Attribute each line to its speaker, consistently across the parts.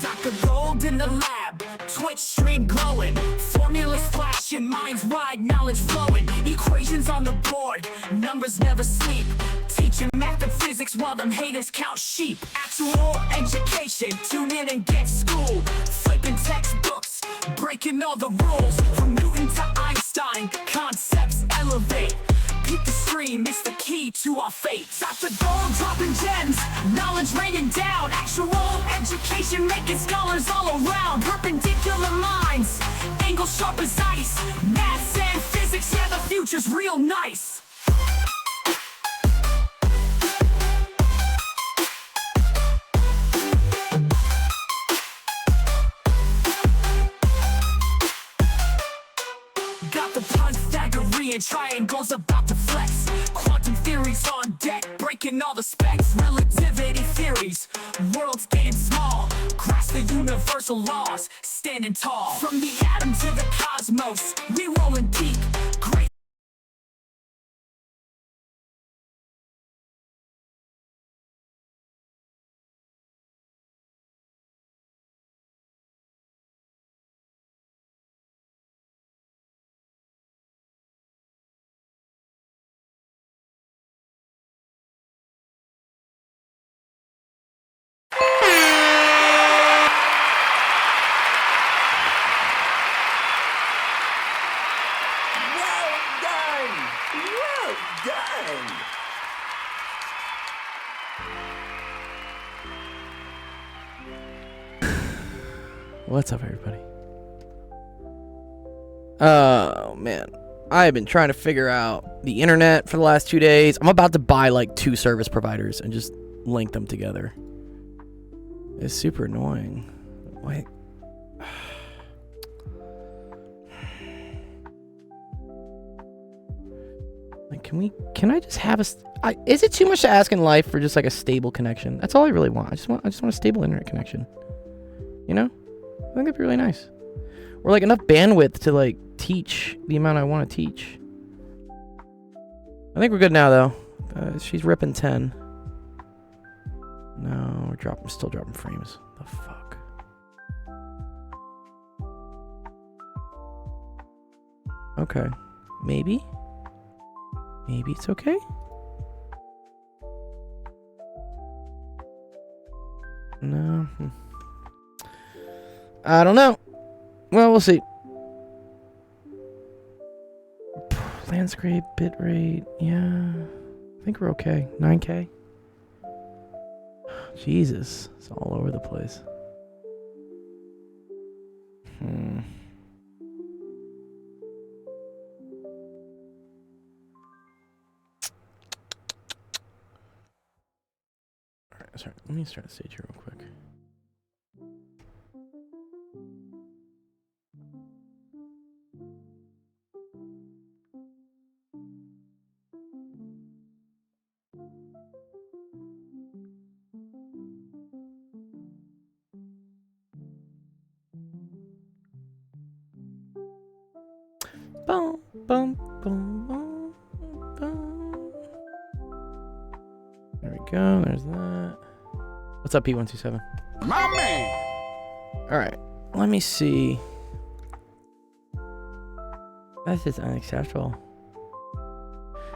Speaker 1: Dr. Gold in the lab, Twitch stream glowing, formulas flashing, minds wide, knowledge flowing, equations on the board, numbers never sleep, teaching math and physics while them haters count sheep. Actual education, tune in and get schooled, flipping textbooks, breaking all the rules, from Newton to Einstein, concepts elevate. Keep the stream, it's the key to our fate. Dr. Gold dropping gems, knowledge raining down, actual education making scholars all around. Perpendicular minds, angles sharp as ice, maths and physics, yeah, the future's real nice. Got the Pythagorean triangles about to flex, quantum theories on deck, breaking all the specs. Relativity theories, worlds getting small, grasp the universal laws, standing tall. From the atom to the cosmos, we rolling deep. Great.
Speaker 2: Well done! Well done!
Speaker 3: What's up, everybody? Oh, man. I have been trying to figure out the internet for the last 2 days. I'm about to buy like 2 service providers and just link them together. It's super annoying. Wait. Like, can I just have is it too much to ask in life for just like a stable connection? That's all I really want. I just want a stable internet connection. You know? I think that'd be really nice. Or like enough bandwidth to like teach the amount I want to teach. I think we're good now though. She's ripping 10. No, we're still dropping frames. The fuck. Okay. Maybe it's okay. No. I don't know. Well, we'll see. Landscape bitrate. Yeah. I think we're okay. 9K. Jesus. It's all over the place. Alright, sorry. Let me start the stage here real quick. Boom, boom, boom, boom, boom. There we go. There's that. What's up, P127?
Speaker 2: My man!
Speaker 3: Alright, let me see. This is unacceptable.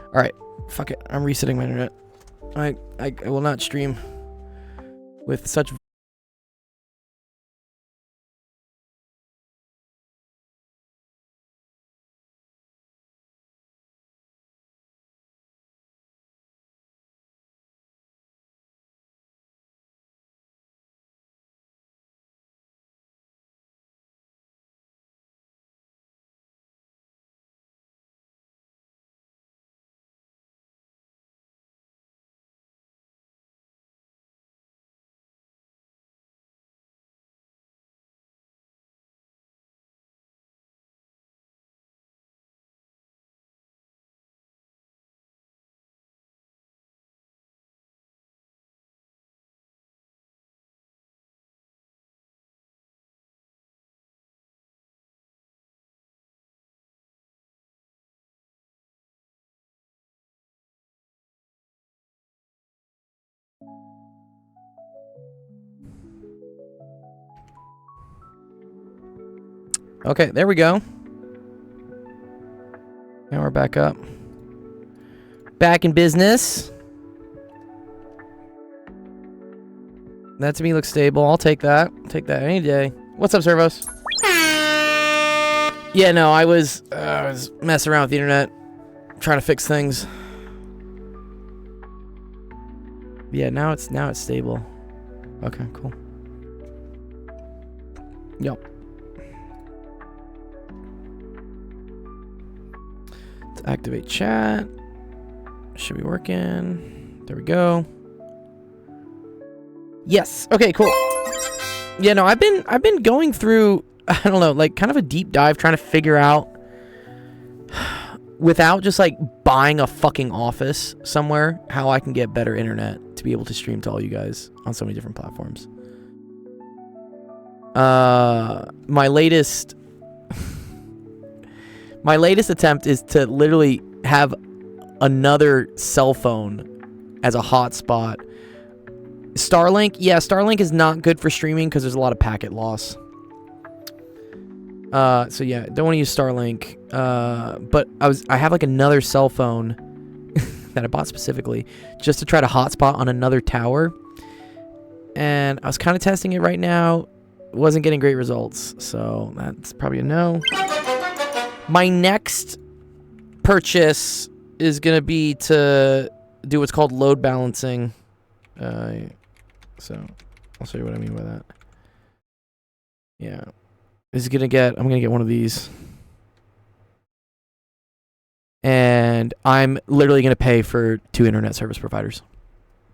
Speaker 3: Alright, fuck it. I'm resetting my internet. I will not stream with such Okay, there we go. Now we're back up. Back in business. That to me looks stable. I'll take that. Take that any day. What's up, Servos? Yeah, no, I was messing around with the internet, trying to fix things. Yeah, now it's stable. Okay, cool. Yep. Let's activate chat. Should be working. There we go. Yes. Okay, cool. Yeah, no, I've been going through, I don't know, like kind of a deep dive trying to figure out, without just like buying a fucking office somewhere, how I can get better internet to be able to stream to all you guys on so many different platforms. My latest attempt is to literally have another cell phone as a hotspot. Starlink, yeah, Starlink is not good for streaming because there's a lot of packet loss. So yeah, don't want to use Starlink. But I have like another cell phone that I bought specifically just to try to hotspot on another tower. And I was kind of testing it right now. Wasn't getting great results, so that's probably a no. My next purchase is gonna be to do what's called load balancing. So I'll show you what I mean by that. Yeah. I'm gonna get one of these. And I'm literally gonna pay for 2 internet service providers.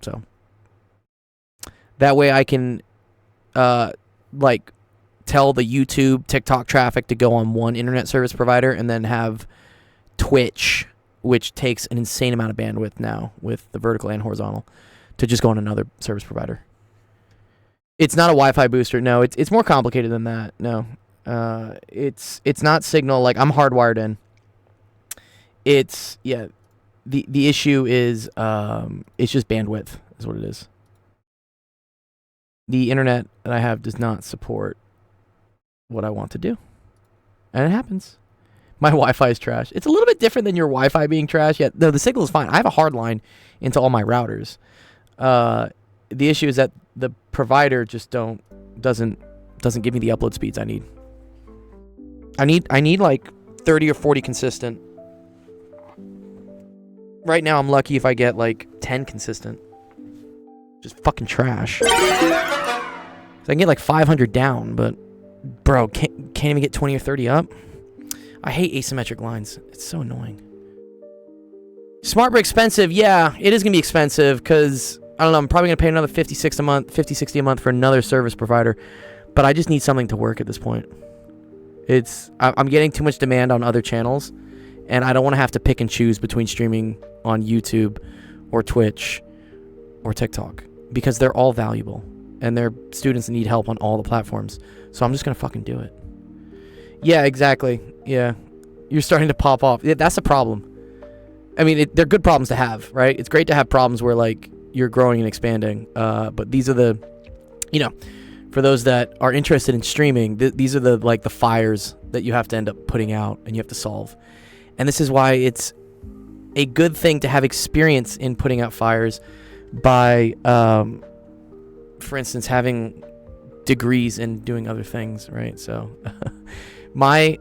Speaker 3: So that way I can like tell the YouTube, TikTok traffic to go on one internet service provider and then have Twitch, which takes an insane amount of bandwidth now with the vertical and horizontal, to just go on another service provider. It's not a Wi-Fi booster. No, it's more complicated than that. No. It's not Signal. Like, I'm hardwired in. It's, yeah, the issue is it's just bandwidth is what it is. The internet that I have does not support what I want to do. And it happens. My Wi-Fi is trash. It's a little bit different than your Wi-Fi being trash. Yeah, no, the signal is fine. I have a hard line into all my routers. The issue is that the provider just doesn't give me the upload speeds I need. I need like 30 or 40 consistent. Right now I'm lucky if I get like 10 consistent. Just fucking trash. So I can get like 500 down, but bro, can't even get 20 or 30 up. I hate asymmetric lines. It's so annoying. Smart but expensive. Yeah, it is gonna be expensive because I don't know. I'm probably gonna pay another 50, 60 a month for another service provider. But I just need something to work at this point. I'm getting too much demand on other channels, and I don't want to have to pick and choose between streaming on YouTube or Twitch or TikTok because they're all valuable and they're students that need help on all the platforms. So I'm just gonna fucking do it. Yeah, exactly. Yeah, you're starting to pop off. Yeah, that's a problem. I mean, they're good problems to have, right? It's great to have problems where like you're growing and expanding. But these are the, for those that are interested in streaming, these are the like the fires that you have to end up putting out and you have to solve. And this is why it's a good thing to have experience in putting out fires by, for instance, having degrees in doing other things, right? So my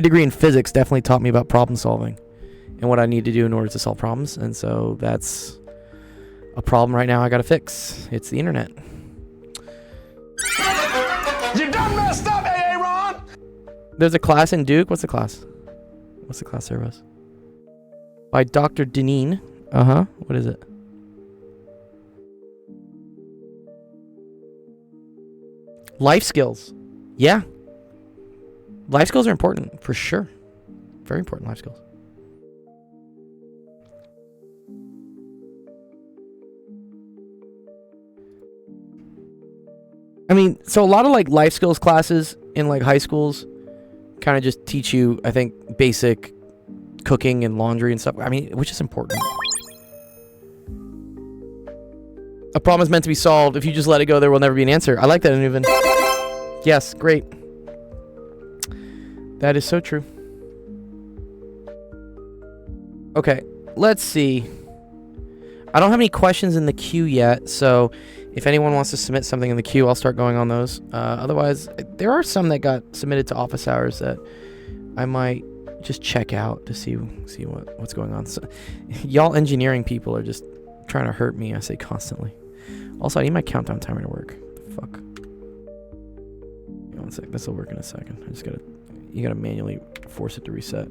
Speaker 3: degree in physics definitely taught me about problem solving and what I need to do in order to solve problems. And so that's a problem right now I gotta fix. It's the internet.
Speaker 2: You done messed up, AA Ron!
Speaker 3: There's a class in Duke. What's the class? What's the class there was? By Dr. Deneen. Uh-huh. What is it? Life skills. Yeah. Life skills are important, for sure. Very important life skills. I mean, so a lot of like life skills classes in like high schools kind of just teach you, I think, basic cooking and laundry and stuff. I mean, which is important. A problem is meant to be solved. If you just let it go, there will never be an answer. I like that, Anuvan. Yes, great. That is so true. Okay, let's see. I don't have any questions in the queue yet, so if anyone wants to submit something in the queue, I'll start going on those. Otherwise, there are some that got submitted to office hours that I might just check out to see what's going on. So, y'all engineering people are just trying to hurt me, I say constantly. Also, I need my countdown timer to work. Fuck. One sec. This will work in a second. You gotta manually force it to reset.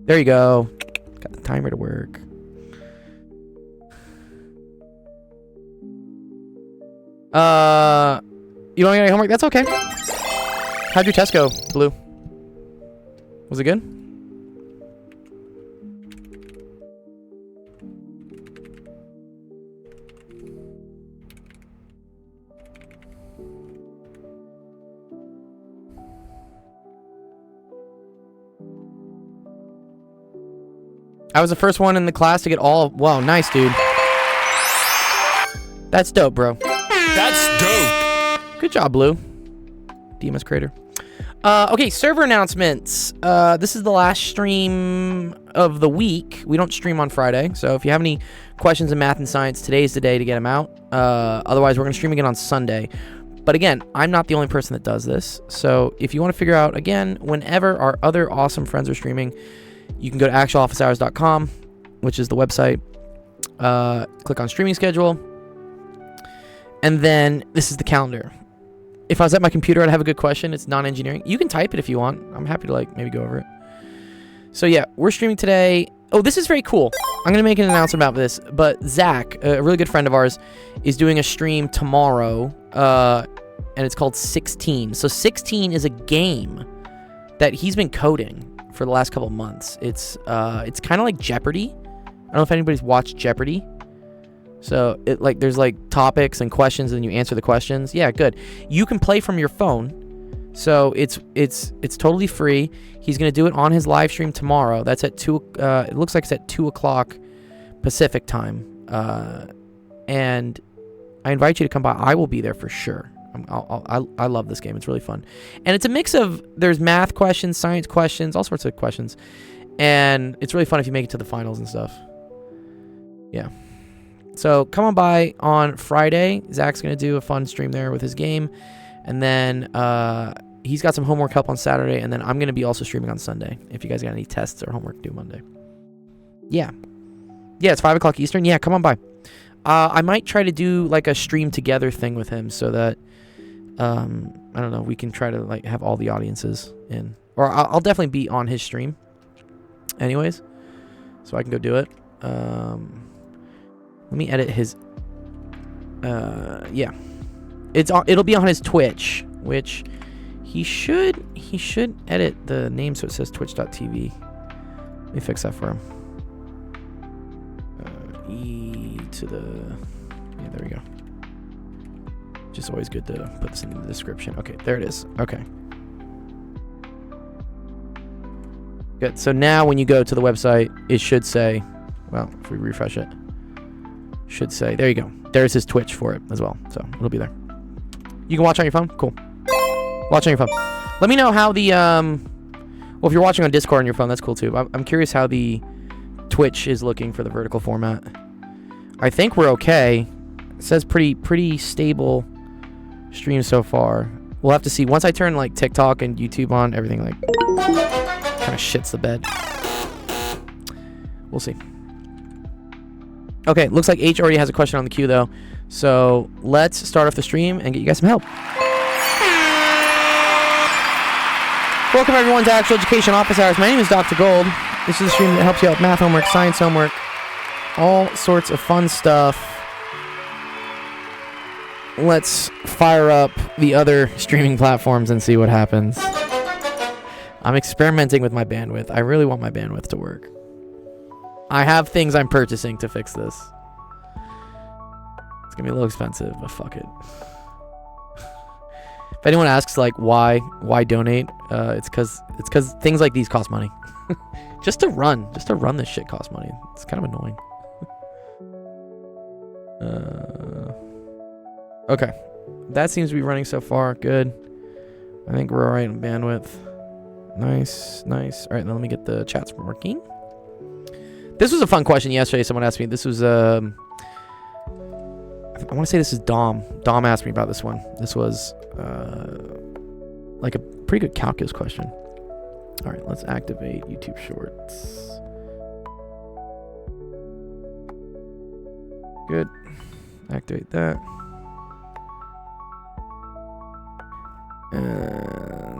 Speaker 3: There you go. Got the timer to work. You don't get any homework? That's okay. How'd your test go, Blue? Was it good? I was the first one in the class to get all... Wow, nice, dude. That's dope, bro.
Speaker 4: That's dope.
Speaker 3: Good job, Blue. DMS Creator. Okay, server announcements. This is the last stream of the week. We don't stream on Friday, so if you have any questions in math and science, today's the day to get them out. Otherwise, we're going to stream again on Sunday. But again, I'm not the only person that does this. So if you want to figure out, again, whenever our other awesome friends are streaming, you can go to actualofficehours.com, which is the website. Click on streaming schedule. And then this is the calendar. If I was at my computer, I'd have a good question. It's non-engineering. You can type it if you want. I'm happy to maybe go over it. So yeah, we're streaming today. Oh, this is very cool. I'm going to make an announcement about this. But Zach, a really good friend of ours, is doing a stream tomorrow. And it's called 16. So 16 is a game that he's been coding for the last couple of months. It's kind of like Jeopardy. I don't know if anybody's watched Jeopardy. So there's topics and questions, and you answer the questions. Yeah, good. You can play from your phone, so it's totally free. He's gonna do it on his live stream tomorrow. That's at 2. It looks like it's at 2:00 Pacific time. And I invite you to come by. I will be there for sure. I love this game. It's really fun, and it's a mix of there's math questions, science questions, all sorts of questions, and it's really fun if you make it to the finals and stuff. Yeah. So come on by on Friday. Zach's going to do a fun stream there with his game. And then he's got some homework help on Saturday. And then I'm going to be also streaming on Sunday. If you guys got any tests or homework due Monday. Yeah. Yeah, it's 5 o'clock Eastern. Yeah, come on by. I might try to do a stream together thing with him so that, I don't know, we can try to have all the audiences in. Or I'll definitely be on his stream anyways. So I can go do it. Let me edit his. Yeah, it'll be on his Twitch, which he should edit the name so it says twitch.tv. Let me fix that for him. Yeah, there we go. Just always good to put this in the description. Okay, there it is. Okay. Good. So now when you go to the website, it should say, well, if we refresh it. Should say, there you go. There's his Twitch for it as well. So it'll be there. You can watch on your phone? Cool. Watch on your phone. Let me know how the, well, if you're watching on Discord on your phone, that's cool too. I'm curious how the Twitch is looking for the vertical format. I think we're okay. It says pretty stable stream so far. We'll have to see. Once I turn TikTok and YouTube on, everything kind of shits the bed. We'll see. Okay, looks like H already has a question on the queue, though. So let's start off the stream and get you guys some help. Welcome, everyone, to Actual Education Office Hours. My name is Dr. Gold. This is a stream that helps you out with math homework, science homework, all sorts of fun stuff. Let's fire up the other streaming platforms and see what happens. I'm experimenting with my bandwidth. I really want my bandwidth to work. I have things I'm purchasing to fix this. It's gonna be a little expensive, but fuck it. If anyone asks why donate, it's cause things like these cost money. just to run this shit costs money. It's kind of annoying. Okay, that seems to be running so far. Good. I think we're alright on bandwidth. Nice, nice. Alright, now let me get the chats working. This was a fun question yesterday. Someone asked me. This was, I want to say this is Dom. Dom asked me about this one. This was, like a pretty good calculus question. Alright, let's activate YouTube Shorts. Good. Activate that.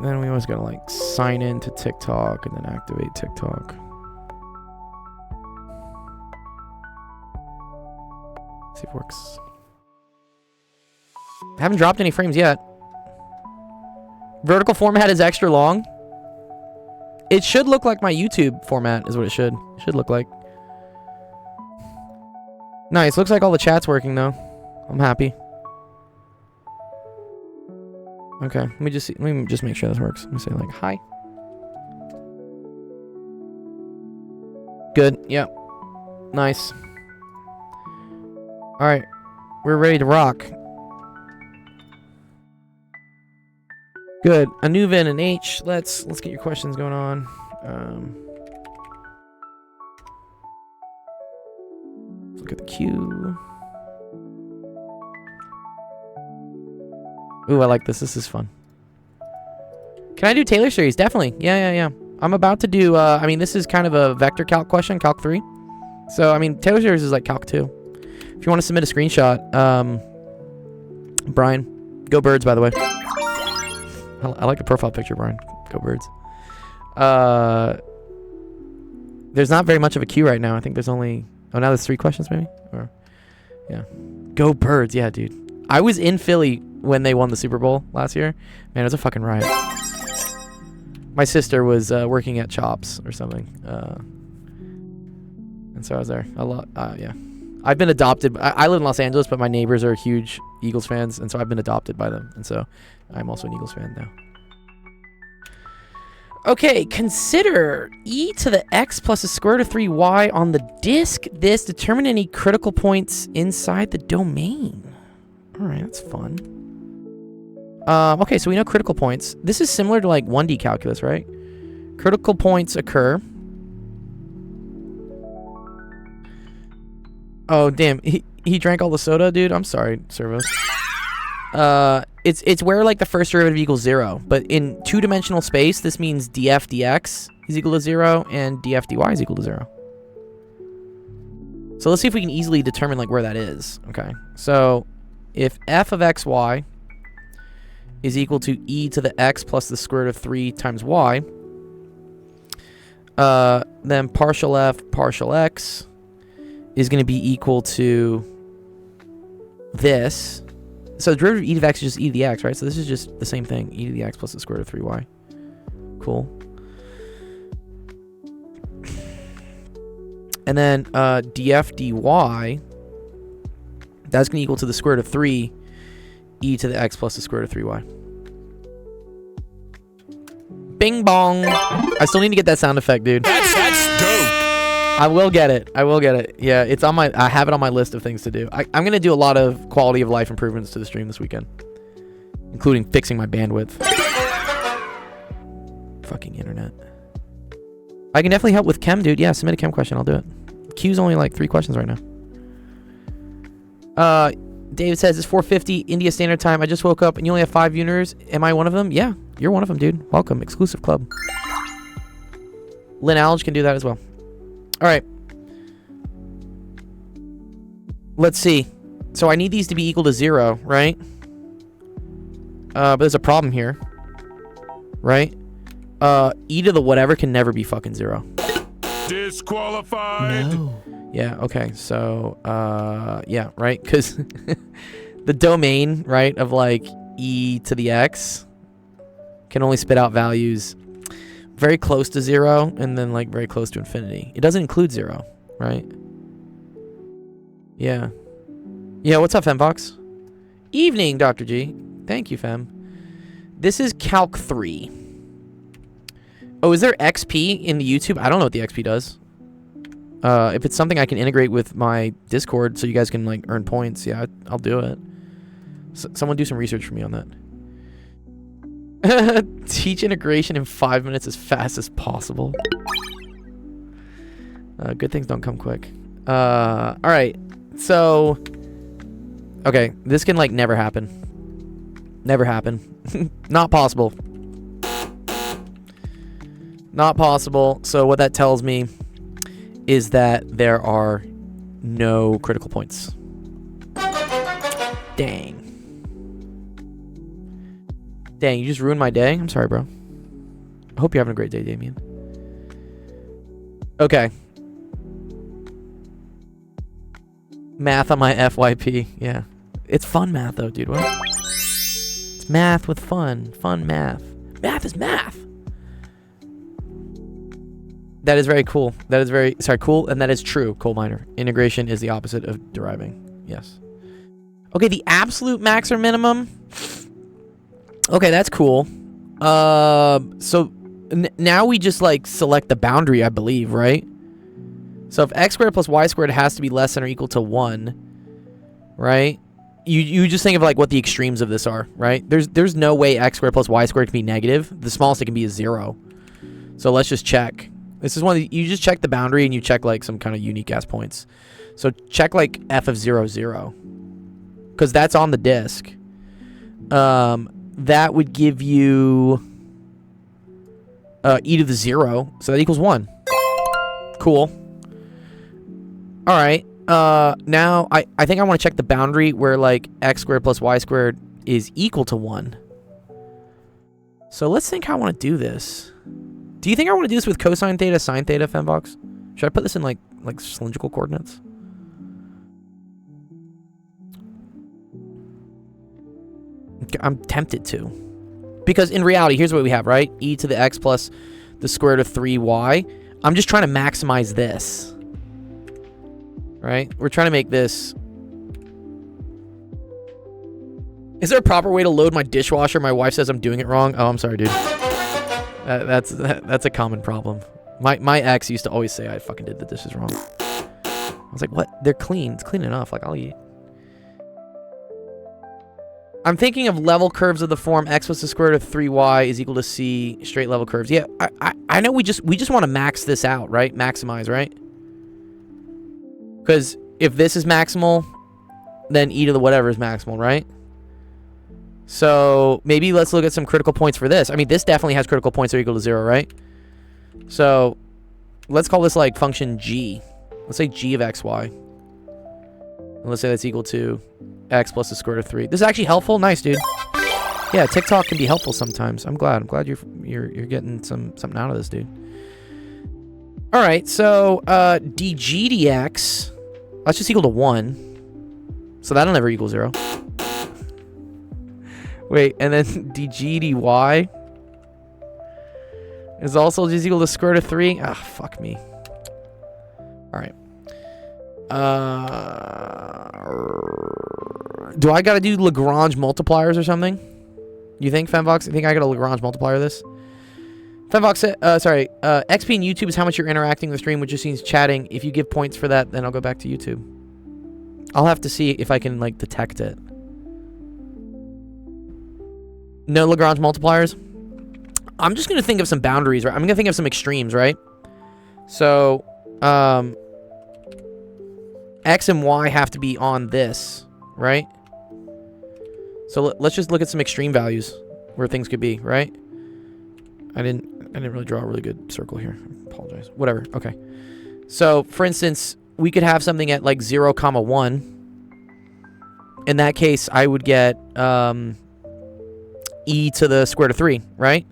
Speaker 3: Then we always gotta like sign in to TikTok and then activate TikTok. See if it works. I haven't dropped any frames yet. Vertical format is extra long. It should look like my YouTube format is what it should. It should look like. Nice. Looks like all the chat's working though. I'm happy. Okay, let me just make sure this works. Let me say like hi. Good. Yep. Nice. All right, we're ready to rock. Good. Anuvin and H. Let's get your questions going on. Let's look at the queue. Ooh, I like this. This is fun. Can I do Taylor series? Definitely. Yeah. I'm about to do, I mean, this is kind of a vector calc question, calc 3. So, I mean, Taylor series is like calc 2. If you want to submit a screenshot, Brian, go Birds, by the way. I like the profile picture, Brian. Go Birds. There's not very much of a queue right now. I think there's only, oh, now there's 3 questions maybe? Or, yeah. Go Birds. Yeah, dude. I was in Philly when they won the Super Bowl last year. Man, it was a fucking riot. My sister was working at Chops or something. And so I was there a lot. Yeah. I've been adopted. I live in Los Angeles, but my neighbors are huge Eagles fans, and so I've been adopted by them. And so I'm also an Eagles fan now. Okay, consider e to the x plus the square root of 3y on the disk. This determine any critical points inside the domain. All right, that's fun. Okay, so we know critical points. This is similar to like 1D calculus, right? Critical points occur. Oh, damn. He drank all the soda, dude. I'm sorry, Servos. It's where like the first derivative equals 0. But in 2-dimensional space, this means df dx is equal to 0 and df dy is equal to 0. So let's see if we can easily determine like where that is. Okay, so if f of xy is equal to e to the x plus the square root of 3 times y, then partial f partial x is going to be equal to this. So the derivative of e to the x is just e to the x, right? So this is just the same thing, e to the x plus the square root of 3y. Cool. And then df dy, that's going to equal to the square root of 3 e to the x plus the square root of 3y. Bing bong. I still need to get that sound effect, dude.
Speaker 4: That's dope.
Speaker 3: I will get it. I will get it. Yeah, it's on my. I have it on my list of things to do. I'm gonna do a lot of quality of life improvements to the stream this weekend, including fixing my bandwidth. Fucking internet. I can definitely help with chem, dude. Yeah, submit a chem question. I'll do it. Q's only like 3 questions right now. David says it's 4:50 India Standard Time. I just woke up and you only have 5 viewers. Am I one of them? Yeah, you're one of them, dude. Welcome, exclusive club. Lynn Alge can do that as well. All right. Let's see. So I need these to be equal to 0, right? But there's a problem here, right? E to the whatever can never be fucking 0.
Speaker 4: Disqualified.
Speaker 3: No. Yeah, okay. So, yeah, right? Because the domain, right, of like e to the x can only spit out values very close to 0 and then like very close to infinity. It doesn't include 0, right? Yeah. Yeah, what's up, Fembox? Evening, Dr. G. Thank you, Fem. This is Calc 3. Oh, is there XP in the YouTube? I don't know what the XP does. If it's something I can integrate with my Discord so you guys can like earn points, yeah, I'll do it. Someone do some research for me on that. Teach integration in 5 minutes as fast as possible. Good things don't come quick. All right. So, okay, this can like never happen. Never happen. Not possible. Not possible. So what that tells me is that there are no critical points. Dang. Dang, you just ruined my day? I'm sorry, bro. I hope you're having a great day, Damien. Okay. Math on my FYP. Yeah. It's fun math, though, dude. What? It's math with fun. Fun math. Math is math. That is very cool. That is very... Sorry, cool. And that is true, coal miner. Integration is the opposite of deriving. Yes. Okay, the absolute max or minimum... Okay, that's cool. So now we just like select the boundary, I believe, right? So if x squared plus y squared has to be less than or equal to 1, right? You just think of like what the extremes of this are, right? There's no way x squared plus y squared can be negative. The smallest it can be is 0. So let's just check. This is one of the, you just check the boundary and you check like some kind of unique ass points. So check like f of 0, 0. Because that's on the disk. That would give you e to the 0, so that equals 1. Cool. All right. Now I think I want to check the boundary where like x squared plus y squared is equal to 1. So let's think how I want to do this. Do you think I want to do this with cosine theta, sine theta, Fembox? Should I put this in like cylindrical coordinates? I'm tempted to. Because in reality, here's what we have, right? E to the x plus the square root of 3y. I'm just trying to maximize this. Right? We're trying to make this... Is there a proper way to load my dishwasher? My wife says I'm doing it wrong. Oh, I'm sorry, dude. That's a common problem. My ex used to always say I fucking did the dishes wrong. I was like, what? They're clean. It's clean enough. Like, I'll eat. I'm thinking of level curves of the form x plus the square root of 3y is equal to c straight level curves. Yeah, I know we just want to max this out, right? Maximize, right? Because if this is maximal, then e to the whatever is maximal, right? So maybe let's look at some critical points for this. I mean, this definitely has critical points that are equal to 0, right? So let's call this like function g. Let's say g of xy. And let's say that's equal to x plus the square root of 3. This is actually helpful. Nice, dude. Yeah, TikTok can be helpful sometimes. I'm glad you're getting something out of this, dude. All right, so dg dx, that's just equal to 1. So that'll never equal 0. Wait, and then dg dy is also just equal to square root of 3. Ah, fuck me. All right. Do I gotta do Lagrange multipliers or something? You think, Femvox? You think I gotta Lagrange multiplier this? Femvox said, XP and YouTube is how much you're interacting with the stream, which just means chatting. If you give points for that, then I'll go back to YouTube. I'll have to see if I can, like, detect it. No Lagrange multipliers? I'm just gonna think of some boundaries, right? I'm gonna think of some extremes, right? So, X and Y have to be on this, right? So let's just look at some extreme values where things could be, right? I didn't really draw a really good circle here. I apologize. Whatever. Okay. So, for instance, we could have something at like 0, 1. In that case, I would get e to the square root of 3, right?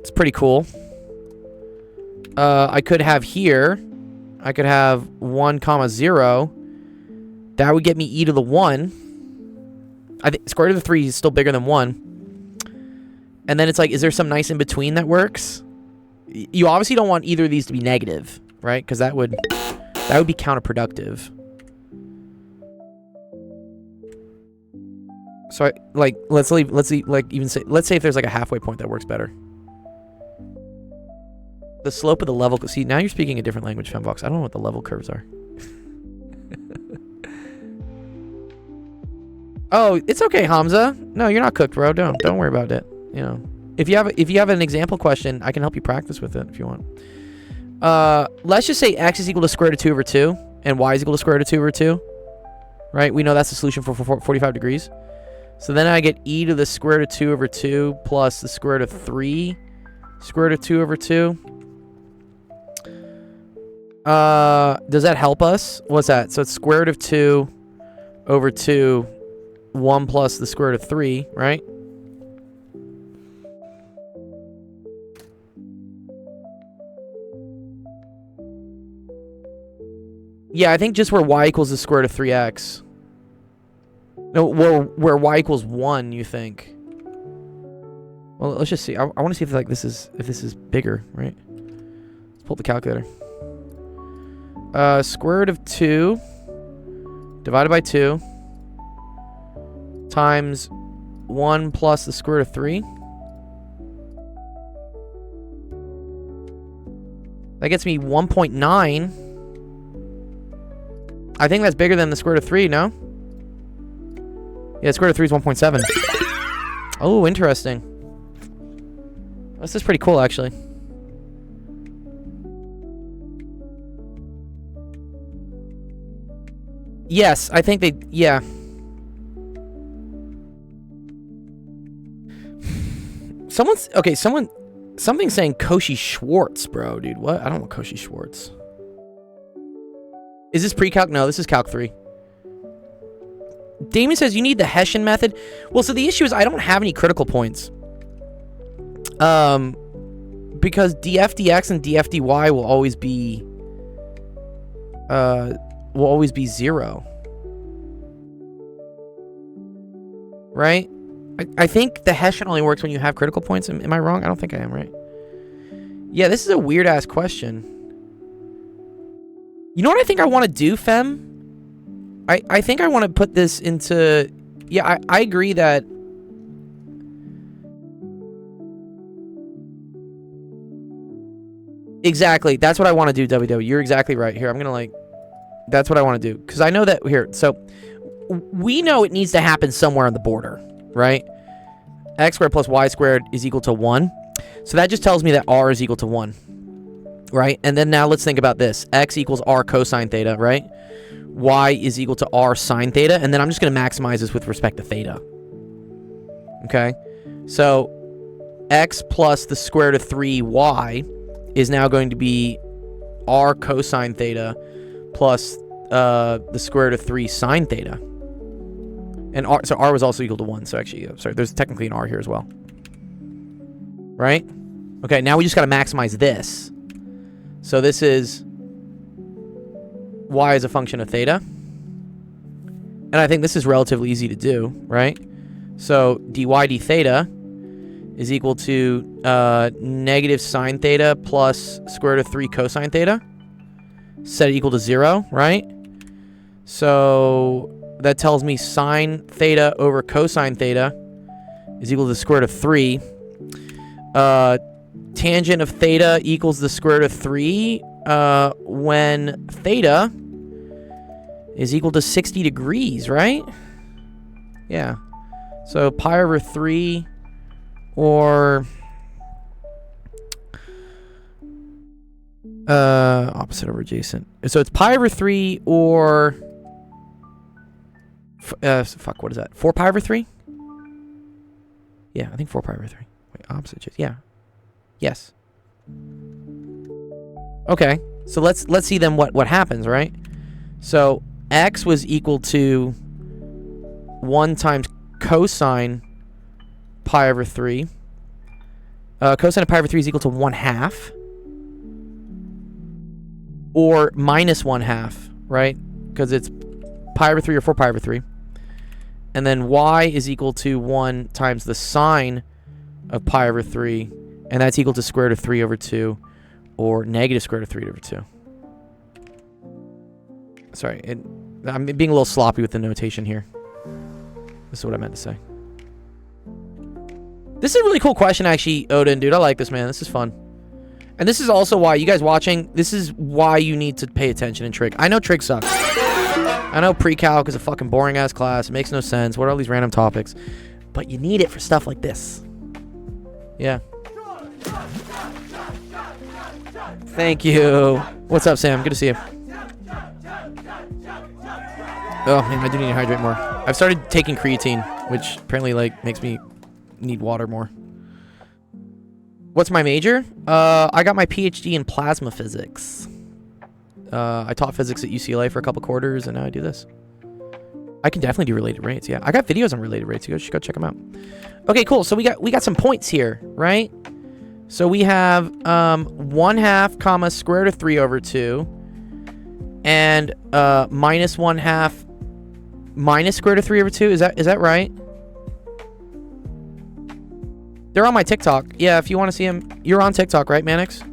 Speaker 3: It's pretty cool. I could have here... I could have 1, 0. That would get me e to the 1. I think square root of 3 is still bigger than 1. And then it's like, is there some nice in between that works? You obviously don't want either of these to be negative, right? Because that would be counterproductive. So let's say if there's like a halfway point that works better. The slope of the level... See, now you're speaking a different language, Femvox. I don't know what the level curves are. Oh, it's okay, Hamza. No, you're not cooked, bro. Don't worry about it. You know, if you have an example question, I can help you practice with it if you want. Let's just say x is equal to square root of 2 over 2 and y is equal to square root of 2 over 2. Right? We know that's the solution for 45 degrees. So then I get e to the square root of 2 over 2 plus the square root of 3 square root of 2 over 2. Does that help us? What's that? So it's square root of 2 over 2, 1 plus the square root of 3, right? Yeah, I think just where y equals the square root of 3x. No, where y equals 1, you think? Well, let's just see. I want to see if this is bigger, right? Let's pull up the calculator. Square root of 2 divided by 2 times 1 plus the square root of 3. That gets me 1.9. I think that's bigger than the square root of 3, no? Yeah, square root of 3 is 1.7. Oh, interesting. This is pretty cool, actually. Yes, I think they... Yeah. Something's saying Cauchy-Schwarz, bro, dude. What? I don't know Cauchy-Schwarz. Is this pre-calc? No, this is calc 3. Damien says you need the Hessian method. Well, so the issue is I don't have any critical points. Because df dx and df dy will always be 0. Right? I think the Hessian only works when you have critical points. Am I wrong? I don't think I am, right? Yeah, this is a weird-ass question. You know what I think I want to do, Fem? I think I want to put this into... Yeah, I agree that... Exactly. That's what I want to do, WW. You're exactly right. Here, I'm going to like... That's what I want to do. Because I know that... Here, so... We know it needs to happen somewhere on the border, right? X squared plus y squared is equal to 1. So that just tells me that r is equal to 1. Right? And then now let's think about this. X equals r cosine theta, right? Y is equal to r sine theta. And then I'm just going to maximize this with respect to theta. Okay? So x plus the square root of 3y is now going to be r cosine theta plus the square root of 3 sine theta. And r, so r was also equal to 1. So actually, sorry, there's technically an r here as well. Right? Okay, now we just got to maximize this. So this is y as a function of theta. And I think this is relatively easy to do, right? So dy d theta is equal to negative sine theta plus square root of 3 cosine theta. Set it equal to 0, right? So that tells me sine theta over cosine theta is equal to the square root of 3. Tangent of theta equals the square root of 3 when theta is equal to 60 degrees, right? Yeah. So pi over 3 or opposite over adjacent. So it's pi over 3 or fuck, what is that? 4 pi over 3? Yeah, I think 4 pi over 3. Wait, opposite adjacent. Yeah. Yes. Okay. So let's see then what happens, right? So x was equal to 1 times cosine pi over 3. Cosine of pi over 3 is equal to 1/2. Or minus 1/2, right? Because it's pi over 3 or 4 pi over 3. And then y is equal to 1 times the sine of pi over 3. And that's equal to square root of 3 over 2. Or negative square root of 3 over 2. Sorry, I'm being a little sloppy with the notation here. This is what I meant to say. This is a really cool question, actually, Odin, dude. I like this, man. This is fun. And this is also why, you guys watching, this is why you need to pay attention in trig. I know trig sucks. I know pre-calc is a fucking boring ass class. It makes no sense. What are all these random topics? But you need it for stuff like this. Yeah. Thank you. What's up, Sam? Good to see you. Oh man, I do need to hydrate more. I've started taking creatine, which apparently like makes me need water more. What's my major? I got my PhD in plasma physics. I taught physics at UCLA for a couple quarters, and now I do this. I can definitely do related rates. Yeah, I got videos on related rates. You guys should go check them out. Okay, cool. So we got some points here, right? So we have 1/2 comma square root of 3 over 2, and minus 1/2 minus square root of 3 over 2. Is that right? They're on my TikTok. Yeah, if you want to see them, you're on TikTok, right, Mannix?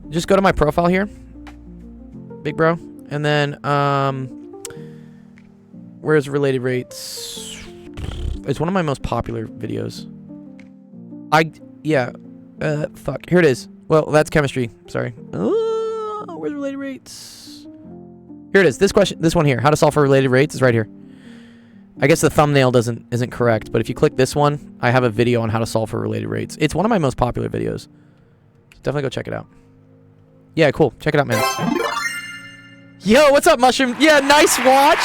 Speaker 3: Just go to my profile here, big bro, and then where's related rates? It's one of my most popular videos. Fuck. Here it is. Well, that's chemistry. Sorry. Where's related rates? Here it is. This one here. How to solve for related rates is right here. I guess the thumbnail isn't correct, but if you click this one, I have a video on how to solve for related rates. It's one of my most popular videos. Definitely go check it out. Yeah, cool. Check it out, man. Yo, what's up, Mushroom? Yeah, nice watch.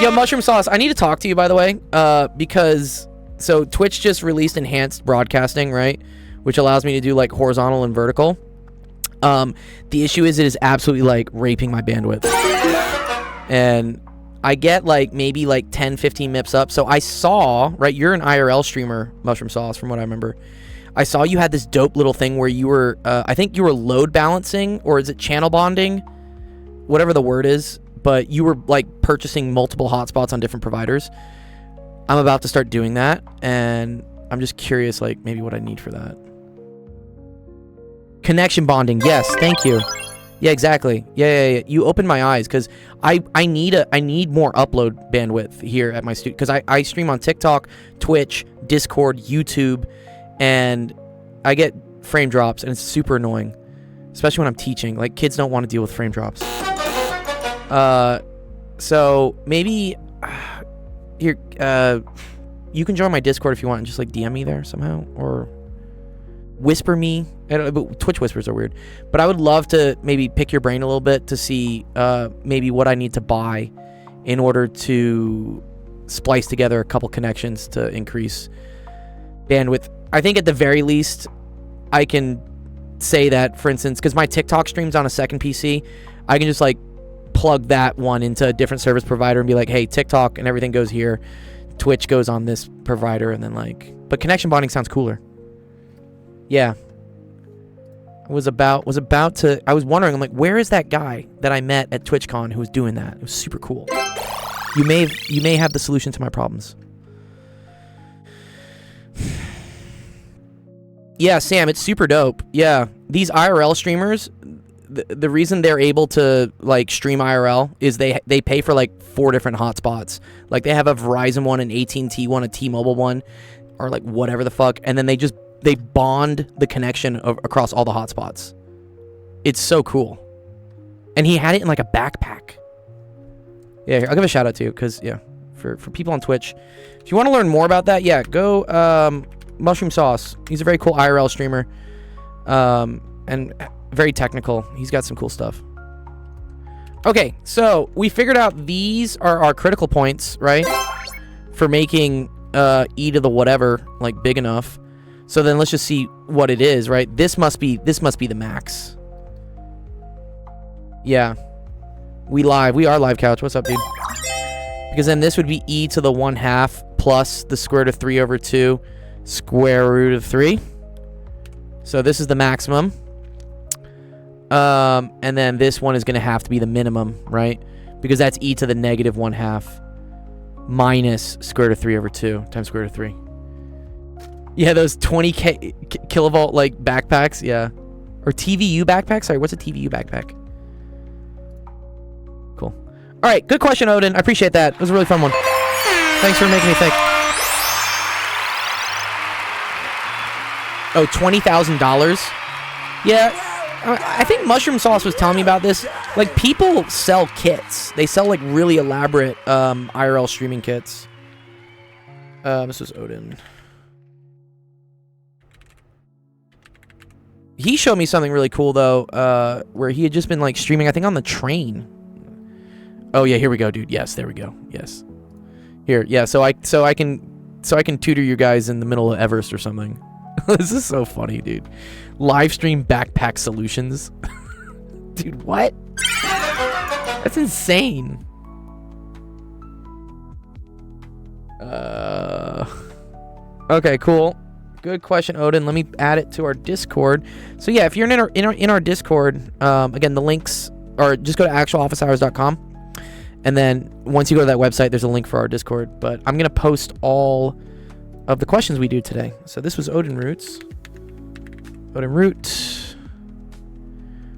Speaker 3: Yo, Mushroom Sauce, I need to talk to you, by the way, because so Twitch just released enhanced broadcasting, right? Which allows me to do like horizontal and vertical. The issue is it is absolutely like raping my bandwidth. And I get like maybe like 10, 15 MIPS up. So I saw, right, you're an IRL streamer, Mushroom Sauce, from what I remember. I saw you had this dope little thing where you were, I think you were load balancing, or is it channel bonding? Whatever the word is. But you were like purchasing multiple hotspots on different providers. I'm about to start doing that, and I'm just curious, like maybe what I need for that. Connection bonding, yes, thank you. Yeah, exactly. Yeah. You opened my eyes, because I need more upload bandwidth here at my studio, because I stream on TikTok, Twitch, Discord, YouTube, and I get frame drops, and it's super annoying, especially when I'm teaching. Like, kids don't want to deal with frame drops. So maybe here, you can join my Discord if you want and just like DM me there somehow, or whisper me. But Twitch whispers are weird, but I would love to maybe pick your brain a little bit to see maybe what I need to buy in order to splice together a couple connections to increase bandwidth. I think at the very least I can say that, for instance, because my TikTok streams on a second PC, I can just like plug that one into a different service provider and be like, hey, TikTok and everything goes here, Twitch goes on this provider, and then like, but connection bonding sounds cooler. Yeah. I was wondering, I'm like, where is that guy that I met at TwitchCon who was doing that? It was super cool. You may have the solution to my problems. Yeah, Sam, it's super dope. Yeah, these IRL streamers, the reason they're able to like stream IRL is they pay for like 4 different hotspots. Like they have a Verizon one, an AT&T one, a T-Mobile one, or like whatever the fuck, and then they bond the connection across all the hotspots. It's so cool. And he had it in like a backpack. Yeah, here, I'll give a shout out to you, because yeah, for people on Twitch, if you want to learn more about that, yeah, go Mushroom Sauce. He's a very cool IRL streamer, and very technical. He's got some cool stuff. Okay, so we figured out these are our critical points, right? For making e to the whatever like big enough. So then let's just see what it is, right? This must be the max. Yeah. We are live, Couch. What's up, dude? Because then this would be e to the 1/2 plus the square root of 3 over 2 square root of 3. So this is the maximum. And then this one is going to have to be the minimum, right? Because that's e to the negative 1/2 minus square root of 3 over 2 times square root of 3. Yeah, those 20 kilovolt like backpacks, yeah. Or TVU backpack? Sorry, what's a TVU backpack? Cool. All right, good question, Odin. I appreciate that. It was a really fun one. Thanks for making me think. Oh, $20,000? Yeah. I think Mushroom Sauce was telling me about this. Like, people sell kits. They sell, like, really elaborate IRL streaming kits. This was Odin. He showed me something really cool, though, where he had just been, like, streaming, I think, on the train. Oh, yeah, here we go, dude. Yes, there we go. Yes. Here, yeah, so I can tutor you guys in the middle of Everest or something. This is so funny, dude. Live stream backpack solutions. Dude, what? That's insane. Okay, cool. Good question, Odin. Let me add it to our Discord. So yeah, if you're in our Discord, again, the links are just go to actualofficehours.com. And then once you go to that website, there's a link for our Discord. But I'm going to post all of the questions we do today. So this was Odin Roots. Odin Root.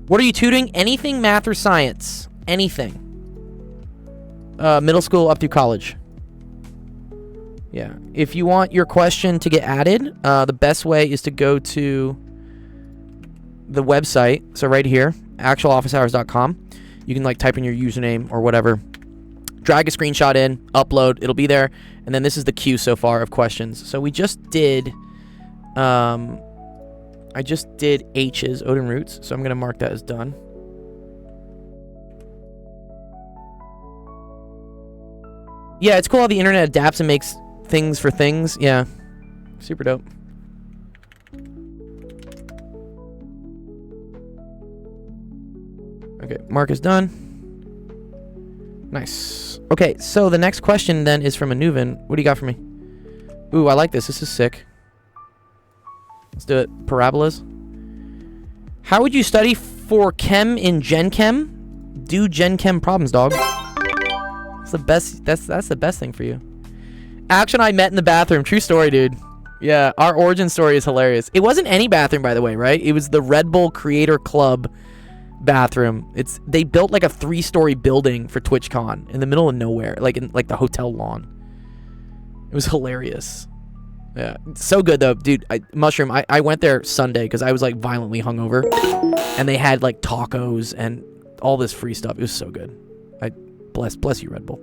Speaker 3: What are you tutoring? Anything math or science. Anything. Middle school up through college. Yeah. If you want your question to get added, the best way is to go to the website. So right here, actualofficehours.com. You can like type in your username or whatever. Drag a screenshot in, upload, it'll be there. And then this is the queue so far of questions. So we just did, I just did H's, Odin Roots. So I'm going to mark that as done. Yeah, it's cool how the internet adapts and makes things for things. Yeah, super dope. Okay, mark is done. Nice. Okay, so the next question then is from Anuvan. What do you got for me? Ooh, I like this. This is sick. Let's do it. Parabolas. How would you study for chem in Gen Chem? Do Gen Chem problems, dog. That's the best. That's the best thing for you. Action I met in the bathroom. True story, dude. Yeah, our origin story is hilarious. It wasn't any bathroom, by the way, right? It was the Red Bull Creator Club bathroom. They built like a 3-story building for TwitchCon in the middle of nowhere, like in like the hotel lawn. It was hilarious. Yeah, so good though, dude. Mushroom. I went there Sunday because I was like violently hungover, and they had like tacos and all this free stuff. It was so good. I bless you, Red Bull.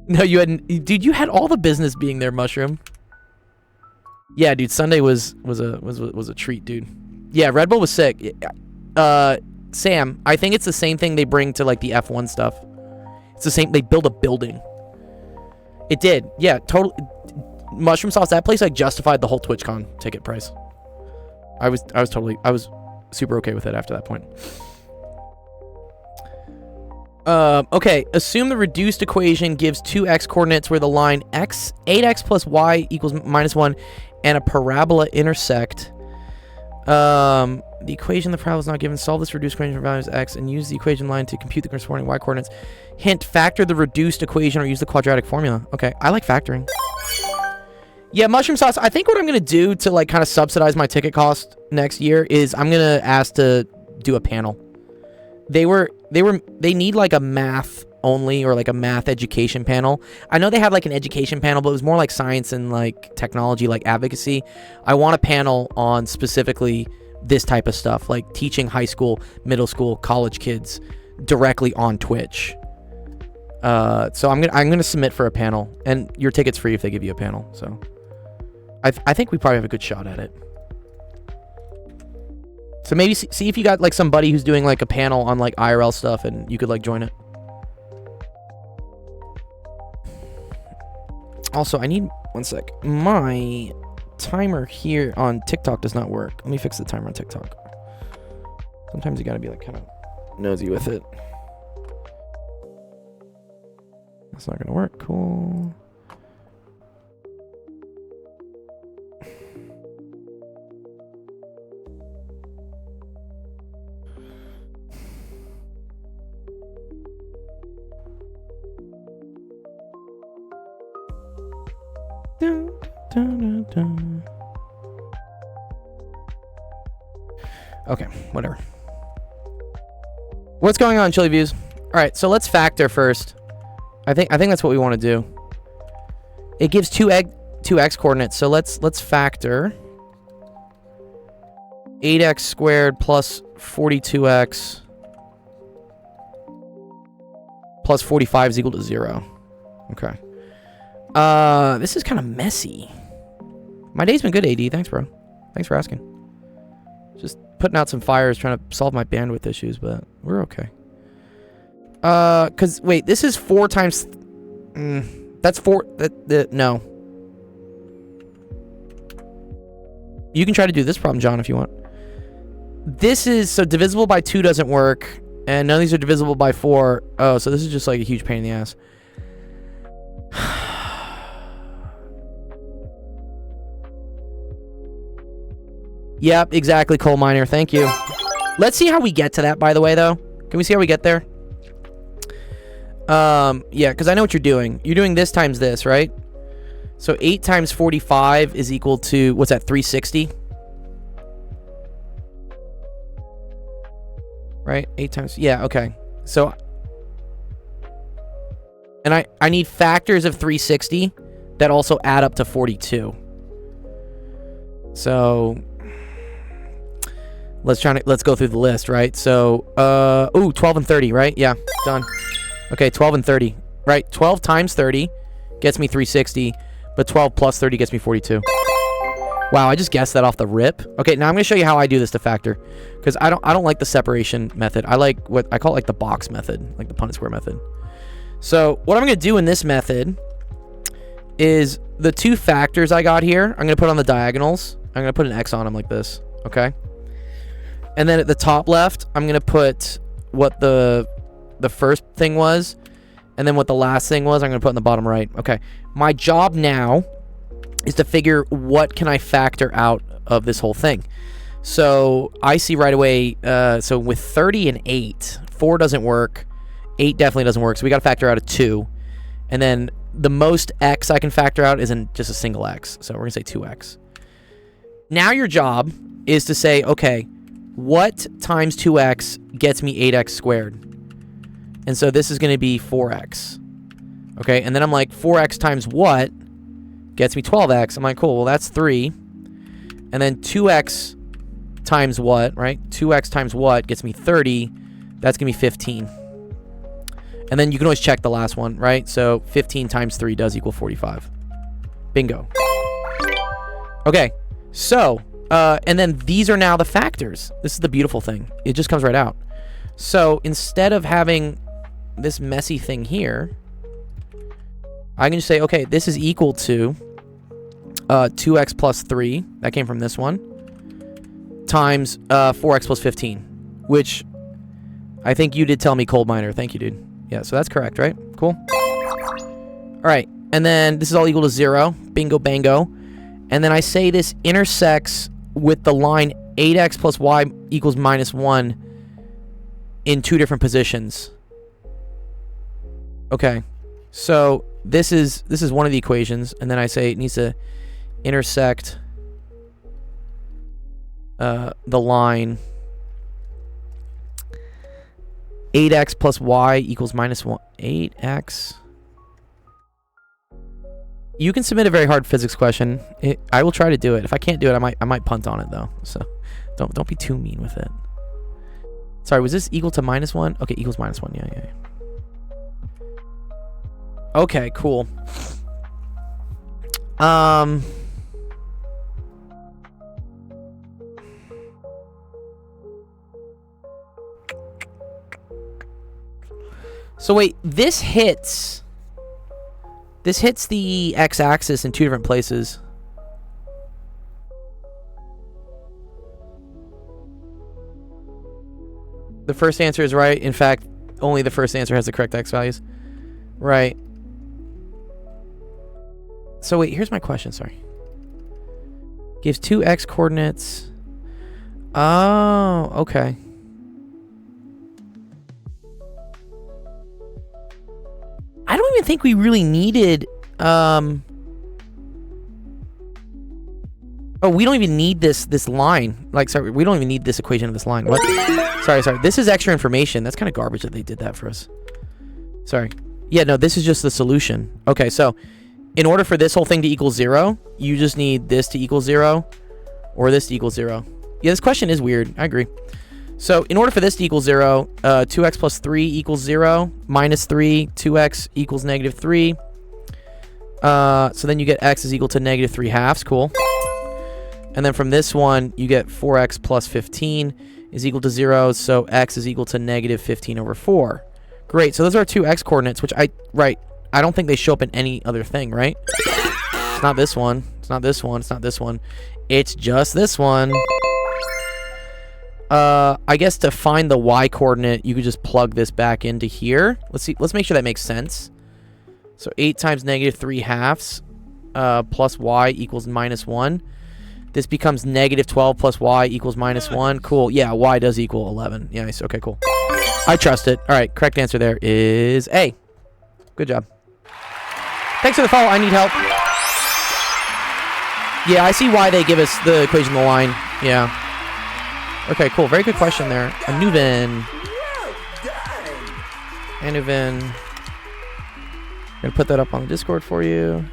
Speaker 3: No, you hadn't, dude. You had all the business being there, Mushroom. Yeah, dude. Sunday was a treat, dude. Yeah, Red Bull was sick. Sam, I think it's the same thing they bring to like the F1 stuff. It's the same. They build a building. It did. Yeah, totally. Mushroom Sauce. That place like justified the whole TwitchCon ticket price. I was super okay with it after that point. Okay, assume the reduced equation gives 2x coordinates where the line 8x plus y equals -1 and a parabola intersect. The equation the parabola is not given. Solve this reduced equation for values x and use the equation line to compute the corresponding y coordinates. Hint, factor the reduced equation or use the quadratic formula. Okay, I like factoring. Yeah, Mushroom Sauce, I think what I'm going to do to like kind of subsidize my ticket cost next year is I'm going to ask to do a panel. They need like a math only or like a math education panel. I know they have like an education panel, but it was more like science and like technology, like advocacy. I want a panel on specifically this type of stuff, like teaching high school, middle school, college kids directly on Twitch. So I'm gonna submit for a panel, and your ticket's free if they give you a panel. So I think we probably have a good shot at it. So maybe see if you got like somebody who's doing like a panel on like IRL stuff, and you could like join it. Also, I need one sec. My timer here on TikTok does not work. Let me fix the timer on TikTok. Sometimes you gotta be like kind of nosy with it. That's not gonna work. Cool. Dun, dun, dun, dun. Okay, whatever. What's going on, Chili Views? All right, so let's factor first. I think that's what we want to do. It gives two x coordinates, so let's factor 8x squared plus 42x plus 45 is equal to 0. Okay. This is kind of messy. My day's been good, AD. Thanks, bro. Thanks for asking. Just putting out some fires, trying to solve my bandwidth issues, but we're okay. Cause wait, this is 4 times. That's 4. No. You can try to do this problem, John, if you want. This is so divisible by 2 doesn't work, and none of these are divisible by 4. Oh, so this is just like a huge pain in the ass. Yep, exactly, coal miner. Thank you. Let's see how we get to that, by the way, though. Can we see how we get there? Yeah, because I know what you're doing. You're doing this times this, right? So 8 times 45 is equal to, what's that, 360? Right? 8 times, yeah, okay. So, and I need factors of 360 that also add up to 42. So, let's go through the list, right? So, ooh, 12 and 30, right? Yeah, done. Okay, 12 and 30. Right, 12 times 30 gets me 360, but 12 plus 30 gets me 42. Wow, I just guessed that off the rip. Okay, now I'm going to show you how I do this to factor, because I don't like the separation method. I like what I call like the box method, like the Punnett square method. So, what I'm going to do in this method is the 2 factors I got here, I'm going to put on the diagonals. I'm going to put an X on them like this, okay? And then at the top left, I'm going to put what the first thing was, and then what the last thing was, I'm going to put in the bottom right. Okay. My job now is to figure what can I factor out of this whole thing. So I see right away, so with 30 and 8, 4 doesn't work. 8 definitely doesn't work. So we got to factor out a 2. And then the most X I can factor out isn't just a single X. So we're going to say 2X. Now your job is to say, okay, what times 2X gets me 8X squared? And so this is going to be 4X. Okay, and then I'm like, 4X times what gets me 12X? I'm like, cool, well, that's 3. And then 2X times what, right? 2X times what gets me 30. That's going to be 15. And then you can always check the last one, right? So 15 times 3 does equal 45. Bingo. Okay, so, and then these are now the factors. This is the beautiful thing. It just comes right out. So instead of having this messy thing here, I can just say, okay, this is equal to 2x plus 3, that came from this one, times 4x plus 15, which I think you did tell me, coal miner. Thank you, dude. Yeah, so that's correct, right? Cool. All right, and then this is all equal to 0. Bingo, bango. And then I say this intersects with the line 8x plus y equals minus 1 in 2 different positions. Okay, so this is one of the equations, and then I say it needs to intersect the line 8x plus y equals minus 1. 8x. You can submit a very hard physics question. I will try to do it. If I can't do it, I might punt on it though. So don't be too mean with it. Sorry, was this equal to minus 1? Okay, equals minus 1. Yeah. Okay, cool. So wait, this hits the x-axis in 2 different places. The first answer is right. In fact, only the first answer has the correct x values. Right. So wait, here's my question, sorry. Gives 2 x coordinates. Oh, okay. I don't even think we really needed, oh, we don't even need this line. Like, sorry, we don't even need this equation of this line. What? Sorry. This is extra information. That's kind of garbage that they did that for us. Sorry. Yeah, no, this is just the solution. Okay, so in order for this whole thing to equal 0, you just need this to equal 0 or this to equal 0. Yeah, this question is weird. I agree. So in order for this to equal 0, 2x plus 3 equals 0. Minus 3, 2x equals negative 3. So then you get x is equal to negative 3 halves. Cool. And then from this one, you get 4x plus 15 is equal to 0. So x is equal to negative 15 over 4. Great. So those are our two x coordinates, which I don't think they show up in any other thing, right? It's not this one. It's not this one. It's not this one. It's just this one. I guess to find the y coordinate, you could just plug this back into here. Let's see. Let's make sure that makes sense. So 8 times negative 3 halves plus y equals minus 1. This becomes negative 12 plus y equals minus 1. Cool. Yeah, y does equal 11. Yeah, nice. Okay, cool. I trust it. All right, correct answer there is A. Good job. Thanks for the follow. I need help. Yeah, I see why they give us the equation of the line. Yeah. Okay, cool. Very good question there. Anuvin. Anuvin. I'm going to put that up on the Discord for you.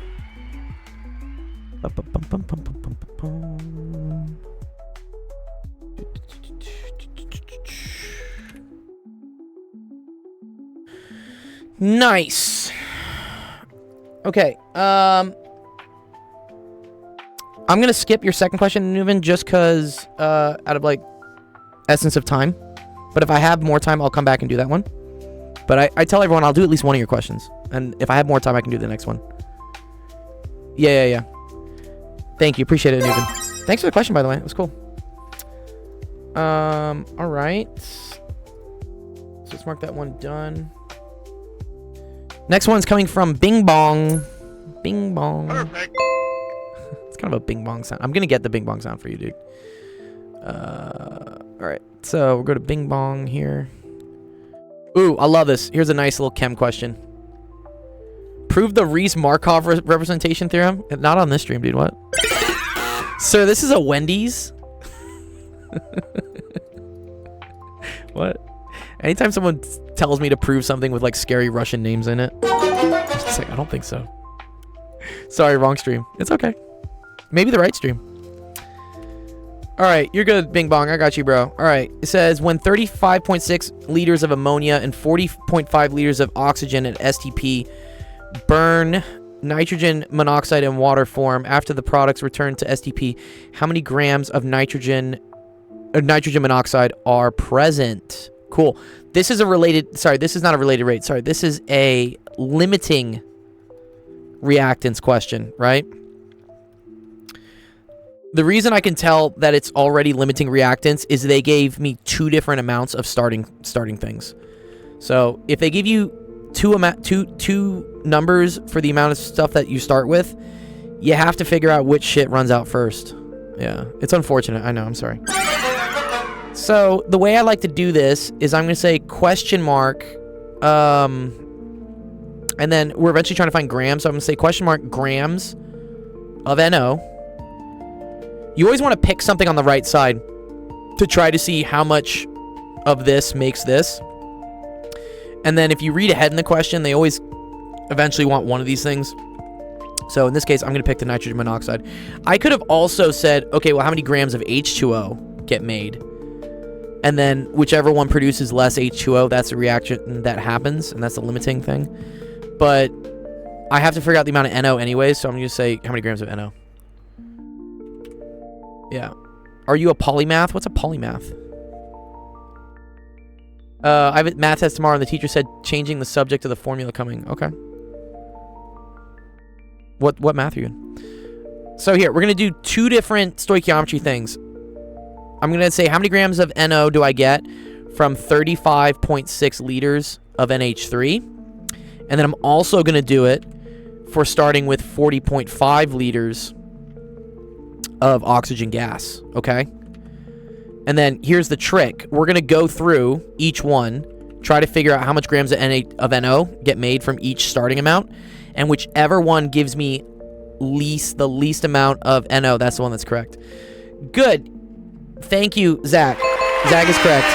Speaker 3: Nice. Okay. I'm going to skip your second question, Anuvin, just because out of, like, essence of time. But if I have more time, I'll come back and do that one. But I tell everyone I'll do at least one of your questions. And if I have more time, I can do the next one. Yeah. Thank you. Appreciate it, Anuvin. Thanks for the question, by the way. It was cool. All right. So let's mark that one done. Next one's coming from Bing Bong. Bing Bong.
Speaker 4: Perfect.
Speaker 3: It's kind of a Bing Bong sound. I'm going to get the Bing Bong sound for you, dude. All right. So we'll go to Bing Bong here. Ooh, I love this. Here's a nice little chem question. Prove the Rees-Markov representation theorem. Not on this stream, dude. What? Sir, this is a Wendy's. What? Anytime someone tells me to prove something with like scary Russian names in it, I'm just like, I don't think so. Sorry, wrong stream. It's okay. Maybe the right stream. All right, you're good, Bing Bong. I got you, bro. All right, it says when 35.6 liters of ammonia and 40.5 liters of oxygen at STP burn nitrogen monoxide in water form after the products return to STP, how many grams of nitrogen monoxide are present? Cool. This is a related, sorry, this is not a related rate. Sorry, this is a limiting reactants question, right? The reason I can tell that it's already limiting reactants is they gave me two different amounts of starting things. So if they give you two numbers for the amount of stuff that you start with, you have to figure out which shit runs out first. Yeah, it's unfortunate. I know. I'm sorry. So the way I like to do this is I'm going to say question mark, and then we're eventually trying to find grams. So I'm going to say question mark grams of NO. You always want to pick something on the right side to try to see how much of this makes this. And then if you read ahead in the question, they always eventually want one of these things. So in this case, I'm going to pick the nitrogen monoxide. I could have also said, okay, well, how many grams of H2O get made? And then whichever one produces less H2O, that's the reaction that happens, and that's the limiting thing. But I have to figure out the amount of NO anyways, so I'm going to say how many grams of NO. Yeah. Are you a polymath? What's a polymath? I have a math test tomorrow, and the teacher said changing the subject of the formula coming. Okay. What math are you in? So here, we're going to do two different stoichiometry things. I'm going to say how many grams of NO do I get from 35.6 liters of NH3. And then I'm also going to do it for starting with 40.5 liters of oxygen gas, okay? And then here's the trick. We're going to go through each one, try to figure out how much grams of NO get made from each starting amount, and whichever one gives me the least amount of NO, that's the one that's correct. Good. Thank you, Zach. Zach is correct.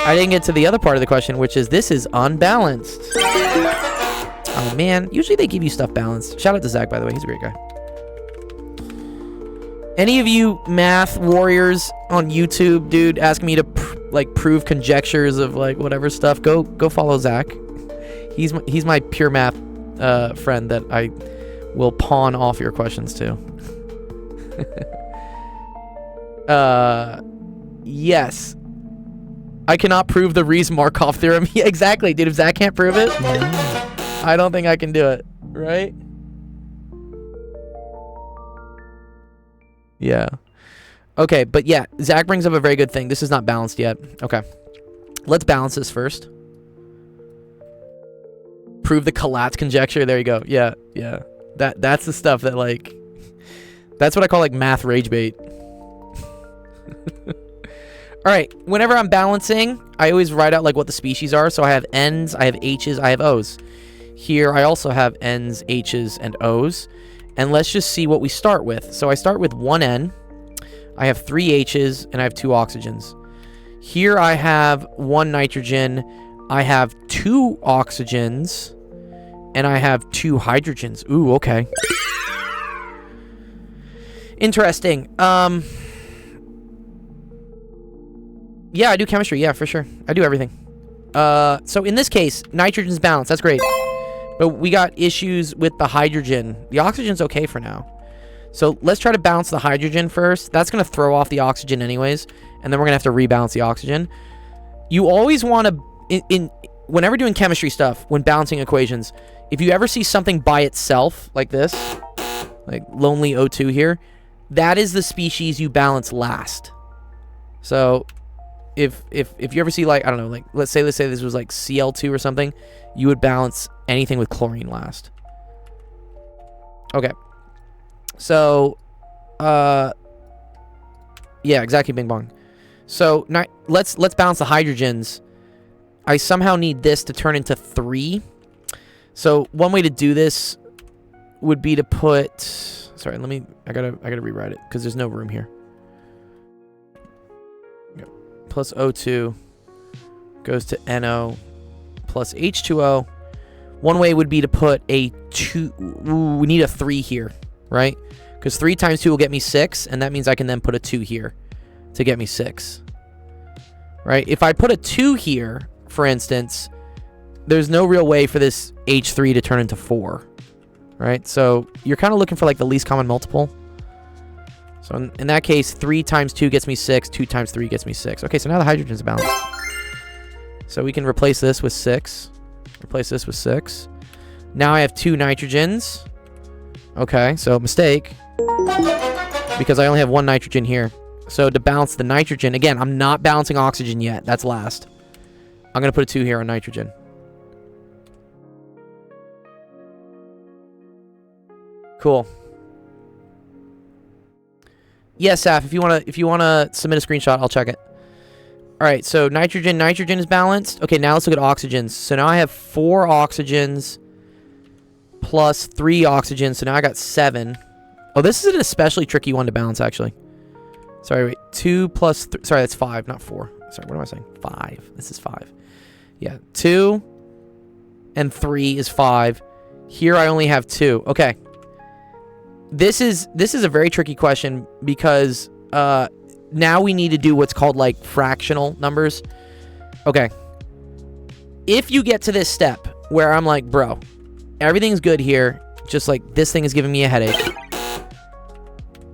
Speaker 3: I didn't get to the other part of the question, which is this is unbalanced. Oh, man. Usually they give you stuff balanced. Shout out to Zach, by the way. He's a great guy. Any of you math warriors on YouTube, dude, asking me to prove conjectures of like whatever stuff, go follow Zach. He's my pure math friend that I will pawn off your questions to. Yes. I cannot prove the Rees-Markov theorem. Yeah, exactly, dude. If Zach can't prove it, I don't think I can do it, right? Yeah. Okay, but yeah, Zach brings up a very good thing. This is not balanced yet. Okay. Let's balance this first. Prove the Collatz conjecture. There you go. Yeah, yeah. That's the stuff that, like... That's what I call, like, math rage bait. Alright, whenever I'm balancing, I always write out, like, what the species are. So I have N's, I have H's, I have O's. Here, I also have N's, H's, and O's. And let's just see what we start with. So I start with 1 N. I have 3 H's, and I have 2 oxygens. Here I have 1 nitrogen. I have 2 oxygens. And I have 2 hydrogens. Ooh, okay. Interesting. Yeah, I do chemistry. Yeah, for sure. I do everything. So in this case, nitrogen's balanced. That's great. But we got issues with the hydrogen. The oxygen's okay for now. So let's try to balance the hydrogen first. That's going to throw off the oxygen anyways. And then we're going to have to rebalance the oxygen. You always want to... whenever doing chemistry stuff, when balancing equations, if you ever see something by itself, like this, like lonely O2 here, that is the species you balance last. So... If you ever see, like, I don't know, like, let's say this was like Cl2 or something, you would balance anything with chlorine last. Okay. So, yeah, exactly, bing bong. So, let's balance the hydrogens. I somehow need this to turn into 3. So, one way to do this would be to put... Sorry, I gotta rewrite it, because there's no room here. Plus O2 goes to NO plus H2O. One way would be to put a 2... Ooh, we need a 3 here, right? Because 3 times 2 will get me 6, and that means I can then put a 2 here to get me 6. Right? If I put a 2 here, for instance, there's no real way for this H3 to turn into 4. Right? So you're kind of looking for like the least common multiple. So in that case, 3 times 2 gets me 6. 2 times 3 gets me 6. Okay, so now the hydrogen's balanced. So we can replace this with 6. Replace this with 6. Now I have 2 nitrogens. Okay, so mistake. Because I only have 1 nitrogen here. So to balance the nitrogen, again, I'm not balancing oxygen yet. That's last. I'm going to put a 2 here on nitrogen. Cool. Yes, Saf, if you wanna submit a screenshot, I'll check it. Alright, so nitrogen is balanced. Okay, now let's look at oxygens. So now I have 4 oxygens plus 3 oxygens, so now I got 7. Oh, this is an especially tricky one to balance, actually. Sorry, wait. 2 plus 3. Sorry, that's 5, not 4. Sorry, what am I saying? 5. This is 5. Yeah, 2 and 3 is 5. Here I only have 2. Okay. This is a very tricky question because now we need to do what's called like fractional numbers. Okay. If you get to this step where I'm like, bro, everything's good here, just like this thing is giving me a headache.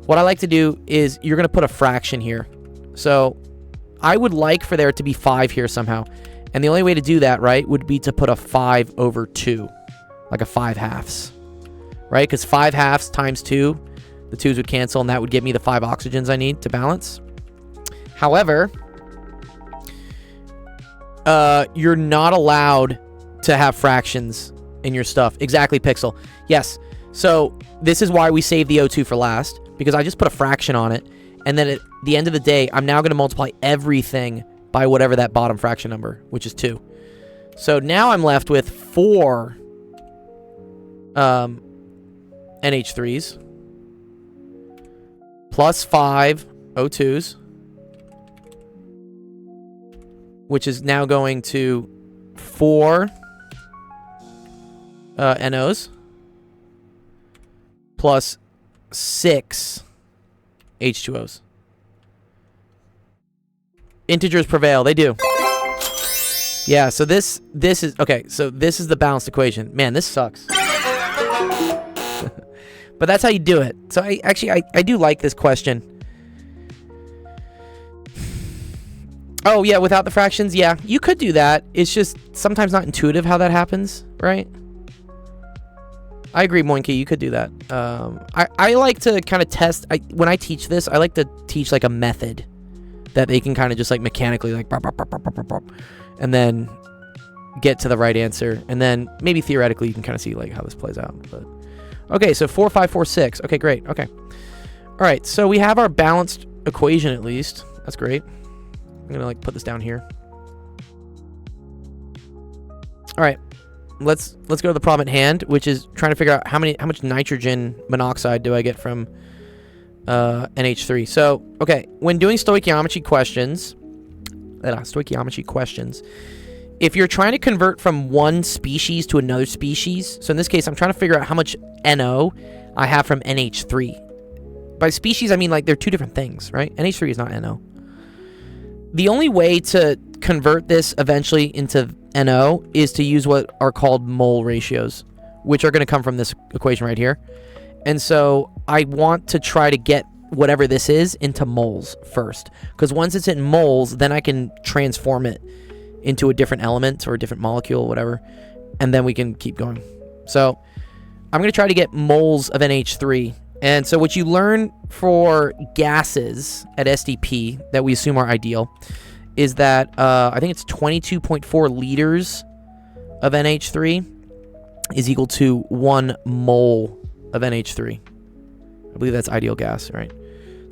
Speaker 3: What I like to do is you're going to put a fraction here. So I would like for there to be 5 here somehow. And the only way to do that, right, would be to put a 5 over 2. Like a 5 halves. Right? Because 5 halves times 2, the 2's would cancel, and that would give me the 5 oxygens I need to balance. However, you're not allowed to have fractions in your stuff. Exactly, Pixel. Yes. So this is why we save the O2 for last, because I just put a fraction on it, and then at the end of the day, I'm now going to multiply everything by whatever that bottom fraction number, which is 2. So now I'm left with 4 NH3s plus 5 O2s, which is now going to 4 NOs plus 6 H2Os. Integers prevail. They do. Yeah, so this is... Okay, so this is the balanced equation. Man, this sucks. But that's how you do it. So I do like this question. Oh, yeah, without the fractions? Yeah, you could do that. It's just sometimes not intuitive how that happens, right? I agree, Moinkey, you could do that. I like to kind of test... when I teach this, I like to teach, like, a method that they can kind of just, like, mechanically, like, bop, bop, bop, bop, bop, bop, and then get to the right answer. And then maybe theoretically you can kind of see, like, how this plays out. But okay, so 4, 5, 4, 6. Okay, great. Okay. All right, so we have our balanced equation at least. That's great. I'm gonna like put this down here. All right, let's go to the problem at hand, which is trying to figure out how much nitrogen monoxide do I get from NH3. So okay, when doing stoichiometry questions, if you're trying to convert from one species to another species, so in this case, I'm trying to figure out how much NO I have from NH3. By species, I mean like they're two different things, right? NH3 is not NO. The only way to convert this eventually into NO is to use what are called mole ratios, which are going to come from this equation right here. And so I want to try to get whatever this is into moles first, because once it's in moles, then I can transform it into a different element or a different molecule, whatever, and then we can keep going. So I'm going to try to get moles of NH3. And so what you learn for gases at SDP that we assume are ideal is that I think it's 22.4 liters of NH3 is equal to 1 mole of NH3. I believe that's ideal gas, right?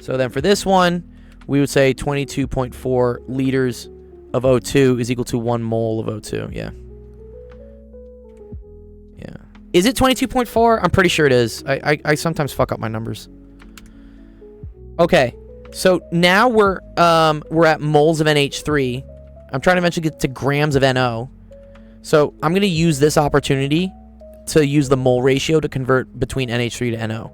Speaker 3: So then for this one, we would say 22.4 liters of O2 is equal to 1 mole of O2. Yeah. Yeah. Is it 22.4? I'm pretty sure it is. I sometimes fuck up my numbers. Okay. So now we're at moles of NH3. I'm trying to eventually get to grams of NO. So I'm going to use this opportunity to use the mole ratio to convert between NH3 to NO.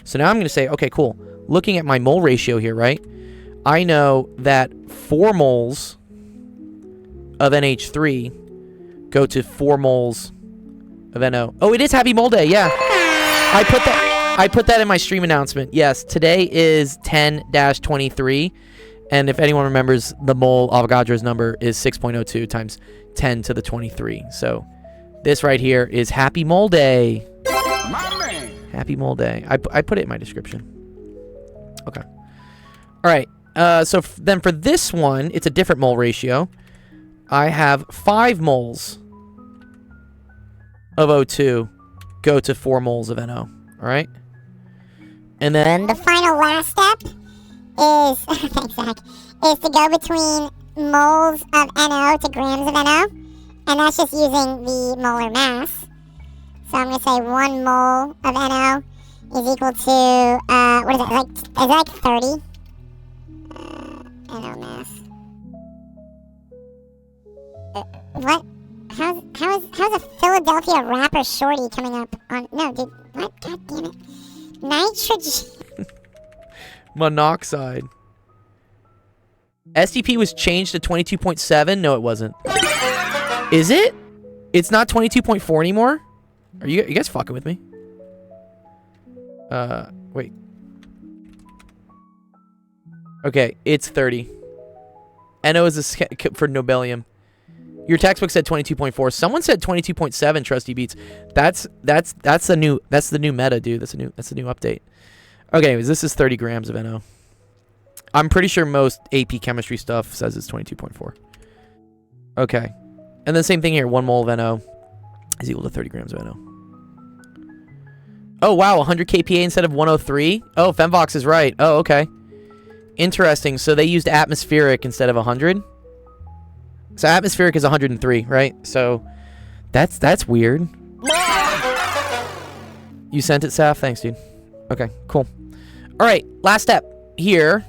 Speaker 3: So now I'm going to say, okay, cool. Looking at my mole ratio here, right? I know that 4 moles of NH3 go to 4 moles of NO. Oh, it is Happy Mole Day, yeah. I put that in my stream announcement. Yes, today is 10-23, and if anyone remembers, the mole Avogadro's number is 6.02 times 10 to the 23. So this right here is Happy Mole Day.
Speaker 2: My man.
Speaker 3: Happy Mole Day. I put it in my description. Okay. All right. So then for this one, it's a different mole ratio. I have 5 moles of O2 go to 4 moles of NO. All right. And then
Speaker 5: the final last step is, thanks, Zach, is to go between moles of NO to grams of NO. And that's just using the molar mass. So I'm going to say 1 mole of NO is equal to, what is that, is that like 30? NO mass. What? How's a Philadelphia rapper shorty coming up on... No, dude. What? God damn it. Nitrogen...
Speaker 3: monoxide. SDP was changed to 22.7? No, it wasn't. Is it? It's not 22.4 anymore? Are you guys fucking with me? Wait. Okay, it's 30. NO is for nobelium. Your textbook said 22.4. Someone said 22.7. Trusty Beats. That's the new meta, dude. That's the new update. Okay, anyways, this is 30 grams of NO. I'm pretty sure most AP chemistry stuff says it's 22.4. Okay, and then same thing here. 1 mole of NO is equal to 30 grams of NO. Oh wow, 100 kPa instead of 103. Oh, Femvox is right. Oh, okay. Interesting. So they used atmospheric instead of 100. So atmospheric is 103, right? So that's weird. You sent it, Saf? Thanks, dude. Okay, cool. All right, last step here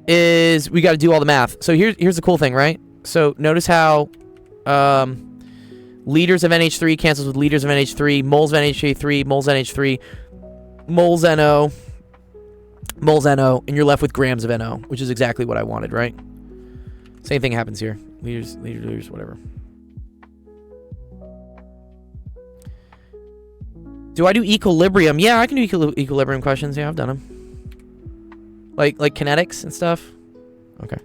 Speaker 3: is we got to do all the math. So here's the cool thing, right? So notice how liters of NH3 cancels with liters of NH3, moles of NH3, moles of NH3, moles NO. moles NO, and you're left with grams of NO, which is exactly what I wanted, right? Same thing happens here. Liters, whatever. Do I do equilibrium? Yeah, I can do equilibrium questions. Yeah, I've done them. Like kinetics and stuff. Okay.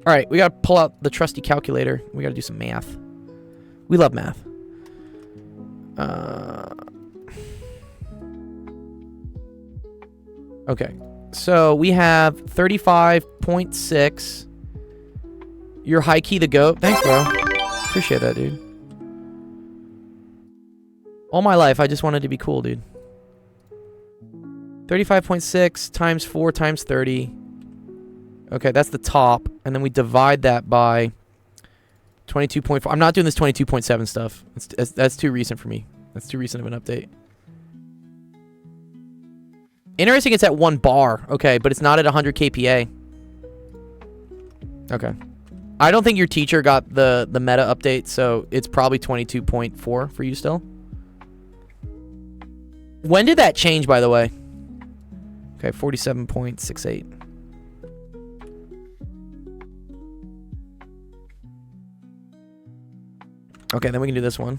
Speaker 3: All right, we got to pull out the trusty calculator. We got to do some math. We love math. Okay. So we have 35.6. You're high key the goat. Thanks, bro. Appreciate that, dude. All my life, I just wanted to be cool, dude. 35.6 times 4 times 30. Okay, that's the top. And then we divide that by 22.4. I'm not doing this 22.7 stuff. That's too recent for me. That's too recent of an update. Interesting, it's at 1 bar. Okay, but it's not at 100 kPa. Okay. I don't think your teacher got the meta update, so it's probably 22.4 for you still. When did that change, by the way? Okay, 47.68. Okay, then we can do this one.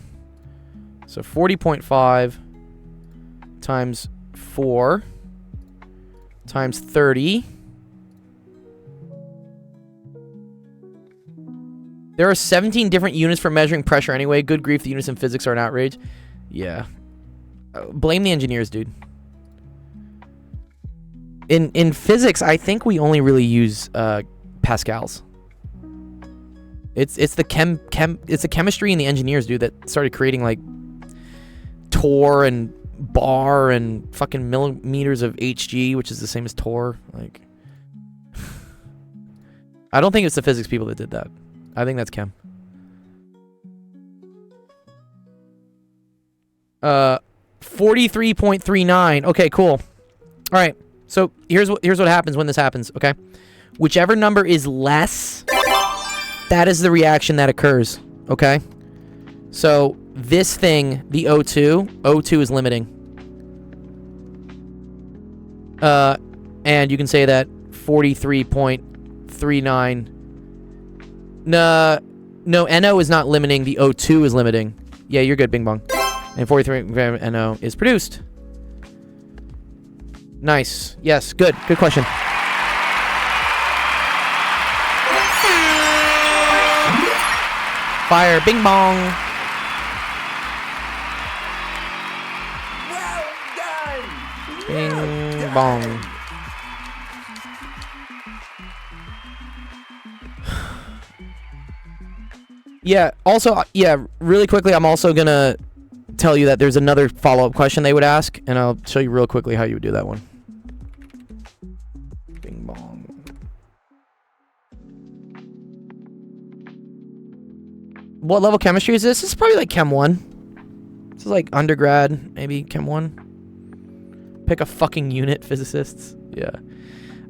Speaker 3: So 40.5 times 4 times 30. There are 17 different units for measuring pressure anyway. Good grief, the units in physics are an outrage. Yeah. Blame the engineers, dude. In physics, I think we only really use pascals. It's the chemistry and the engineers, dude, that started creating like torr and bar and fucking millimeters of Hg, which is the same as torr. Like, I don't think it's the physics people that did that. I think that's chem. 43.39. Okay, cool. All right. So here's what happens when this happens. Okay, whichever number is less, that is the reaction that occurs. Okay. So this thing, the O2 is limiting. And you can say that 43.39. No, NO is not limiting. The O2 is limiting. Yeah, you're good, Bing Bong. And 43 gram NO is produced. Nice. Yes, good. Good question. Fire, Bing Bong.
Speaker 2: Well done.
Speaker 3: Bing Bong. Yeah, also, yeah, really quickly, I'm also going to tell you that there's another follow-up question they would ask, and I'll show you real quickly how you would do that one. Bing bong. What level chemistry is this? This is probably like Chem 1. This is like undergrad, maybe Chem 1. Pick a fucking unit, physicists. Yeah.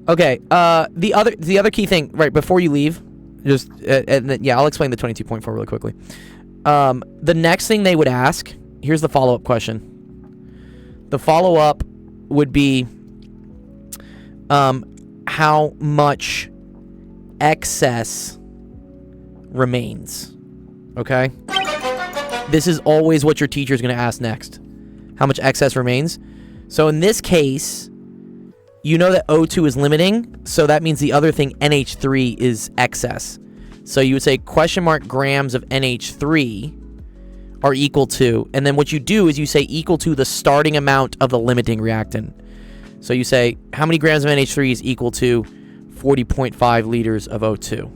Speaker 3: Okay, the other key thing, right, before you leave, just, yeah, I'll explain the 22.4 really quickly. The next thing they would ask, here's the follow-up question. The follow-up would be, how much excess remains, okay? This is always what your teacher is going to ask next. How much excess remains? So in this case, you know that O2 is limiting, so that means the other thing, NH3, is excess. So you would say question mark grams of NH3 are equal to, and then what you do is you say equal to the starting amount of the limiting reactant. So you say how many grams of NH3 is equal to 40.5 liters of O2.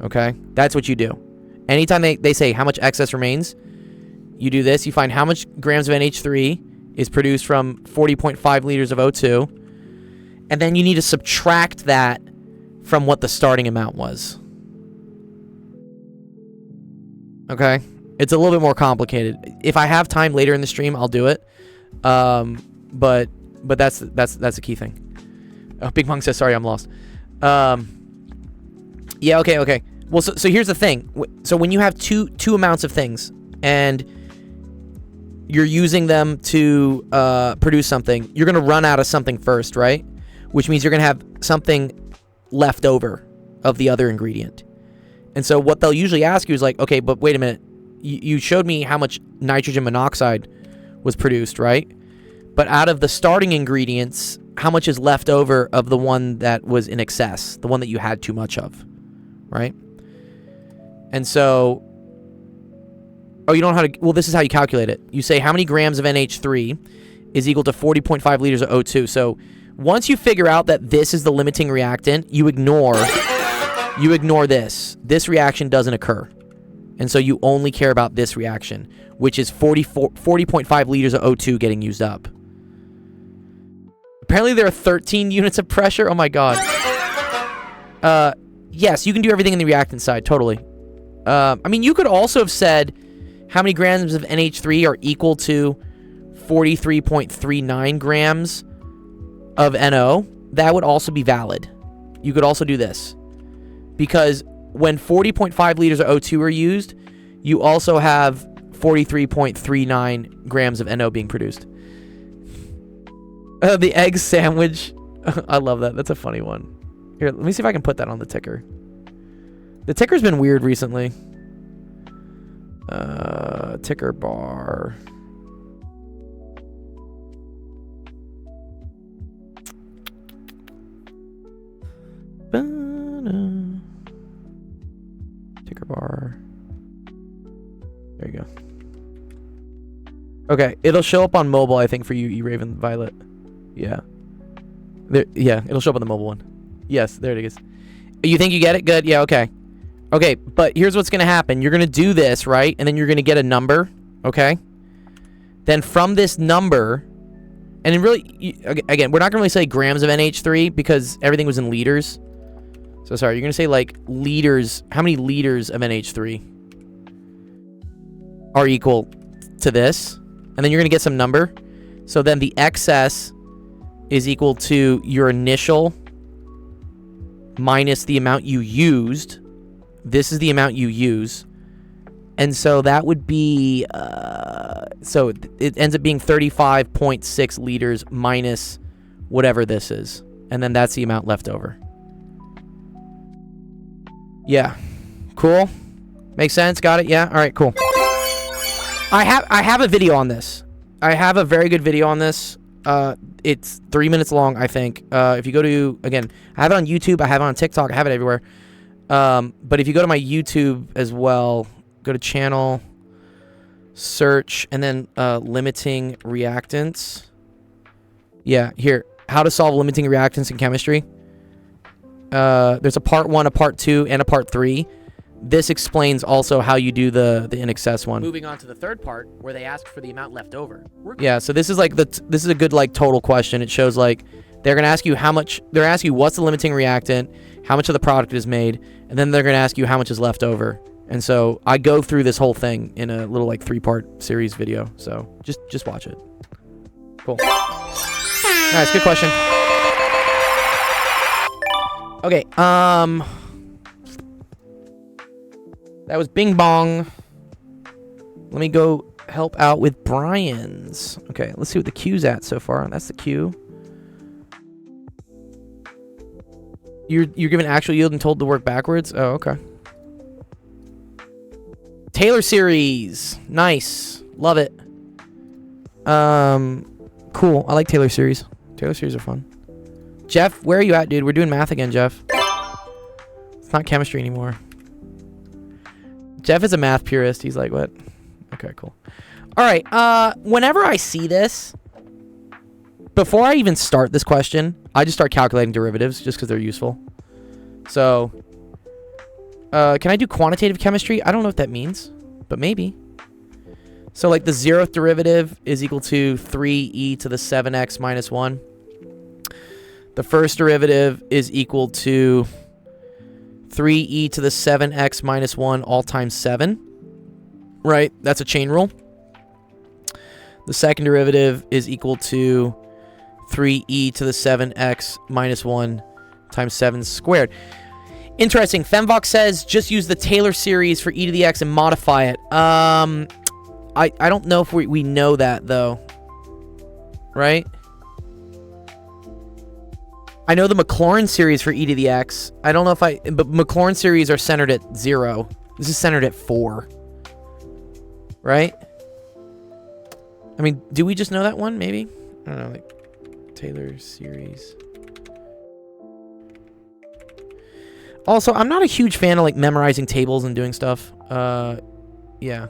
Speaker 3: Okay? That's what you do. Anytime they say how much excess remains, you do this. You find how much grams of NH3 is produced from 40.5 liters of O2. And then you need to subtract that from what the starting amount was. Okay? It's a little bit more complicated. If I have time later in the stream, I'll do it. But that's the key thing. Oh, Big Monk says, sorry, I'm lost. Yeah, okay. Well, so here's the thing. So when you have two amounts of things, and you're using them to produce something, you're going to run out of something first, right? which means you're going to have something left over of the other ingredient. And so what they'll usually ask you is like, okay, but wait a minute. You showed me how much nitrogen monoxide was produced, right? But out of the starting ingredients, how much is left over of the one that was in excess, the one that you had too much of, right? And so, oh, you don't know how to, well, this is how you calculate it. You say how many grams of NH3 is equal to 40.5 liters of O2. So once you figure out that this is the limiting reactant, you ignore this. This reaction doesn't occur. And so you only care about this reaction, which is 40.5 liters of O2 getting used up. Apparently there are 13 units of pressure. Oh my god. Yes, you can do everything in the reactant side, totally. I mean, you could also have said how many grams of NH3 are equal to 43.39 grams of NO. That would also be valid. You could also do this. Because when 40.5 liters of O2 are used, you also have 43.39 grams of NO being produced. The egg sandwich. I love that. That's a funny one. Here, let me see if I can put that on the ticker. The ticker's been weird recently. Ticker bar. Ticker bar. There you go. Okay, it'll show up on mobile, I think, for you, E-Raven Violet. Yeah. There, yeah, it'll show up on the mobile one. Yes, there it is. You think you get it? Good. Yeah, okay. Okay, but here's what's going to happen. You're going to do this, right? And then you're going to get a number, okay? Then from this number, and then really, again, we're not going to really say grams of NH3 because everything was in liters. So sorry, you're going to say like liters. How many liters of NH3 are equal to this? And then you're going to get some number. So then the excess is equal to your initial minus the amount you used. This is the amount you use. And so that would be, so it ends up being 35.6 liters minus whatever this is. And then that's the amount left over. Yeah. Cool. Makes sense? Got it? Yeah? All right, cool. I have a video on this. I have a very good video on this. It's 3 minutes long, I think. If you go to, again, I have it on YouTube, I have it on TikTok, I have it everywhere. But if you go to my YouTube as well, go to channel, search, and then limiting reactants. Yeah, here. How to solve limiting reactants in chemistry. There's a part 1, a part 2, and a part 3. This explains also how you do the in excess one. Moving on to the third part, where they ask for the amount left over. Yeah, so this is like this is a good like total question. It shows like they're gonna ask you how much. They're asking you what's the limiting reactant, how much of the product is made, and then they're gonna ask you how much is left over. And so I go through this whole thing in a little like 3-part series video. So just watch it. Cool. Nice, good question. Okay, that was Bing Bong. Let me go help out with Brian's. Okay, let's see what the queue's at so far. That's the queue. You're given actual yield and told to work backwards? Oh, okay. Taylor series. Nice. Love it. Cool. I like Taylor series. Taylor series are fun. Jeff, where are you at, dude? We're doing math again, Jeff. It's not chemistry anymore. Jeff is a math purist. He's like, what? Okay, cool. All right. Whenever I see this, before I even start this question, I just start calculating derivatives just because they're useful. So, can I do quantitative chemistry? I don't know what that means, but maybe. So, like, the 0th derivative is equal to 3e to the 7x minus 1. The first derivative is equal to 3e to the 7x minus 1 all times 7. Right? That's a chain rule. The second derivative is equal to 3e to the 7x minus 1 times 7 squared. Interesting. Femvox says just use the Taylor series for e to the x and modify it. I don't know if we know that, though. Right? I know the Maclaurin series for e to the x. I don't know if but Maclaurin series are centered at 0. This is centered at 4. Right? I mean, do we just know that one, maybe? I don't know, like, Taylor series. Also, I'm not a huge fan of, like, memorizing tables and doing stuff. Yeah.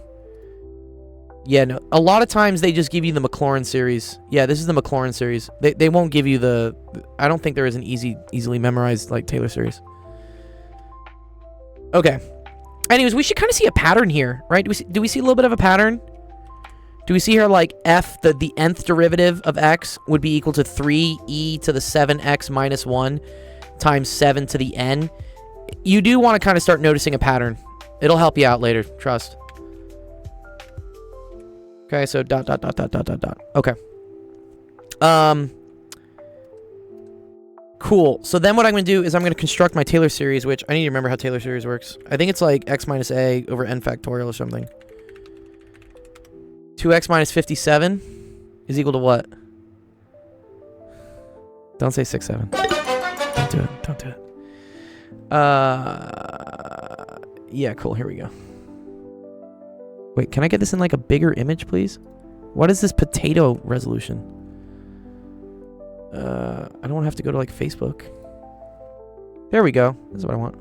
Speaker 3: Yeah, no. A lot of times they just give you the Maclaurin series. Yeah, this is the Maclaurin series. They won't give you the... I don't think there is an easily memorized, like, Taylor series. Okay. Anyways, we should kind of see a pattern here, right? Do we see a little bit of a pattern? Do we see here, like, f, the nth derivative of x would be equal to 3e to the 7x minus 1 times 7 to the n? You do want to kind of start noticing a pattern. It'll help you out later, trust. Okay, so ... Okay. Cool. So then what I'm going to do is I'm going to construct my Taylor series, which I need to remember how Taylor series works. I think it's like x minus a over n factorial or something. 2x minus 57 is equal to what? Don't say 6, 7. Don't do it. Don't do it. Yeah, cool. Here we go. Wait, can I get this in like a bigger image, please? What is this potato resolution? I don't have to go to like Facebook. There we go. This is what I want.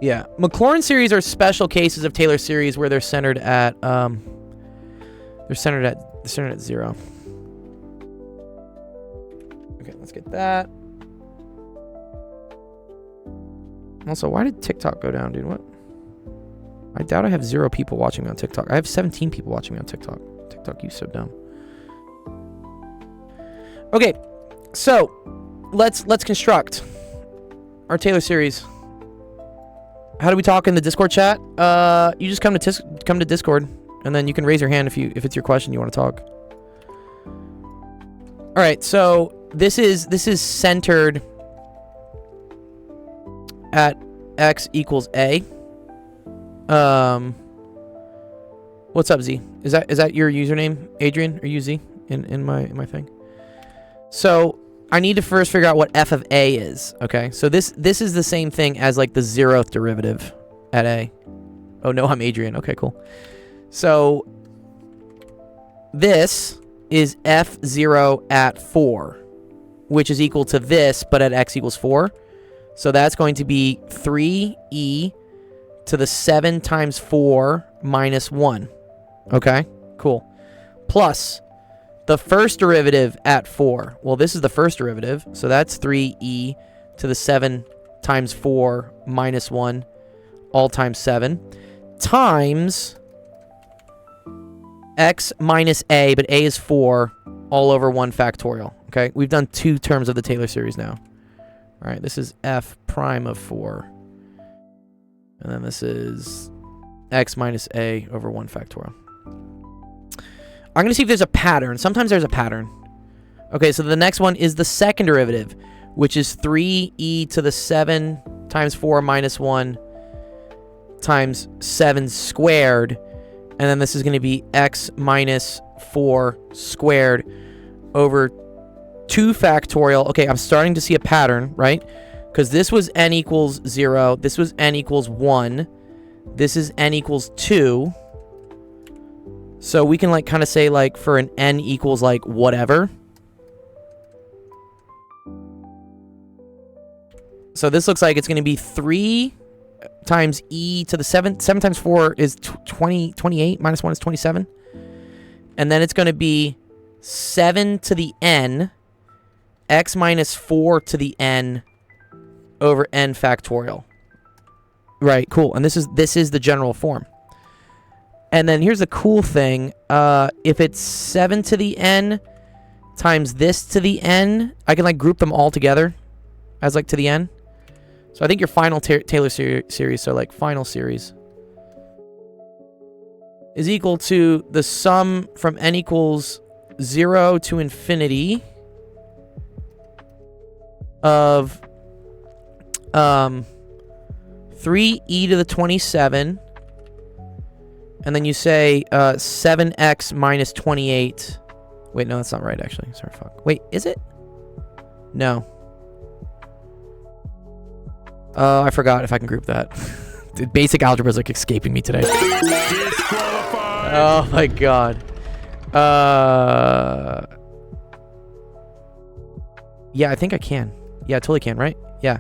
Speaker 3: Yeah, Maclaurin series are special cases of Taylor series where they're centered at 0. Okay, let's get that. Also, why did TikTok go down, dude? What? I doubt I have 0 people watching me on TikTok. I have 17 people watching me on TikTok. TikTok, you so dumb. Okay, so let's construct our Taylor series. How do we talk in the Discord chat? You just come to Discord, and then you can raise your hand if it's your question you want to talk. All right, so this is centered at x equals a. What's up, Z? Is that your username, Adrian, or UZ in my thing? So I need to first figure out what f of a is. Okay, so this is the same thing as like the 0th derivative at a. Oh no, I'm Adrian. Okay, cool. So this is f0 at 4, which is equal to this, but at x equals 4. So that's going to be 3e to the 7 times 4 minus 1. Okay, cool. Plus the first derivative at 4. Well, this is the first derivative, so that's 3e to the 7 times 4 minus 1, all times 7, times x minus a, but a is 4, all over 1 factorial. Okay, we've done 2 terms of the Taylor series now. All right, this is f prime of 4. And then this is x minus a over 1 factorial. I'm going to see if there's a pattern. Sometimes there's a pattern. Okay, so the next one is the second derivative, which is 3e to the 7 times 4 minus 1 times 7 squared. And then this is going to be x minus 4 squared over 2 factorial. Okay, I'm starting to see a pattern, right? Because this was n equals 0. This was n equals 1. This is n equals 2. So we can like kind of say like for an n equals like whatever. So this looks like it's going to be 3 times e to the 7. 7 times 4 is 28. Minus 1 is 27. And then it's going to be 7 to the n. X minus 4 to the n over n factorial. Right, cool. And this is the general form. And then here's the cool thing. If it's 7 to the n times this to the n, I can like group them all together as like to the n. So I think your final Taylor series, so like final series, is equal to the sum from n equals 0 to infinity of 3e to the 27. And then you say 7x minus 28 Wait, no, that's not right, actually. Sorry, fuck. Wait, is it? No. I forgot if I can group that. Dude, basic algebra is like escaping me today. Oh my god. Yeah, I think I can. Yeah, I totally can, right? Yeah.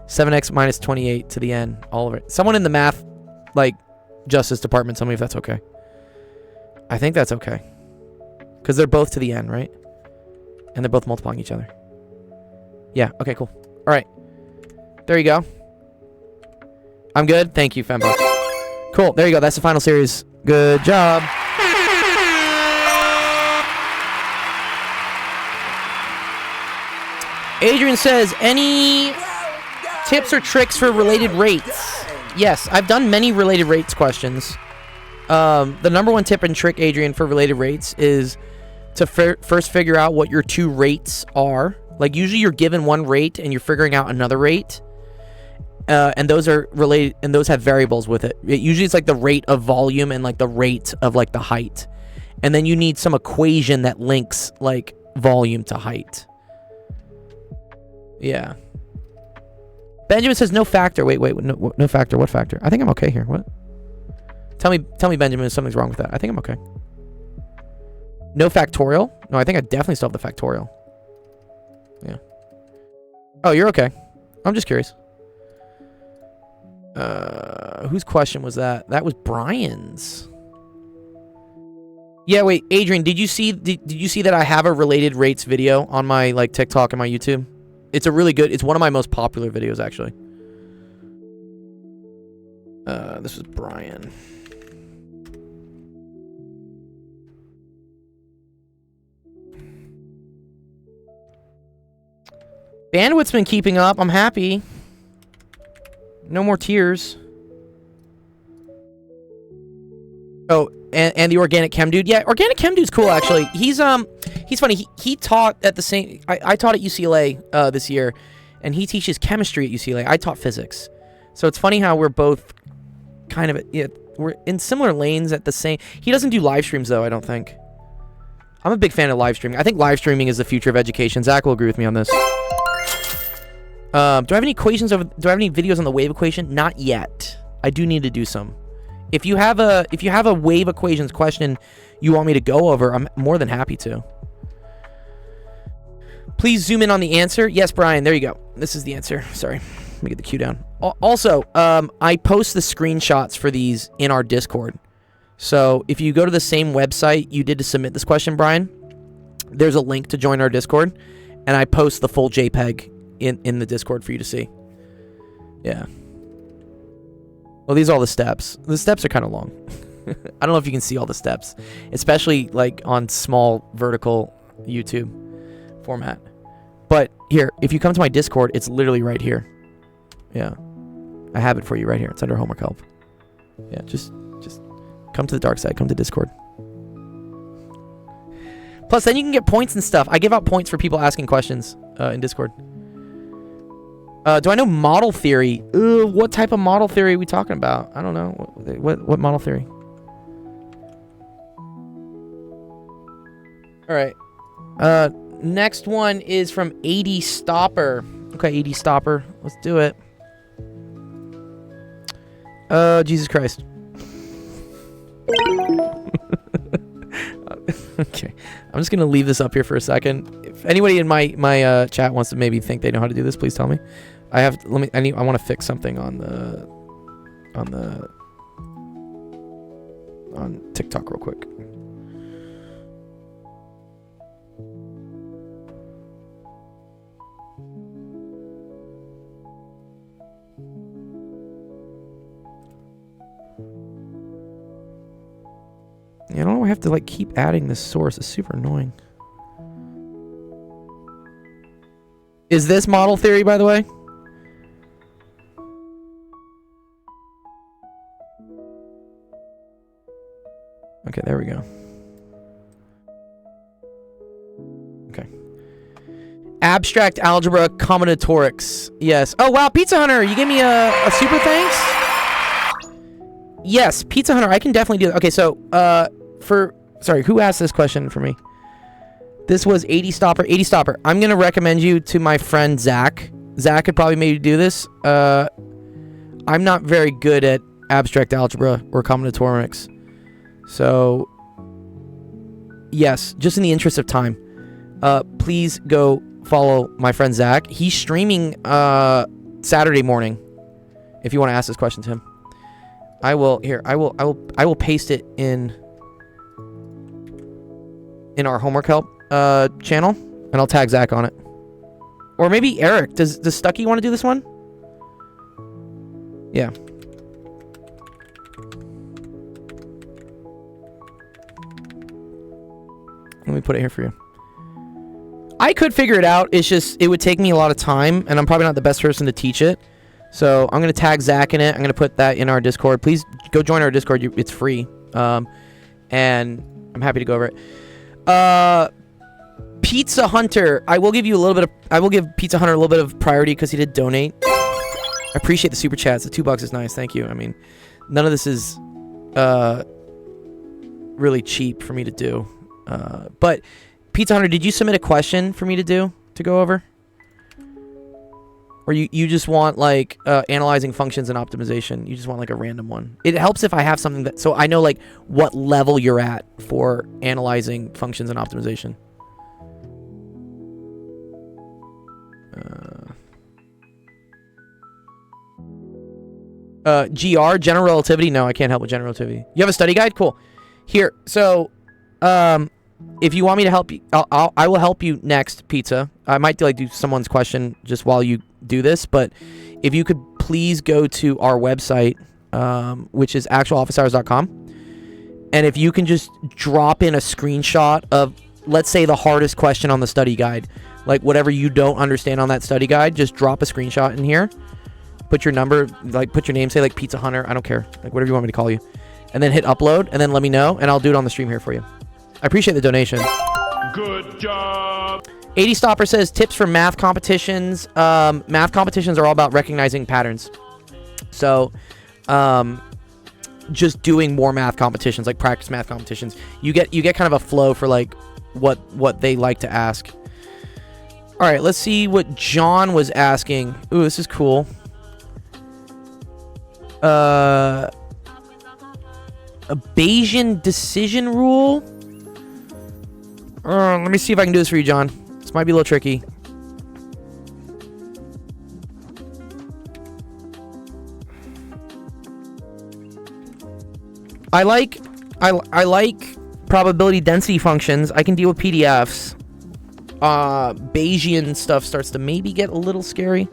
Speaker 3: 7x minus 28 to the n, all of it. Someone in the math, like, justice department, tell me if that's okay. I think that's okay. Because they're both to the n, right? And they're both multiplying each other. Yeah, okay, cool. All right. There you go. I'm good. Thank you, Fembo. Cool. There you go. That's the final series. Good job. Adrian says, any tips or tricks for related rates? Yes, I've done many related rates questions. The number one tip and trick, Adrian, for related rates is to first figure out what your two rates are. Like, usually you're given one rate and you're figuring out another rate. And those are related, and those have variables with it. Usually it's like the rate of volume and like the rate of like the height. And then you need some equation that links like volume to height. Yeah. Benjamin says no factor. Wait, no factor. What factor? I think I'm okay here. What? Tell me, Benjamin, if something's wrong with that. I think I'm okay. No factorial? No, I think I definitely still have the factorial. Yeah. Oh, you're okay. I'm just curious. Whose question was that? That was Brian's. Yeah, wait, Adrian, did you see that I have a related rates video on my like TikTok and my YouTube? It's a really good, it's one of my most popular videos actually. This was Brian. Bandwidth's been keeping up. I'm happy. No more tears. Oh, and the organic chem dude. Yeah, organic chem dude's cool actually. He's funny. He taught at the same. I taught at UCLA this year, and he teaches chemistry at UCLA. I taught physics, so it's funny how we're both kind of we're in similar lanes at the same. He doesn't do live streams though. I don't think. I'm a big fan of live streaming. I think live streaming is the future of education. Zach will agree with me on this. Do I have any equations do I have any videos on the wave equation? Not yet. I do need to do some. If you have a wave equations question you want me to go over, I'm more than happy to. Please zoom in on the answer. Yes, Brian, there you go. This is the answer. Sorry. Let me get the cue down. Also, I post the screenshots for these in our Discord. So if you go to the same website you did to submit this question, Brian, there's a link to join our Discord, and I post the full JPEG in the Discord for you to see. Yeah. Well, these are all the steps. The steps are kind of long. I don't know if you can see all the steps, especially like on small vertical YouTube format. But here, if you come to my Discord, it's literally right here. Yeah. I have it for you right here. It's under homework help. Yeah, just come to the dark side. Come to Discord. Plus, then you can get points and stuff. I give out points for people asking questions in Discord. Do I know model theory? What type of model theory are we talking about? I don't know. What model theory? All right. Next one is from 80 Stopper. Okay, 80 Stopper. Let's do it. Jesus Christ. Okay. I'm just going to leave this up here for a second. If anybody in my chat wants to maybe think they know how to do this, please tell me. I want to fix something on TikTok real quick. I don't know why I have to like keep adding this source. It's super annoying. Is this model theory, by the way? Okay, there we go. Okay. Abstract algebra combinatorics. Yes. Oh, wow, Pizza Hunter, you gave me a super thanks? Yes, Pizza Hunter, I can definitely do that. Okay, so, sorry, who asked this question for me? This was 80 Stopper. 80 Stopper. I'm going to recommend you to my friend Zach. Zach could probably maybe do this. I'm not very good at abstract algebra or combinatorics. So, yes, just in the interest of time, please go follow my friend Zach. He's streaming Saturday morning. If you want to ask this question to him, I will paste it in our homework help channel, and I'll tag Zach on it. Or maybe Eric. Does Stucky want to do this one? Yeah. Let me put it here for you. I could figure it out. It's just, it would take me a lot of time, and I'm probably not the best person to teach it. So I'm going to tag Zach in it. I'm going to put that in our Discord. Please go join our Discord. It's free. And I'm happy to go over it. Pizza Hunter. I will give Pizza Hunter a little bit of priority because he did donate. I appreciate the super chats. The $2 is nice. Thank you. I mean, none of this is really cheap for me to do. But Pizza Hunter, did you submit a question for me to go over? Or you just want like analyzing functions and optimization? You just want like a random one? It helps if I have something that, so I know like what level you're at for analyzing functions and optimization. General relativity? No, I can't help with general relativity. You have a study guide? Cool. Here, so if you want me to help you, I will help you next, Pizza. I might do someone's question just while you do this, but if you could please go to our website, which is actualofficehours.com, and if you can just drop in a screenshot of, let's say, the hardest question on the study guide, like whatever you don't understand on that study guide, just drop a screenshot in here. Put your number, put your name, say Pizza Hunter, I don't care, whatever you want me to call you, and then hit upload, and then let me know, and I'll do it on the stream here for you. I appreciate the donation.
Speaker 2: Good job.
Speaker 3: 80 Stopper says tips for math competitions. Math competitions are all about recognizing patterns. So, just doing more math competitions, like practice math competitions. You get kind of a flow for what they like to ask. All right, let's see what John was asking. Ooh, this is cool. A Bayesian decision rule. Let me see if I can do this for you, John. This might be a little tricky. I like probability density functions. I can deal with PDFs. Bayesian stuff starts to maybe get a little scary.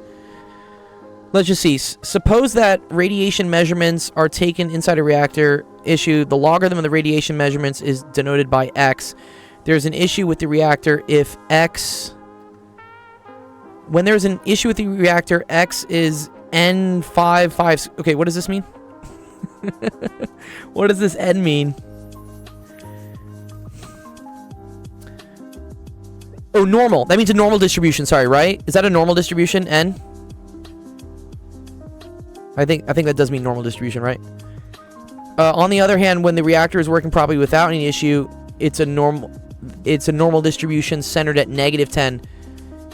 Speaker 3: Let's just see. Suppose that radiation measurements are taken inside a reactor. Issue: the logarithm of the radiation measurements is denoted by x. There's an issue with the reactor if x... When there's an issue with the reactor, x is n5... Okay, what does this mean? What does this n mean? Oh, normal. That means a normal distribution, sorry, right? Is that a normal distribution, n? I think that does mean normal distribution, right? On the other hand, when the reactor is working properly without any issue, it's a normal distribution centered at -10.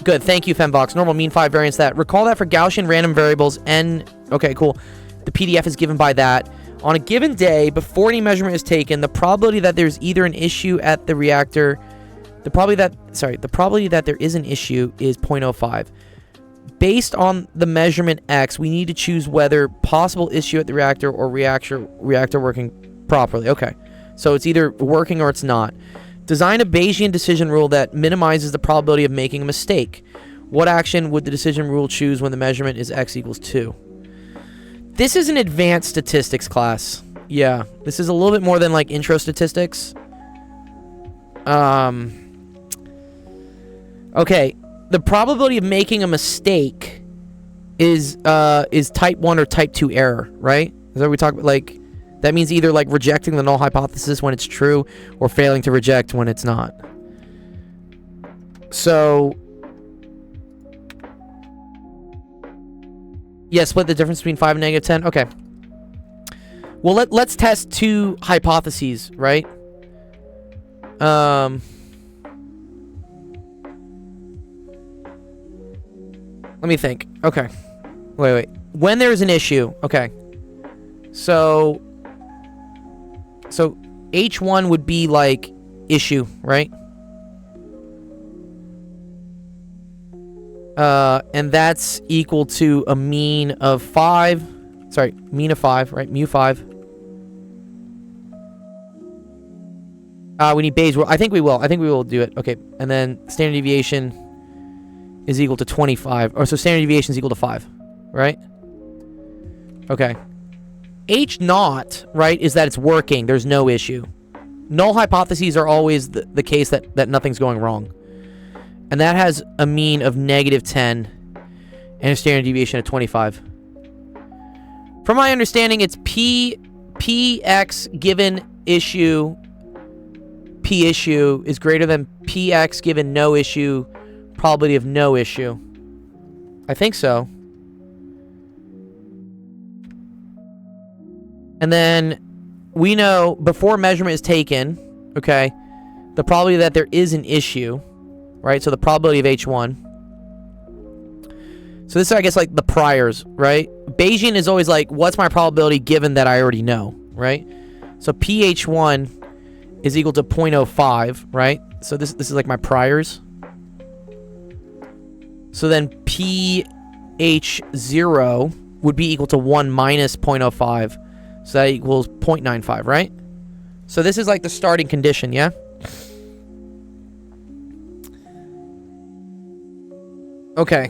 Speaker 3: Good, thank you, Femvox. Normal, mean, 5, variance, that. Recall that for Gaussian random variables, n... Okay, cool. The PDF is given by that. On a given day, before any measurement is taken, the probability that there's either an issue at the reactor... The probability that there is an issue is 0.05. Based on the measurement x, we need to choose whether possible issue at the reactor or reactor working properly. Okay, so it's either working or it's not. Design a Bayesian decision rule that minimizes the probability of making a mistake. What action would the decision rule choose when the measurement is x equals 2? This is an advanced statistics class. Yeah, this is a little bit more than intro statistics. Okay, the probability of making a mistake is type 1 or type 2 error, right? Is that what we talk about? That means either rejecting the null hypothesis when it's true or failing to reject when it's not. So, yeah, split the difference between 5 and -10. Okay. Well, let's test two hypotheses, right? Let me think. Okay. Wait. When there's an issue. Okay. So H1 would be like issue, right? And that's equal to a mean of 5. Sorry, mean of 5, right? Mu 5. We need Bayes' rule. I think we will do it. Okay. And then standard deviation is equal to 25. Or so standard deviation is equal to 5, right? Okay. H naught, right, is that it's working. There's no issue. Null hypotheses are always the case that nothing's going wrong. And that has a mean of -10 and a standard deviation of 25. From my understanding, it's Px given issue, P issue is greater than Px given no issue, probability of no issue. I think so. And then we know before measurement is taken, okay, the probability that there is an issue, right? So the probability of H1. So this is, I guess, like the priors, right? Bayesian is always like, what's my probability given that I already know, right? So PH1 is equal to 0.05, right? So this is like my priors. So then PH0 would be equal to 1 minus 0.05. So that equals 0.95, right? So this is like the starting condition, yeah? Okay.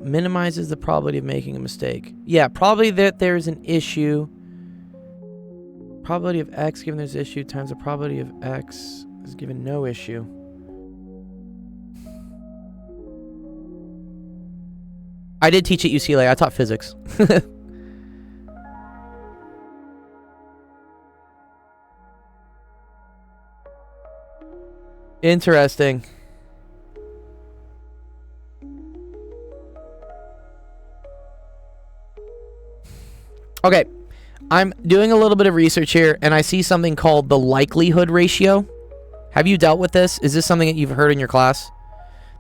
Speaker 3: Minimizes the probability of making a mistake. Yeah, probably that there's an issue. Probability of X given there's issue times the probability of X is given no issue. I did teach at UCLA. I taught physics. Interesting. Okay, I'm doing a little bit of research here, and I see something called the likelihood ratio. Have you dealt with this? Is this something that you've heard in your class?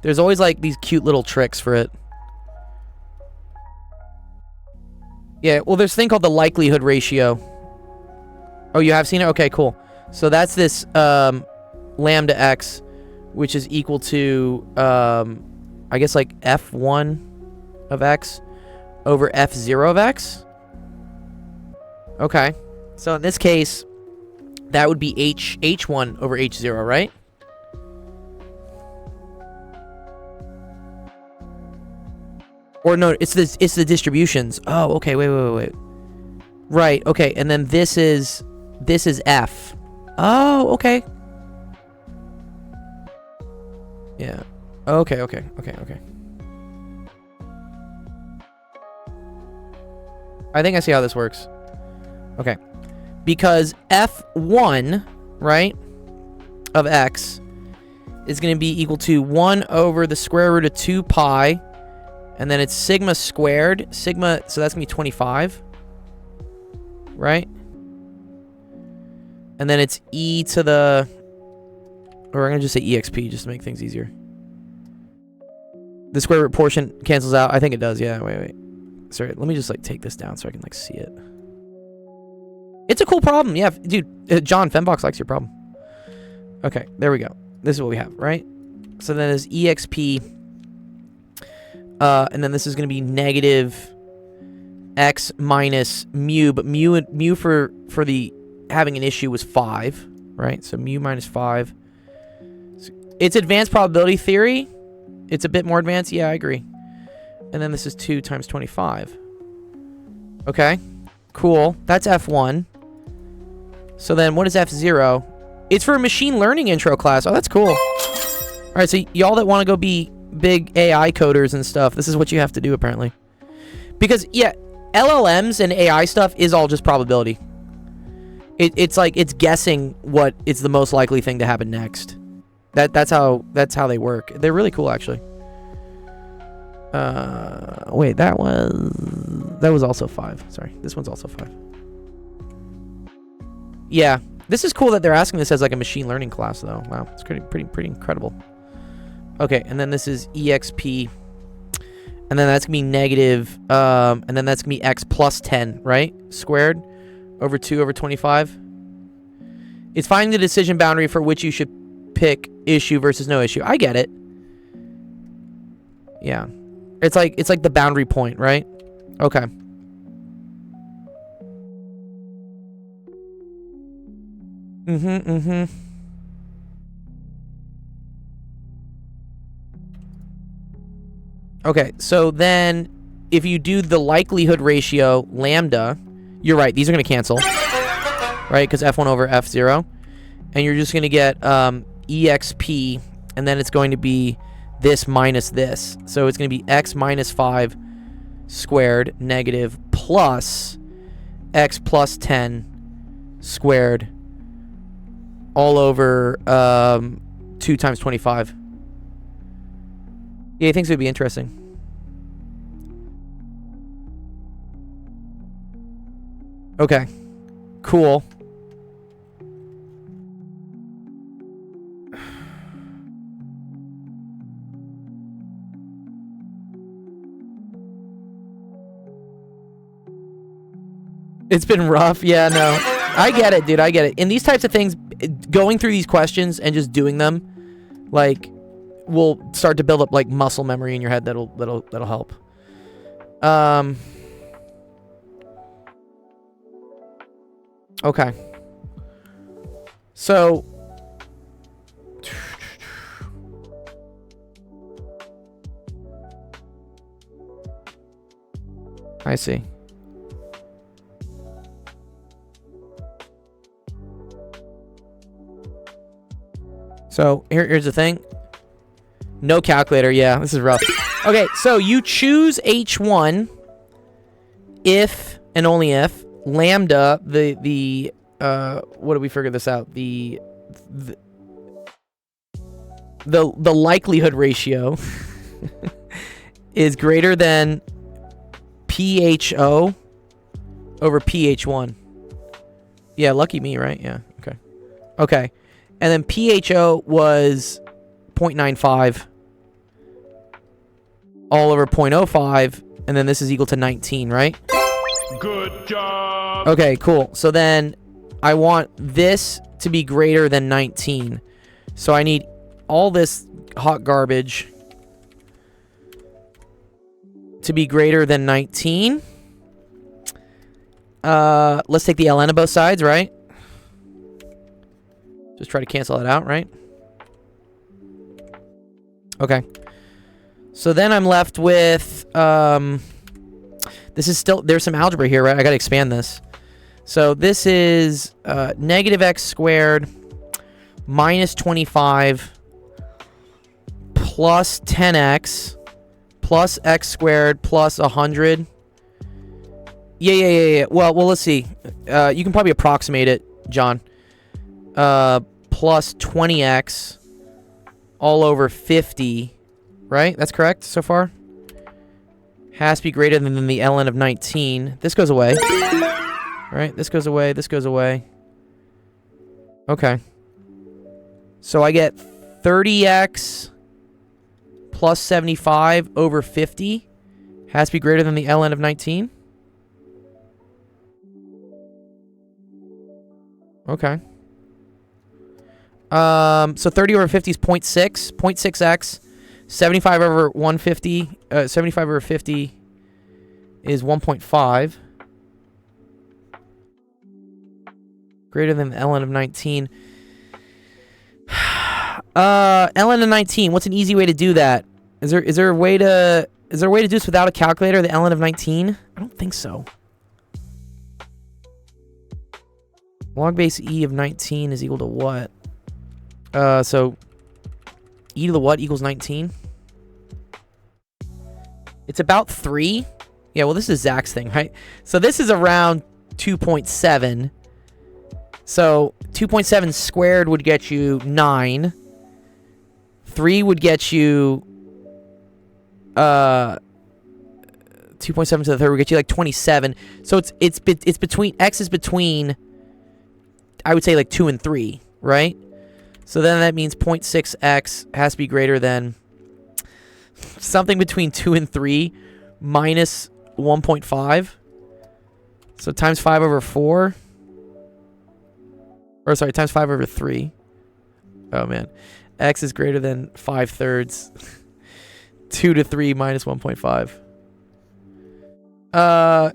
Speaker 3: There's always like these cute little tricks for it. Yeah, well, there's a thing called the likelihood ratio. Oh, you have seen it? Okay, cool. So that's this lambda x, which is equal to, I guess, like f1 of x over f0 of x. Okay, so in this case, that would be h1 over h0, right? Or no, it's the distributions. Oh, okay, wait. Right, okay, and then this is f. Oh, okay. Yeah. Okay. I think I see how this works. Okay, because f1, right, of x is going to be equal to 1 over the square root of 2 pi, and then it's sigma squared. Sigma, so that's going to be 25, right? And then it's e to the, or I'm going to just say exp just to make things easier. The square root portion cancels out. I think it does, yeah, wait. Sorry, let me just, like, take this down so I can, like, see it. It's a cool problem. Yeah, dude, John Fembox likes your problem. Okay, there we go. This is what we have, right? So then there's exp, and then this is going to be negative x minus mu, but mu for the having an issue was 5, right? So mu minus 5. It's advanced probability theory. It's a bit more advanced. Yeah, I agree. And then this is 2 times 25. Okay, cool. That's f1. So then what is f0? It's for a machine learning intro class. Oh, that's cool. All right, so y'all that want to go be big AI coders and stuff, this is what you have to do apparently. Because, yeah, LLMs and AI stuff is all just probability. It's like, it's guessing what is the most likely thing to happen next. That's how they work. They're really cool, actually. Wait, that was also 5. Sorry, this one's also 5. Yeah, this is cool that they're asking this as like a machine learning class, though. Wow, it's pretty incredible. Okay, and then this is exp, and then that's gonna be negative, and then that's gonna be x plus 10, right? Squared over 2 over 25. It's finding the decision boundary for which you should pick issue versus no issue. I get it. Yeah. It's like the boundary point, right? Okay. Okay, so then if you do the likelihood ratio lambda, you're right, these are going to cancel. Right? Because F1 over F0. And you're just going to get exp, and then it's going to be this minus this. So it's going to be x minus 5 squared negative plus x plus 10 squared all over 2 times 25. Yeah, he thinks it would be interesting. Okay. Cool. It's been rough. Yeah, no. I get it, dude. I get it. In these types of things, going through these questions and just doing them, like, will start to build up like muscle memory in your head that'll help. Okay. So I see. So here's the thing. No calculator. Yeah, this is rough. Okay, so you choose H1 if and only if lambda, the what do we figure this out? The likelihood ratio is greater than PHO over PH1. Yeah, lucky me, right? Yeah, okay. Okay. And then PHO was 0.95 all over 0.05, and then this is equal to 19, right?
Speaker 2: Good job.
Speaker 3: Okay, cool. So then I want this to be greater than 19. So I need all this hot garbage to be greater than 19. Let's take the ln of both sides, right? Just try to cancel it out, right? Okay. So then I'm left with, this is still, there's some algebra here, right? I gotta expand this. So this is negative x squared minus 25 plus 10x plus x squared plus 100. Yeah. Well, let's see. You can probably approximate it, John. Plus 20x all over 50, right? That's correct so far? Has to be greater than the ln of 19. This goes away. Right? This goes away. This goes away. Okay. So I get 30x plus 75 over 50. Has to be greater than the ln of 19. Okay. So 30 over 50 is 0.6. 0.6x. 75 over 150. 75 over 50 is 1.5. Greater than the ln of 19. Ln of 19. What's an easy way to do that? Is there a way to do this without a calculator? The ln of 19? I don't think so. Log base e of 19 is equal to what? So e to the what equals 19? It's about 3. Yeah, well, this is Zach's thing, right? So this is around 2.7. So 2.7 squared would get you 9. 3 would get you 2.7 to the third would get you like 27. So it's between, x is between, I would say like 2 and 3, right? So then that means 0.6x has to be greater than something between 2 and 3 minus 1.5. So times 5 over 4. Or sorry, times 5 over 3. Oh man. X is greater than 5/3. 2 to 3 minus 1.5.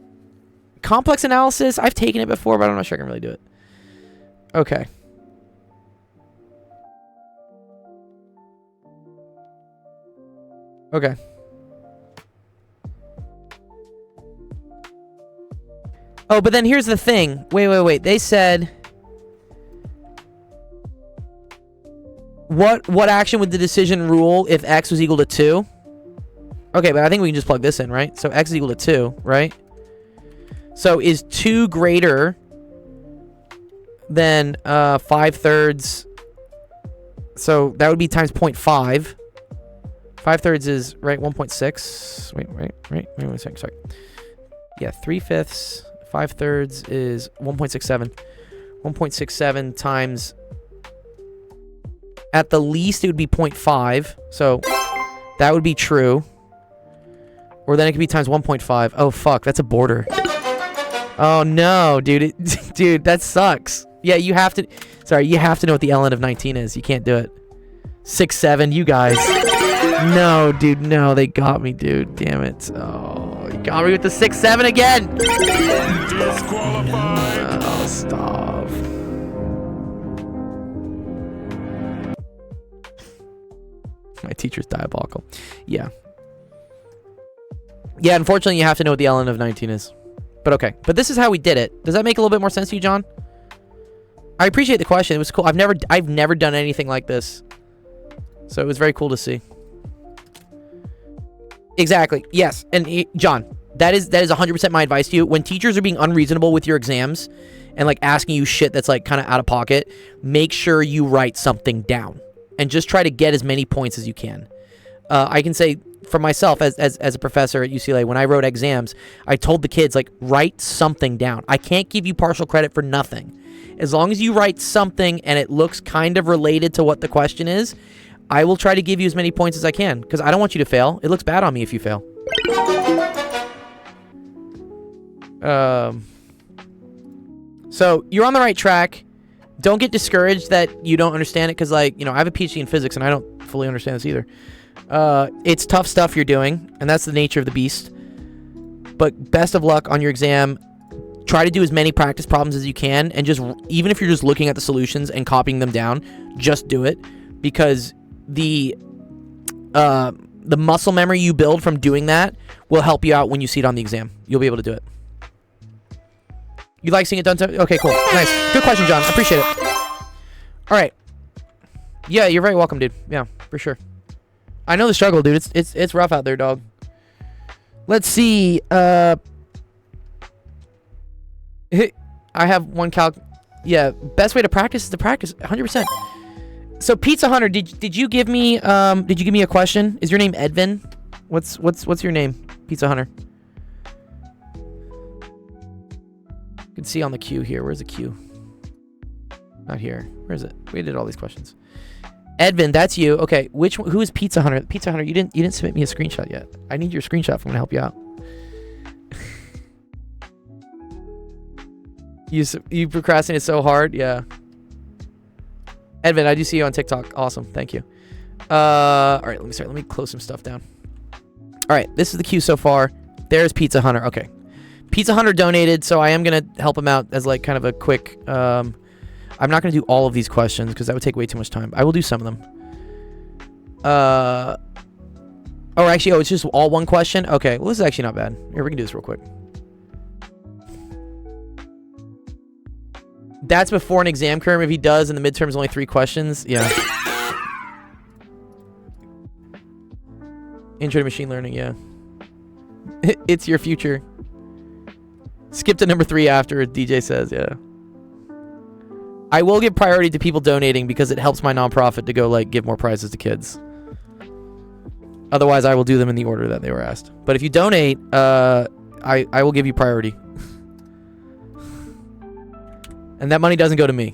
Speaker 3: Complex analysis. I've taken it before, but I'm not sure I can really do it. Okay. Okay. Oh, but then here's the thing. Wait. They said... What action would the decision rule if x was equal to 2? Okay, but I think we can just plug this in, right? So x is equal to 2, right? So is 2 greater than 5/3? So that would be times 0.5. 5/3 is, right, 1.6. Wait, 1 second, sorry. Yeah, 3/5. 5/3 is 1.67. 1.67 times... At the least, it would be 0.5. So that would be true. Or then it could be times 1.5. Oh, fuck. That's a border. Oh, no, dude. Dude, that sucks. Yeah, you have to... Sorry, you have to know what the ln of 19 is. You can't do it. 6, 7, you guys. No, dude, no. They got me, dude. Damn it. Oh, you got me with the 6, 7 again.
Speaker 2: Disqualified.
Speaker 3: Oh, stop. My teacher's diabolical. Yeah. Yeah, unfortunately, you have to know what the ln of 19 is. But okay. But this is how we did it. Does that make a little bit more sense to you, John? I appreciate the question. It was cool. I've never done anything like this. So it was very cool to see. Exactly. Yes. And John, that is 100% my advice to you. When teachers are being unreasonable with your exams and like asking you shit that's like kind of out of pocket, make sure you write something down. And just try to get as many points as you can. I can say for myself as a professor at UCLA, when I wrote exams, I told the kids, like, write something down. I can't give you partial credit for nothing. As long as you write something and it looks kind of related to what the question is, I will try to give you as many points as I can. Because I don't want you to fail. It looks bad on me if you fail. So you're on the right track. Don't get discouraged that you don't understand it, because, like, you know, I have a PhD in physics and I don't fully understand this either. It's tough stuff you're doing, and that's the nature of the beast. But best of luck on your exam. Try to do as many practice problems as you can, and just, even if you're just looking at the solutions and copying them down, just do it, because the muscle memory you build from doing that will help you out when you see it on the exam. You'll be able to do it. You like seeing it done too? Okay, cool. Nice. Good question, John. I appreciate it. All right. Yeah, you're very welcome, dude. Yeah, for sure. I know the struggle, dude. It's rough out there, dog. Let's see. I have one calc. Yeah, best way to practice is to practice 100%. So Pizza Hunter, did you give me a question? Is your name Edvin? What's your name? Pizza Hunter. You can see on the queue here. Where's the queue? Not here. Where is it? We did all these questions. Edvin, that's you. Okay, who is Pizza Hunter? Pizza Hunter, you didn't submit me a screenshot yet. I need your screenshot if I'm gonna help you out. You procrastinate so hard, yeah. Edvin, I do see you on TikTok. Awesome, thank you. All right, let me close some stuff down. All right, this is the queue so far. There's Pizza Hunter. Okay. Pizza Hunter donated, so I am going to help him out as like kind of a quick... I'm not going to do all of these questions because that would take way too much time. I will do some of them. It's just all one question? Okay, well, this is actually not bad. Here, we can do this real quick. That's before an exam curve. If he does, and the midterm's only 3 questions. Yeah. Intro to machine learning, yeah. It's your future. Skip to number 3 after, DJ says, yeah. I will give priority to people donating because it helps my nonprofit to go, like, give more prizes to kids. Otherwise, I will do them in the order that they were asked. But if you donate, I will give you priority. And that money doesn't go to me.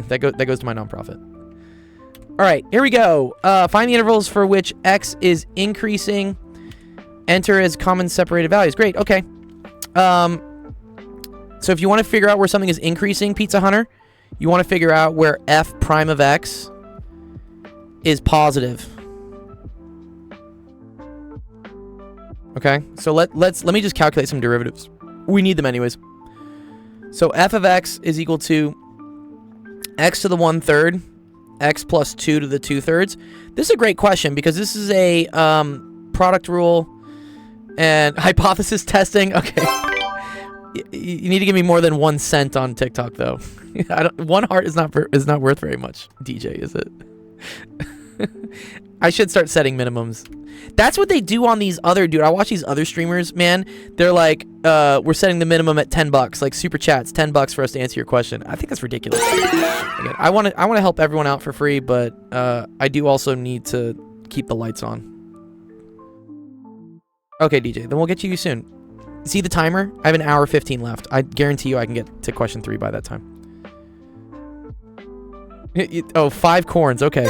Speaker 3: that goes to my nonprofit. All right, here we go. Find the intervals for which x is increasing. Enter as common separated values. Great. Okay. So if you want to figure out where something is increasing, Pizza Hunter, you want to figure out where f prime of x is positive. Okay. So let me just calculate some derivatives. We need them anyways. So f of x is equal to x to the 1/3, x plus 2 to the 2/3. This is a great question because this is a product rule and hypothesis testing. Okay. You need to give me more than 1 cent on TikTok though. 1 heart is not worth very much, DJ, is it? I should start setting minimums. That's what they do on these other, dude. I watch these other streamers, man. They're like, we're setting the minimum at $10, like super chats, $10 for us to answer your question. I think that's ridiculous. Again, I want to help everyone out for free, but I do also need to keep the lights on. Okay, DJ, then we'll get to you soon. See the timer? I have an hour 15 left. I guarantee you I can get to question 3 by that time. Oh, 5 corns. Okay.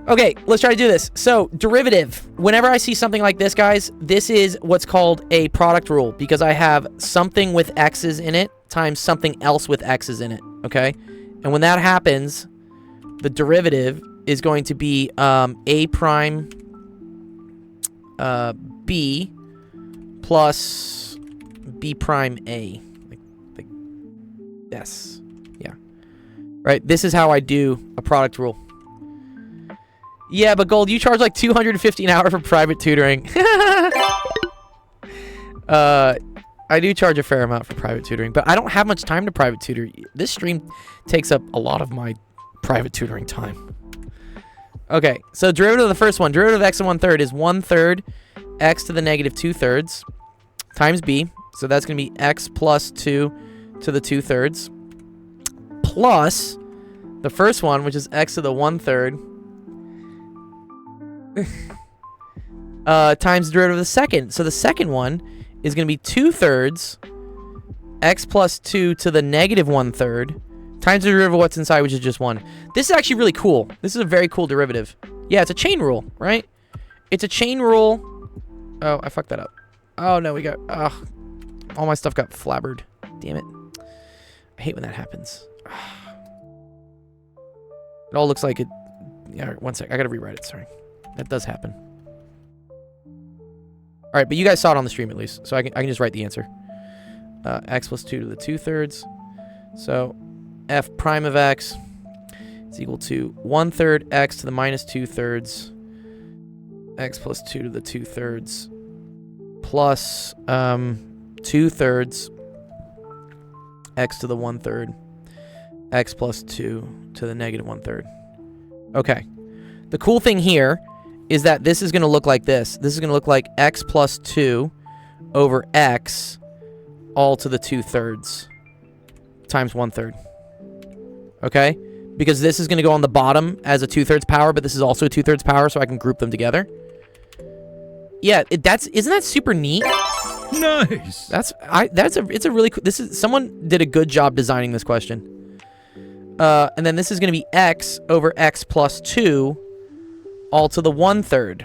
Speaker 3: Okay, let's try to do this. So, derivative. Whenever I see something like this, guys, this is what's called a product rule because I have something with x's in it times something else with x's in it, okay? And when that happens, the derivative is going to be a prime b plus b prime a. Like yes. Yeah. Right, this is how I do a product rule. Yeah, but Gold, you charge like $250 an hour for private tutoring. I do charge a fair amount for private tutoring, but I don't have much time to private tutor. This stream takes up a lot of my private tutoring time. Okay, so derivative of the first one, derivative of x to 1/3 is 1/3 x to the negative 2/3 times b. So that's going to be x plus 2 to the 2/3 plus the first one, which is x to the 1/3 times the derivative of the second. So the second one is going to be 2/3 x plus 2 to the negative 1/3 times the derivative of what's inside, which is just 1. This is actually really cool. This is a very cool derivative. Yeah, it's a chain rule, right? It's a chain rule. Oh, I fucked that up. Oh, no, we got... all my stuff got flabbered. Damn it. I hate when that happens. It all looks like it... Yeah, 1 sec. I gotta rewrite it, sorry. That does happen. Alright, but you guys saw it on the stream at least, so I can just write the answer. X plus 2 to the 2/3. So, f prime of x is equal to 1/3 x to the minus 2/3 x plus 2 to the 2/3 plus 2/3 x to the 1/3 x plus 2 to the negative 1/3. Okay. The cool thing here is that this is going to look like this. This is going to look like x plus 2 over x all to the 2/3 times 1/3. Okay? Because this is going to go on the bottom as a 2/3 power, but this is also a 2/3 power, so I can group them together. Yeah, isn't that super neat?
Speaker 2: Nice.
Speaker 3: It's a really cool, someone did a good job designing this question. And then this is going to be x over x plus 2 all to the 1/3.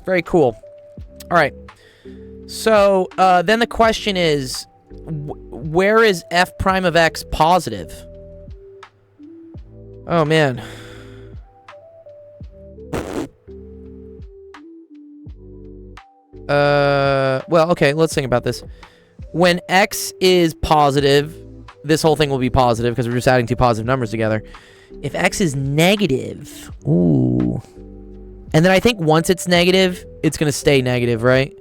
Speaker 3: Very cool. All right. So then the question is, where is f prime of x positive? Oh, man. Well, okay, let's think about this. When x is positive, this whole thing will be positive because we're just adding 2 positive numbers together. If x is negative, ooh. And then I think once it's negative, it's going to stay negative, right?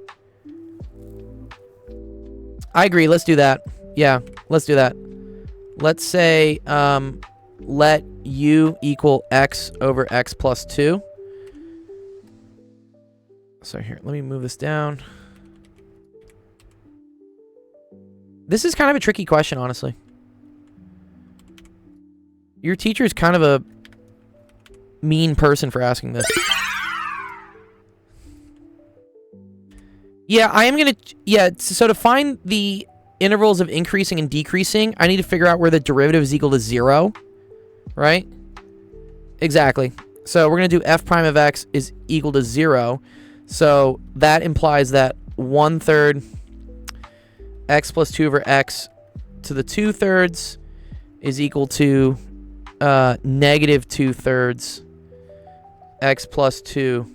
Speaker 3: I agree. Let's do that. Yeah, let's do that. Let's say, let u equal x over x plus 2. So here, let me move this down. This is kind of a tricky question, honestly. Your teacher is kind of a mean person for asking this. Yeah, I am gonna. Yeah, so to find the intervals of increasing and decreasing, I need to figure out where the derivative is equal to 0, right? Exactly. So we're gonna do f prime of x is equal to 0. So that implies that 1/3 x plus 2 over x to the 2/3 is equal to negative 2/3 x plus 2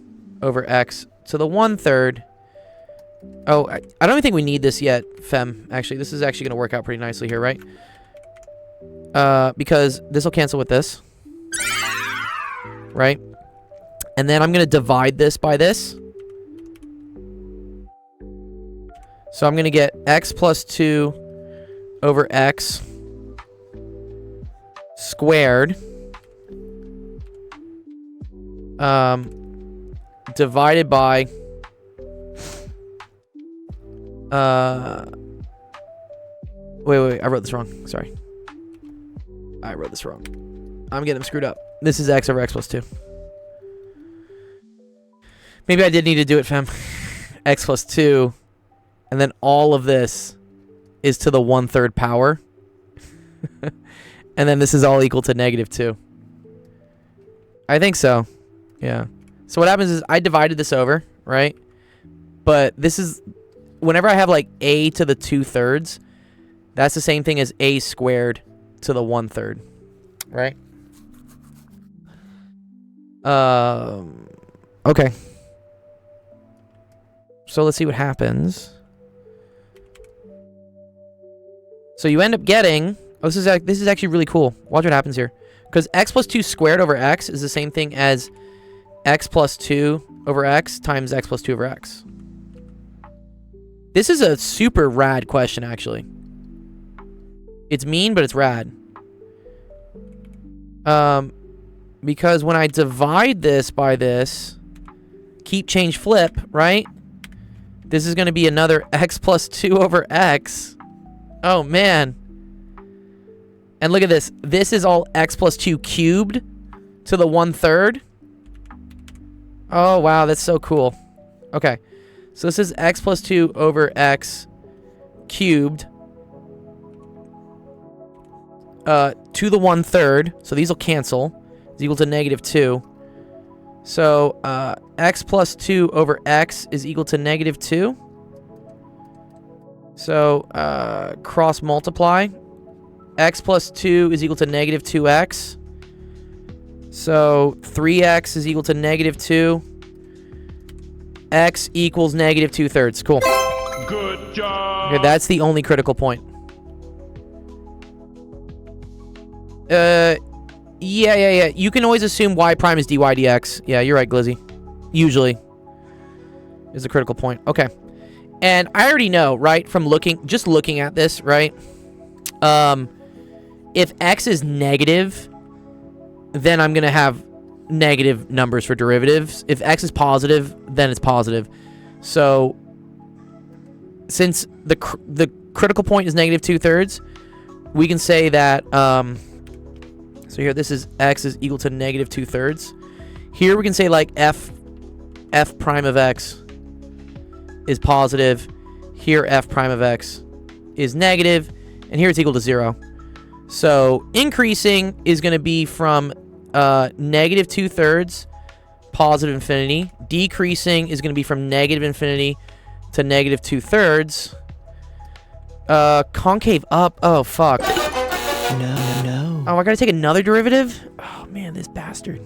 Speaker 3: over x to the 1/3. Oh, I don't even think we need this yet, Fem. Actually, this is actually going to work out pretty nicely here, right? Because this will cancel with this. Right? And then I'm going to divide this by this. So I'm going to get x plus 2 over x squared divided by wait, I wrote this wrong. Sorry. I wrote this wrong. I'm getting them screwed up. This is x over x plus 2. Maybe I did need to do it, fam. X plus 2. And then all of this is to the 1/3 power. And then this is all equal to negative 2. I think so. Yeah. So what happens is I divided this over, right? But this is... Whenever I have, like, a to the 2/3, that's the same thing as a squared to the 1/3. Right? Okay. So let's see what happens. So you end up getting... Oh, this is actually really cool. Watch what happens here. Because x plus 2 squared over x is the same thing as x plus 2 over x times x plus 2 over x. This is a super rad question, actually. It's mean, but it's rad. Because when I divide this by this, keep, change, flip, right? This is going to be another x plus 2 over x. Oh, man. And look at this. This is all x plus 2 cubed to the 1/3. Oh, wow. That's so cool. Okay. So this is x plus 2 over x cubed to the 1/3. So these will cancel. It's equal to negative 2. So x plus 2 over x is equal to negative 2. So cross multiply. X plus 2 is equal to negative 2x. So 3x is equal to negative 2. X equals negative 2/3. Cool.
Speaker 2: Good job.
Speaker 3: Okay, that's the only critical point. Yeah. You can always assume y prime is dy dx. Yeah, you're right, Glizzy. Usually is the critical point. Okay. And I already know, right, from just looking at this, right? If x is negative, then I'm going to have negative numbers for derivatives. If x is positive, then it's positive. So since the critical point is negative 2/3, we can say that so here this is x is equal to negative 2/3. Here we can say like f prime of x is positive. Here f prime of x is negative, and here it's equal to 0. So increasing is going to be from negative 2/3 positive infinity. Decreasing is going to be from negative infinity to negative 2/3. Concave up. Oh, fuck. No. Oh, I gotta take another derivative? Oh, man, this bastard.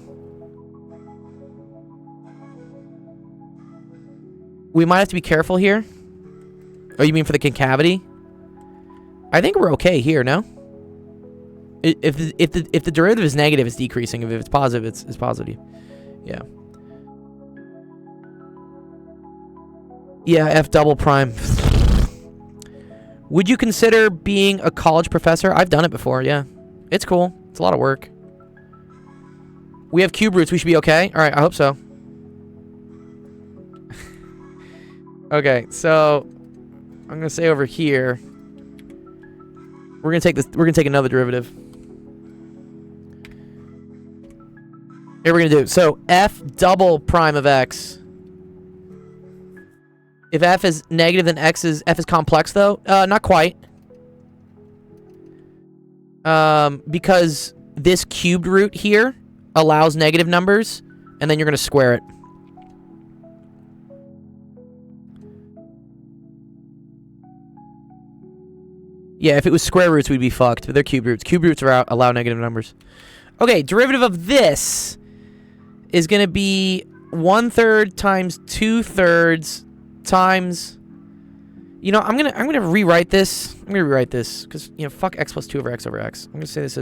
Speaker 3: We might have to be careful here. Oh, you mean for the concavity? I think we're okay here, no? If the derivative is negative, it's decreasing. If it's positive, it's positive. Yeah. Yeah, f double prime. Would you consider being a college professor? I've done it before, yeah. It's cool. It's a lot of work. We have cube roots. We should be okay? All right, I hope so. Okay, so I'm going to say over here, we're going to take another derivative. Here we're going to do, so f double prime of x If f is negative, then f is complex, though? Not quite. Because this cubed root here allows negative numbers, and then you're going to square it. Yeah, if it was square roots, we'd be fucked, but they're cube roots. Cube roots allow negative numbers. Okay, derivative of this is going to be 1/3 times 2/3 times... You know, I'm gonna rewrite this. I'm gonna rewrite this because, you know, fuck x plus 2 over x over x. I'm gonna say this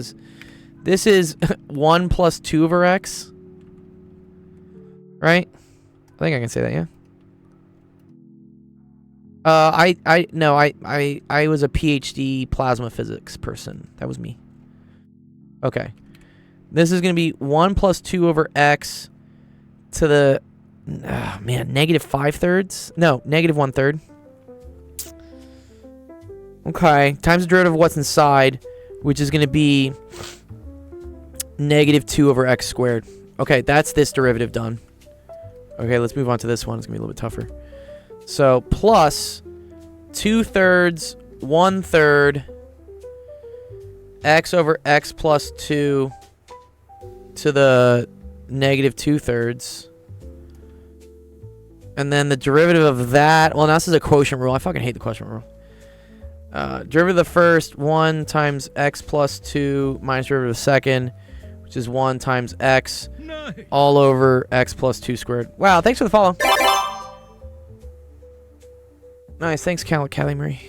Speaker 3: is 1 plus 2 over x. Right? I think I can say that, yeah. I was a PhD plasma physics person. That was me. Okay. This is gonna be 1 plus 2 over x to the negative 5/3. No, negative 1/3. Okay, times the derivative of what's inside, which is going to be negative 2 over x squared. Okay, that's this derivative done. Okay, let's move on to this one. It's going to be a little bit tougher. So, plus 2/3, 1/3, x over x plus 2 to the negative 2/3. And then the derivative of that... Well, now this is a quotient rule. I fucking hate the quotient rule. Derivative of the first, 1 times x plus 2 minus derivative of the second, which is 1 times x all over x plus 2 squared. Wow, thanks for the follow. Nice, thanks, Callie Marie.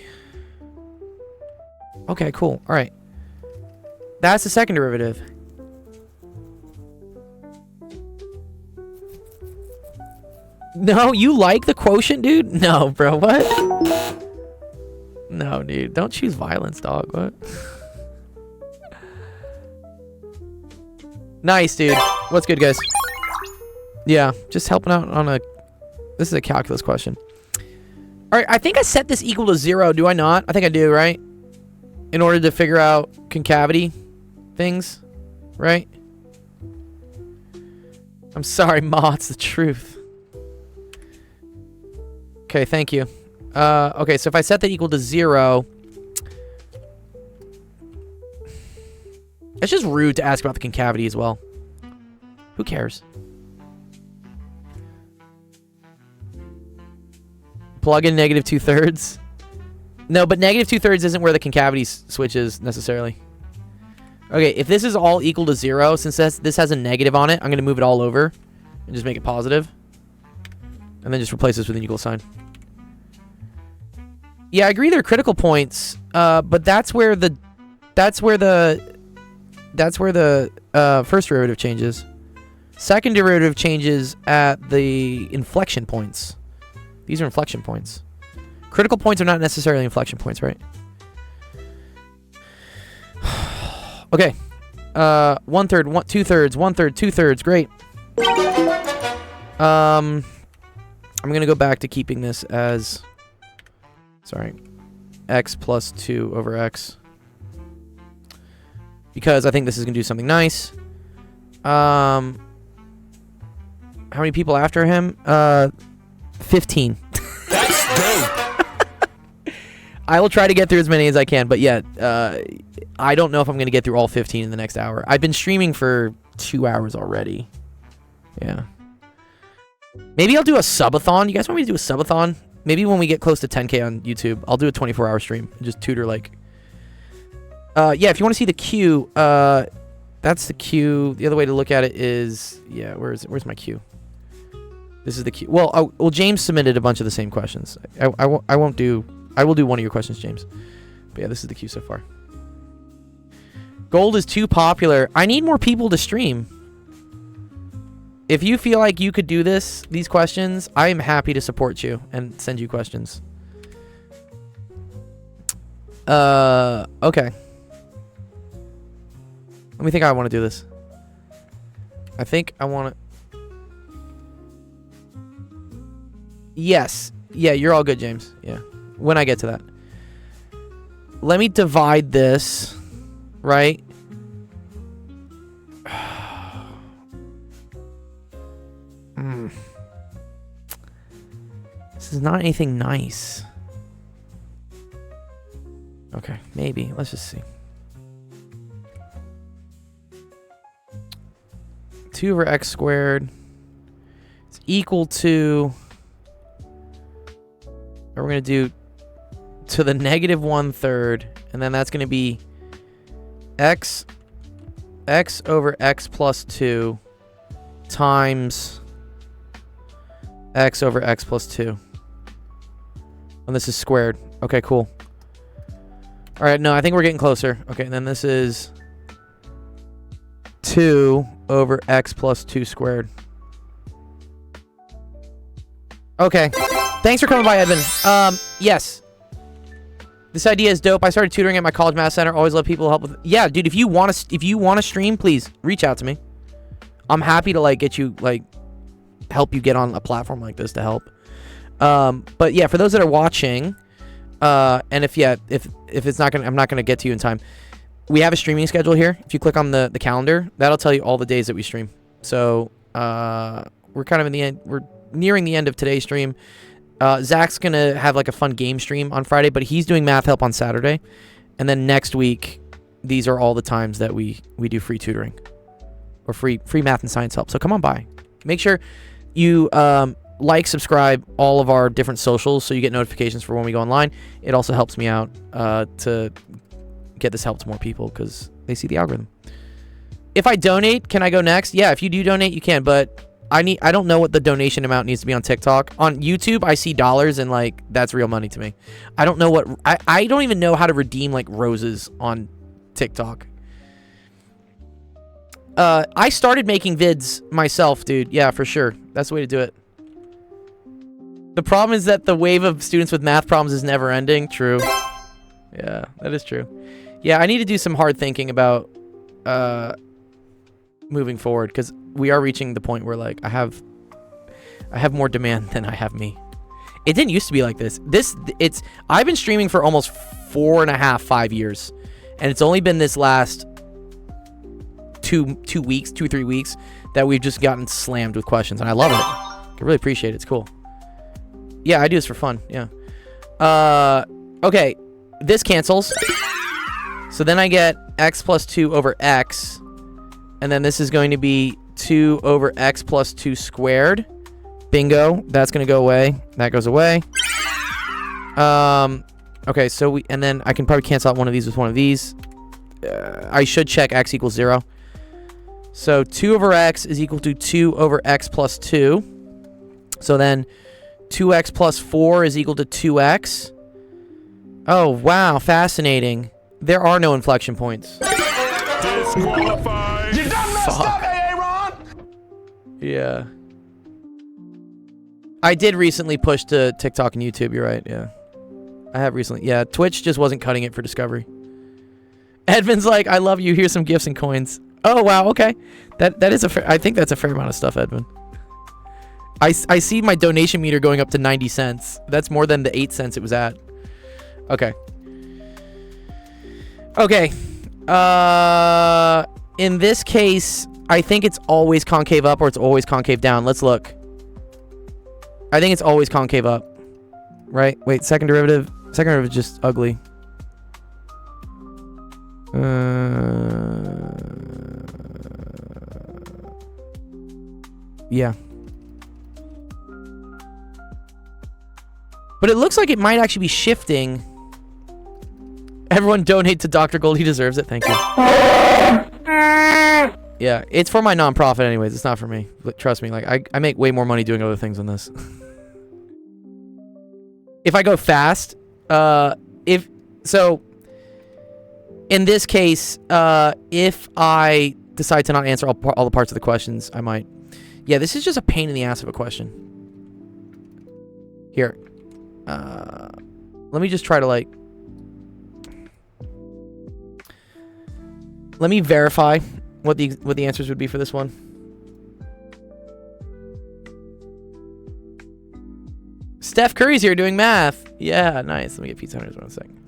Speaker 3: Okay, cool. All right. That's the second derivative. No, you like the quotient, dude? No, bro, what? No, dude. Don't choose violence, dog. What? Nice, dude. What's good, guys? Yeah, just helping out on a... This is a calculus question. Alright, I think I set this equal to 0. Do I not? I think I do, right? In order to figure out concavity things, right? I'm sorry, Ma. It's the truth. Okay, thank you. Okay, so if I set that equal to 0... It's just rude to ask about the concavity as well. Who cares? Plug in negative 2/3. No, but negative 2/3 isn't where the concavity switch is necessarily. Okay, if this is all equal to 0, since this has a negative on it, I'm going to move it all over and just make it positive. And then just replace this with an equal sign. Yeah, I agree they're critical points, but that's where the first derivative changes. Second derivative changes at the inflection points. These are inflection points. Critical points are not necessarily inflection points, right? Okay. 1/3, 2/3, 1/3, 2/3. Great. I'm gonna go back to keeping this as... Sorry. X plus 2 over x. Because I think this is going to do something nice. How many people after him? 15.
Speaker 4: That's dope.
Speaker 3: I will try to get through as many as I can, but yeah, I don't know if I'm going to get through all 15 in the next hour. I've been streaming for 2 hours already. Yeah. Maybe I'll do a subathon. You guys want me to do a subathon? Maybe when we get close to 10K on YouTube, I'll do a 24-hour stream and just tutor like... yeah, if you want to see the queue, that's the queue. The other way to look at it is... Yeah, where is it? Where's my queue? This is the queue. Well, James submitted a bunch of the same questions. I will do one of your questions, James. But yeah, this is the queue so far. Gold is too popular. I need more people to stream. If you feel like you could do these questions, I am happy to support you and send you questions. Okay. Let me think how I want to do this. I think I want to... Yes. Yeah, you're all good, James. Yeah. When I get to that. Let me divide this, right? This is not anything nice. Okay, maybe. Let's just see. 2 over x squared is equal to... We're going to do to the negative 1/3, and then that's going to be x over x plus 2 times x over x plus 2. And this is squared. Okay, cool. All right, no, I think we're getting closer. Okay, and then this is 2 over x plus 2 squared. Okay. Thanks for coming by, Edvin. Yes. This idea is dope. I started tutoring at my college math center. Always love people help with. Yeah, dude. If you want to stream, please reach out to me. I'm happy to like get you like help you get on a platform like this to help. But yeah, for those that are watching, and if it's not gonna, I'm not gonna get to you in time. We have a streaming schedule here. If you click on the calendar, that'll tell you all the days that we stream. So we're kind of in the end. We're nearing the end of today's stream. Zach's gonna have like a fun game stream on Friday, but he's doing math help on Saturday, and then next week, these are all the times that we do free tutoring or free math and science help. So come on by. Make sure you like, subscribe, all of our different socials so you get notifications for when we go online. It also helps me out to get this help to more people because they see the algorithm. If I donate, can I go next? Yeah, if you do donate, you can, but I don't know what the donation amount needs to be on TikTok. On YouTube, I see dollars and like that's real money to me. I don't know what I don't even know how to redeem like roses on TikTok. I started making vids myself, dude. Yeah, for sure. That's the way to do it. The problem is that the wave of students with math problems is never ending. True. Yeah, that is true. Yeah, I need to do some hard thinking about moving forward because we are reaching the point where like I have more demand than I have me. It didn't used to be like this. I've been streaming for almost 4.5-5 years, and it's only been this last 2-3 weeks that we've just gotten slammed with questions, and I love it. I really appreciate it. It's cool. Yeah, I do this for fun. Yeah. Okay, this cancels. So then I get x plus 2 over x, and then this is going to be 2 over x plus 2 squared. Bingo. That's going to go away. That goes away. Okay, so and then I can probably cancel out one of these with one of these. I should check x equals 0. So 2 over x is equal to 2 over x plus 2. So then 2x plus 4 is equal to 2x. Oh, wow. Fascinating. There are no inflection points.
Speaker 2: Disqualified.
Speaker 4: You done messed up, Aaron!
Speaker 3: Yeah. I did recently push to TikTok and YouTube. You're right. Yeah. I have recently. Yeah. Twitch just wasn't cutting it for Discovery. Edvin's like, I love you. Here's some gifts and coins. Oh, wow. Okay. That is a fair, I think that's a fair amount of stuff, Edvin. I see my donation meter going up to 90 cents. That's more than the 8 cents it was at. Okay. Okay. In this case, I think it's always concave up or it's always concave down. Let's look. I think it's always concave up. Right? Wait, second derivative. Second derivative is just ugly. Yeah. But it looks like it might actually be shifting. Everyone donate to Dr. Gold. He deserves it. Thank you. Yeah, it's for my nonprofit anyways. It's not for me. But trust me, like I make way more money doing other things than this. If I go fast, in this case, if I decide to not answer all the parts of the questions, I might. Yeah, this is just a pain in the ass of a question. Here. Let me just try to like. Let me verify what the answers would be for this one. Steph Curry's here doing math. Yeah, nice. Let me get Pizza Hunters 1 second.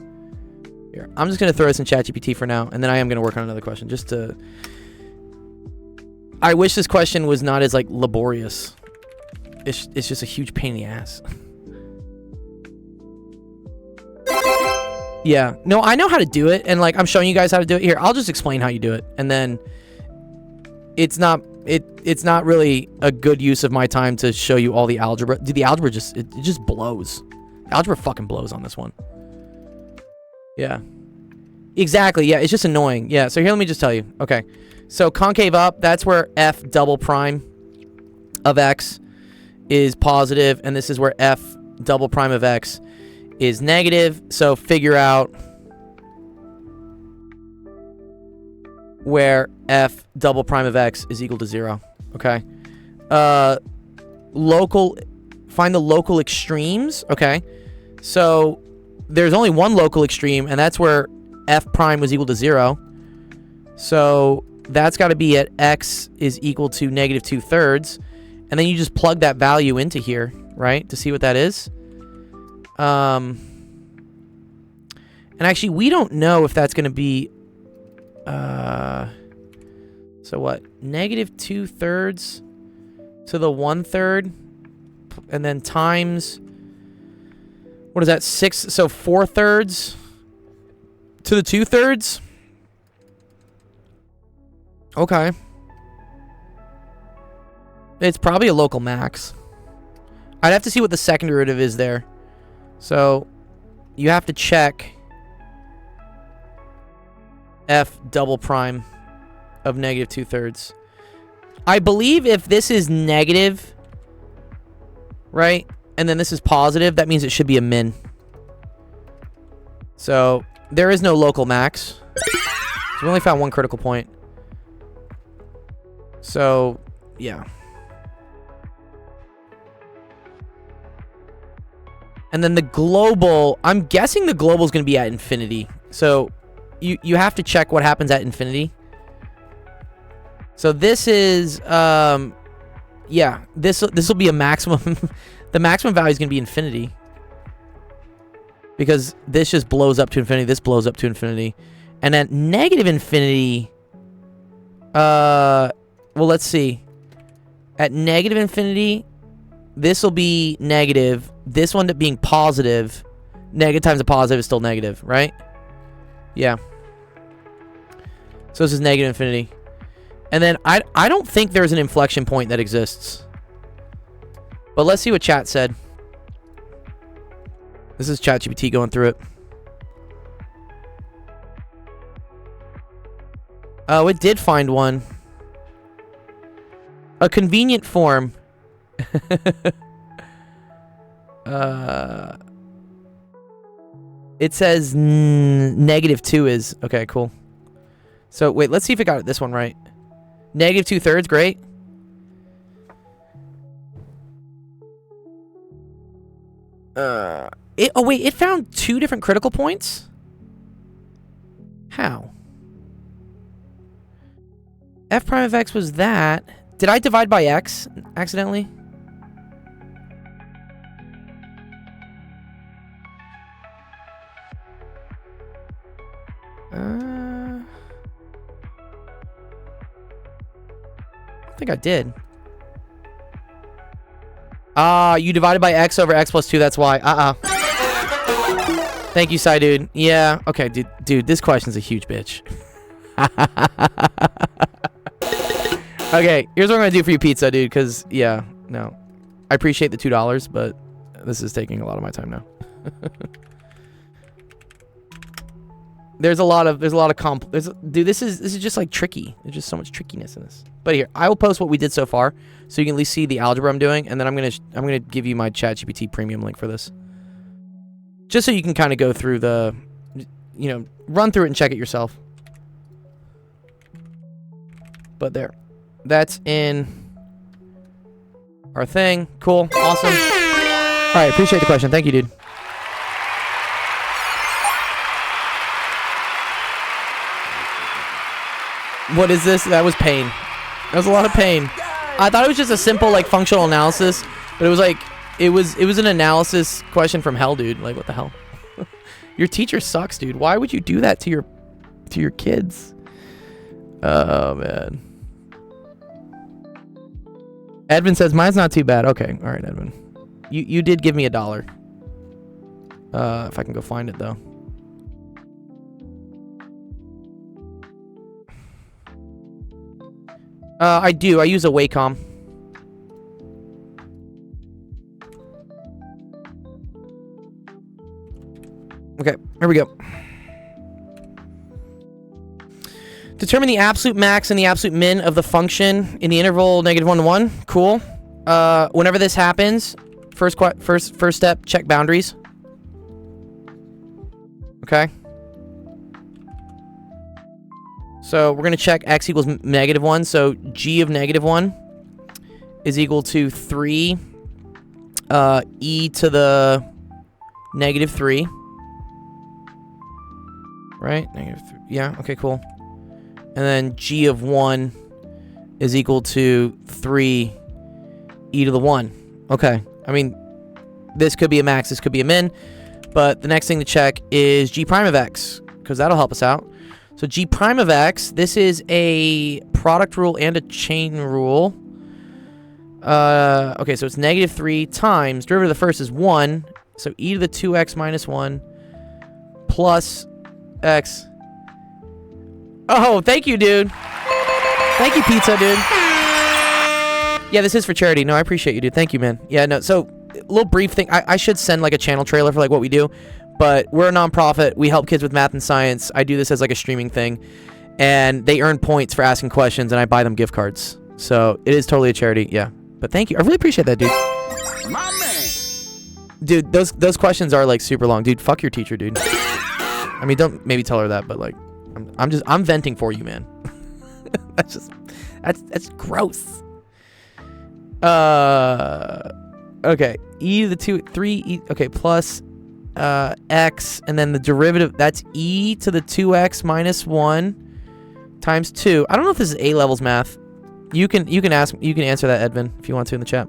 Speaker 3: Here, I'm just gonna throw this in ChatGPT for now, and then I am gonna work on another question just to. I wish this question was not as like laborious. It's just a huge pain in the ass. Yeah. No, I know how to do it, and like I'm showing you guys how to do it. Here, I'll just explain how you do it, and then it's not really a good use of my time to show you all the algebra. Dude, the algebra just it just blows. Algebra fucking blows on this one. Yeah. Exactly. Yeah, it's just annoying. Yeah. So here, let me just tell you. Okay. So concave up, that's where f double prime of x is positive, and this is where f double prime of x is negative. So figure out where f double prime of x is equal to 0. Okay. Find the local extremes. Okay. So there's only one local extreme, and that's where f prime was equal to 0. So that's got to be at x is equal to negative 2/3. And then you just plug that value into here, right? To see what that is. And actually, we don't know if that's going to be... so what? Negative 2/3 to the 1/3. And then times... What is that? 6... So 4/3 to the 2/3. Okay. It's probably a local max. I'd have to see what the second derivative is there. So you have to check f double prime of negative 2/3. I believe if this is negative, right, and then this is positive, that means it should be a min. So there is no local max. So we only found one critical point. So, yeah. And then the global, I'm guessing the global is going to be at infinity. So you have to check what happens at infinity. So this is, yeah, this will be a maximum. The maximum value is going to be infinity. Because this just blows up to infinity. This blows up to infinity. And at negative infinity, well, let's see. At negative infinity, this will be negative. This one up being positive. Negative times a positive is still negative, right? Yeah. So this is negative infinity. And then I don't think there's an inflection point that exists. But let's see what chat said. This is ChatGPT going through it. Oh, it did find one. A convenient form. It says negative 2 is... Okay, cool. So, wait, let's see if it got this one right. Negative 2/3, great. Oh, wait, it found 2 different critical points? How? F prime of x was that. Did I divide by x accidentally? I think I did. You divided by x over x plus 2, that's why. Thank you, Sai, dude. Yeah, okay, dude, this question's a huge bitch. Okay, here's what I'm gonna do for you, pizza, dude, because, yeah, no. I appreciate the $2, but this is taking a lot of my time now. There's a lot of dude, this is just like tricky. There's just so much trickiness in this. But here, I will post what we did so far, so you can at least see the algebra I'm doing, and then I'm gonna give you my ChatGPT premium link for this, just so you can kind of go through the, you know, run through it and check it yourself. But there, that's in our thing. Cool, awesome. All right, appreciate the question. Thank you, dude. What is this? That was pain. That was a lot of pain. I thought it was just a simple like functional analysis, but it was like it was an analysis question from hell, dude. Like, what the hell? Your teacher sucks, dude. Why would you do that to your kids? Oh man. Edvin says mine's not too bad. Okay, all right, Edvin. You did give me $1. If I can go find it though. I do. I use a Wacom. Okay, here we go. Determine the absolute max and the absolute min of the function in the interval -1 to 1. Cool. Whenever this happens, first step, check boundaries. Okay. So we're gonna check x equals -1. So g of -1 is equal to 3 e to the -3. Right? -3. Yeah. Okay. Cool. And then g of 1 is equal to 3 e to the 1. Okay. I mean, this could be a max, this could be a min. But the next thing to check is g prime of x, because that'll help us out. So g prime of x, this is a product rule and a chain rule. Okay, so it's -3 times, derivative of the first is 1. So e to the 2x minus 1 plus x. Oh, thank you, dude. Thank you, pizza, dude. Yeah, this is for charity. No, I appreciate you, dude. Thank you, man. Yeah, no, so, a little brief thing. I should send, like, a channel trailer for, like, what we do. But we're a nonprofit. We help kids with math and science. I do this as, like, a streaming thing. And they earn points for asking questions, and I buy them gift cards. So, it is totally a charity, yeah. But thank you. I really appreciate that, dude.
Speaker 4: My man.
Speaker 3: Dude, those questions are, like, super long. Dude, fuck your teacher, dude. I mean, don't maybe tell her that, but, like, I'm venting for you, man. that's gross. Okay, e to the 3 e, okay, plus x, and then the derivative, that's e to the 2x minus 1 times 2. I don't know if this is A levels math. You can answer that, Edvin, if you want to in the chat.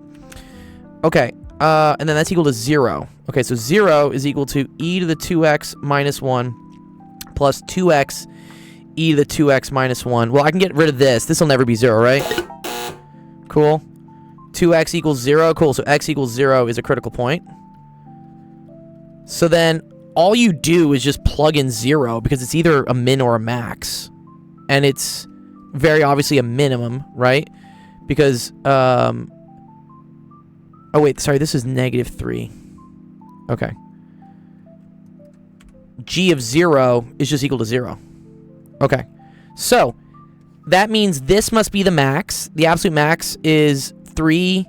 Speaker 3: Okay, and then that's equal to 0. Okay, so 0 is equal to e to the 2x minus 1 plus 2x e to the 2x minus 1. Well, I can get rid of this. This will never be 0, right? Cool. 2x equals 0. Cool, so x equals 0 is a critical point. So then all you do is just plug in 0 because it's either a min or a max. And it's very obviously a minimum, right? Because, oh wait, sorry, this is -3. Okay. G of 0 is just equal to 0. Okay. So, that means this must be the max. The absolute max is 3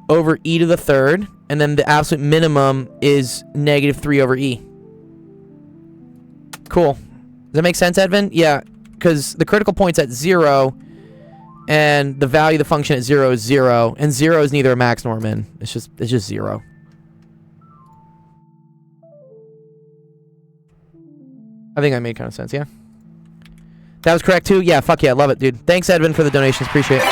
Speaker 3: over e to the 3rd. And then the absolute minimum is -3 over e. Cool. Does that make sense, Edvin? Yeah, because the critical point's at 0, and the value of the function at 0 is 0, and 0 is neither a max nor a min. It's just 0. I think that made kind of sense, yeah? That was correct, too? Yeah, fuck yeah, love it, dude. Thanks, Edvin, for the donations. Appreciate it.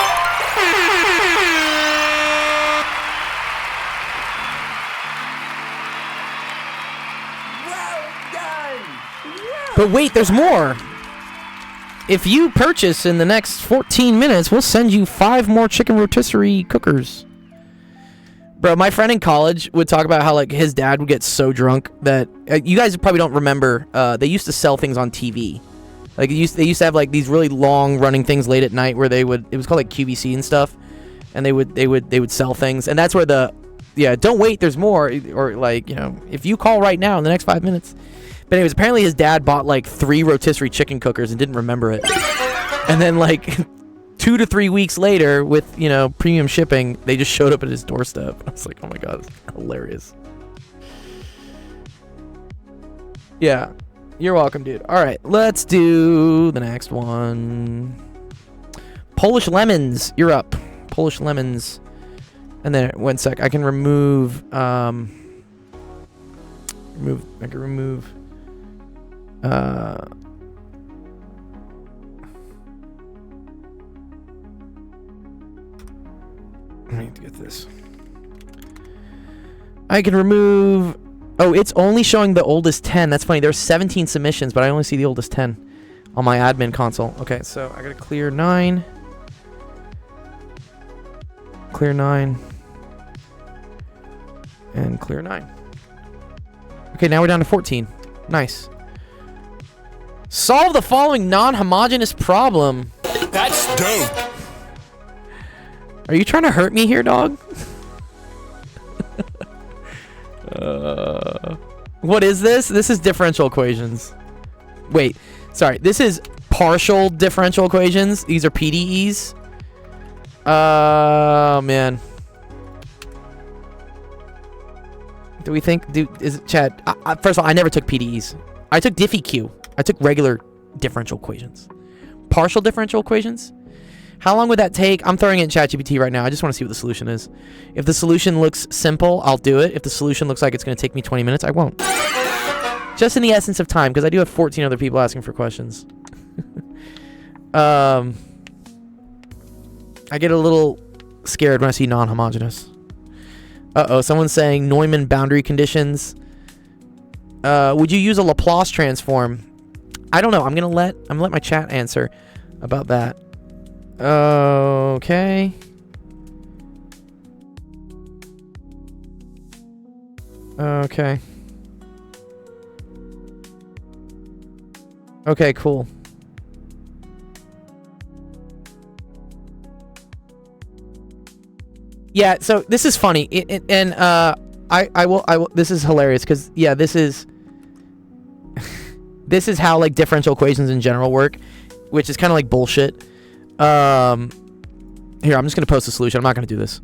Speaker 3: But wait, there's more. If you purchase in the next 14 minutes, we'll send you 5 more chicken rotisserie cookers. Bro, my friend in college would talk about how, like, his dad would get so drunk that... you guys probably don't remember. They used to sell things on TV. Like, they used to have, like, these really long-running things late at night where they would... It was called, like, QVC and stuff. And they would sell things. And that's where the... Yeah, don't wait, there's more. Or, like, you know, if you call right now in the next 5 minutes... But anyways, apparently his dad bought like 3 rotisserie chicken cookers and didn't remember it. And then like 2 to 3 weeks later with, you know, premium shipping, they just showed up at his doorstep. I was like, oh my god, that's hilarious. Yeah, you're welcome, dude. All right, let's do the next one. Polish lemons, you're up. Polish lemons. And then, one sec, I can remove, I can remove... I need to get this. I can remove... Oh, it's only showing the oldest 10. That's funny. There's 17 submissions, but I only see the oldest 10 on my admin console. Okay, so I gotta clear 9. Clear 9. And clear 9. Okay, now we're down to 14. Nice. Solve the following non-homogeneous problem.
Speaker 4: That's dope.
Speaker 3: Are you trying to hurt me here, dog? What is this? This is differential equations. Wait, sorry. This is partial differential equations. These are PDEs. Man. Do we think... is it Chad? First of all, I never took PDEs. I took DiffEq. I took regular differential equations. Partial differential equations? How long would that take? I'm throwing it in ChatGPT right now. I just want to see what the solution is. If the solution looks simple, I'll do it. If the solution looks like it's going to take me 20 minutes, I won't. Just in the essence of time, because I do have 14 other people asking for questions. I get a little scared when I see non-homogeneous. Uh-oh, someone's saying Neumann boundary conditions. Would you use a Laplace transform? I don't know. I'm gonna let my chat answer about that. Okay. Okay. Okay, cool. Yeah, so this is funny, I will. This is hilarious because yeah, this is how like differential equations in general work, which is kind of like bullshit. Here, I'm just gonna post a solution. I'm not gonna do this.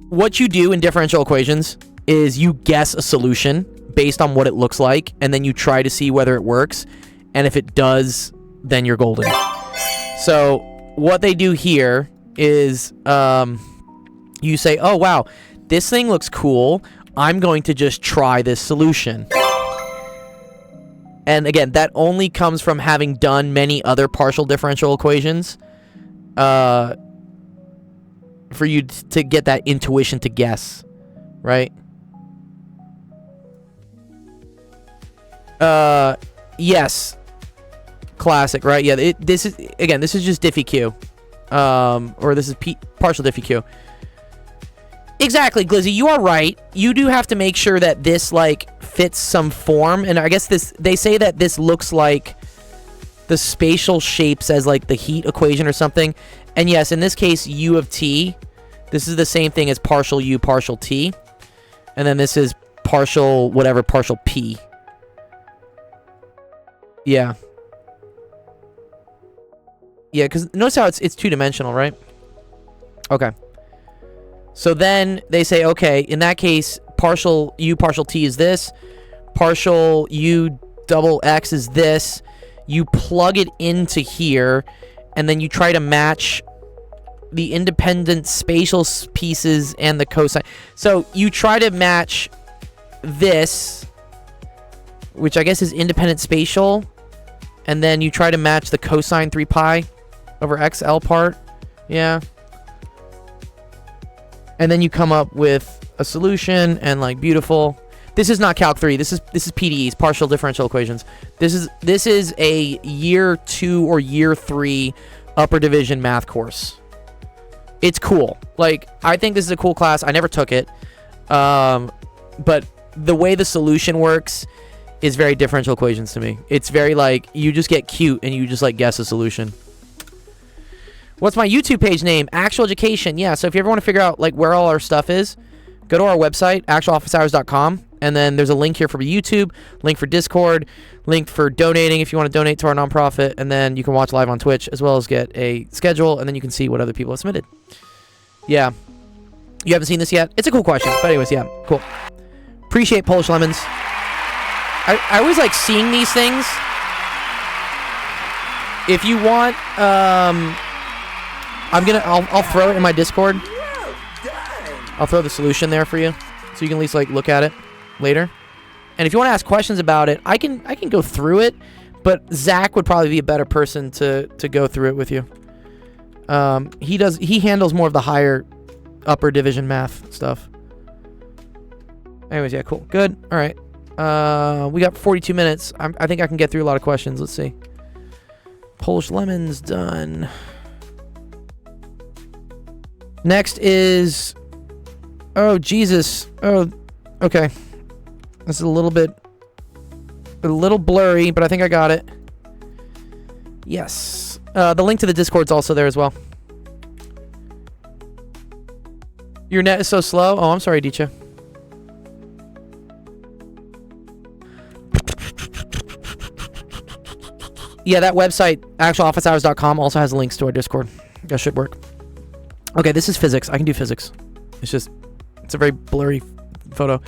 Speaker 3: What you do in differential equations is you guess a solution based on what it looks like, and then you try to see whether it works, and if it does, then you're golden. So what they do here is you say, oh wow, this thing looks cool, I'm going to just try this solution. And again, that only comes from having done many other partial differential equations for you to get that intuition to guess, right? Yes, classic, right? Yeah, this is just DiffEq. Or this is partial DiffEq. Exactly, Glizzy, you are right. You do have to make sure that this, like, fits some form. And I guess they say that this looks like the spatial shapes as, like, the heat equation or something. And yes, in this case, U of T, this is the same thing as partial U, partial T. And then this is partial, whatever, partial P. Yeah. Yeah, because notice how it's two-dimensional, right? Okay. So then they say, okay, in that case, partial U, partial T is this. Partial U double X is this. You plug it into here, and then you try to match the independent spatial pieces and the cosine. So you try to match this, which I guess is independent spatial, and then you try to match the cosine 3 pi over XL part. Yeah. And then you come up with a solution, and like, beautiful. This is not Calc 3. This is PDEs, partial differential equations. This is a year 2 or year 3 upper division math course. It's cool. Like, I think this is a cool class. I never took it. But the way the solution works is very differential equations to me. It's very like, you just get cute and you just like guess a solution. What's my YouTube page name? Actual Education. Yeah, so if you ever want to figure out like where all our stuff is, go to our website, actualofficehours.com, and then there's a link here for YouTube, link for Discord, link for donating if you want to donate to our nonprofit, and then you can watch live on Twitch as well as get a schedule, and then you can see what other people have submitted. Yeah. You haven't seen this yet? It's a cool question. But anyways, yeah, cool. Appreciate Polish Lemons. I always like seeing these things. If you want, I'll throw it in my Discord. I'll throw the solution there for you, so you can at least like look at it later. And if you want to ask questions about it, I can go through it, but Zach would probably be a better person to go through it with you. He handles more of the higher upper division math stuff. Anyways, yeah, cool, good. All right, we got 42 minutes. I think I can get through a lot of questions. Let's see. Polish Lemons done. Next is, oh Jesus, oh, okay. This is a little blurry, but I think I got it. Yes. The link to the Discord's also there as well. Your net is so slow. Oh, I'm sorry, Dicha. Yeah, that website, actualofficehours.com, also has links to our Discord. That should work. Okay, this is physics. I can do physics. It's a very blurry photo.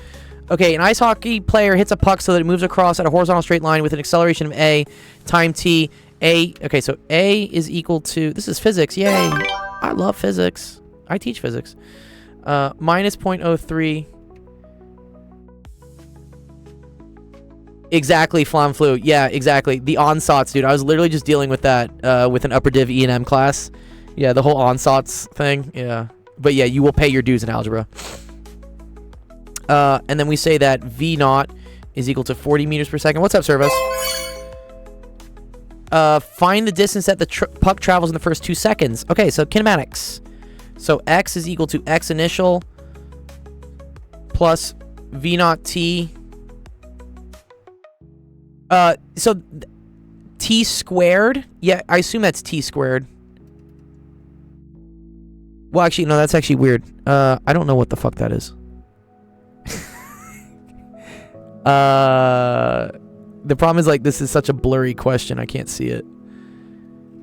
Speaker 3: Okay, an ice hockey player hits a puck so that it moves across at a horizontal straight line with an acceleration of a, time t. Okay, so a is equal to, this is physics, yay. I love physics. I teach physics. Minus 0.03. Exactly, Flamflu. Yeah, exactly. The onsauts, dude. I was literally just dealing with that with an upper div E&M class. Yeah, the whole onsauts thing. Yeah. But yeah, you will pay your dues in algebra. And then we say that V naught is equal to 40 meters per second. What's up, Service? Find the distance that the puck travels in the first 2 seconds. Okay, so kinematics. So X is equal to X initial plus V naught T. So T squared. Yeah, I assume that's T squared. Well, actually, no, that's actually weird. I don't know what the fuck that is. The problem is, like, this is such a blurry question. I can't see it.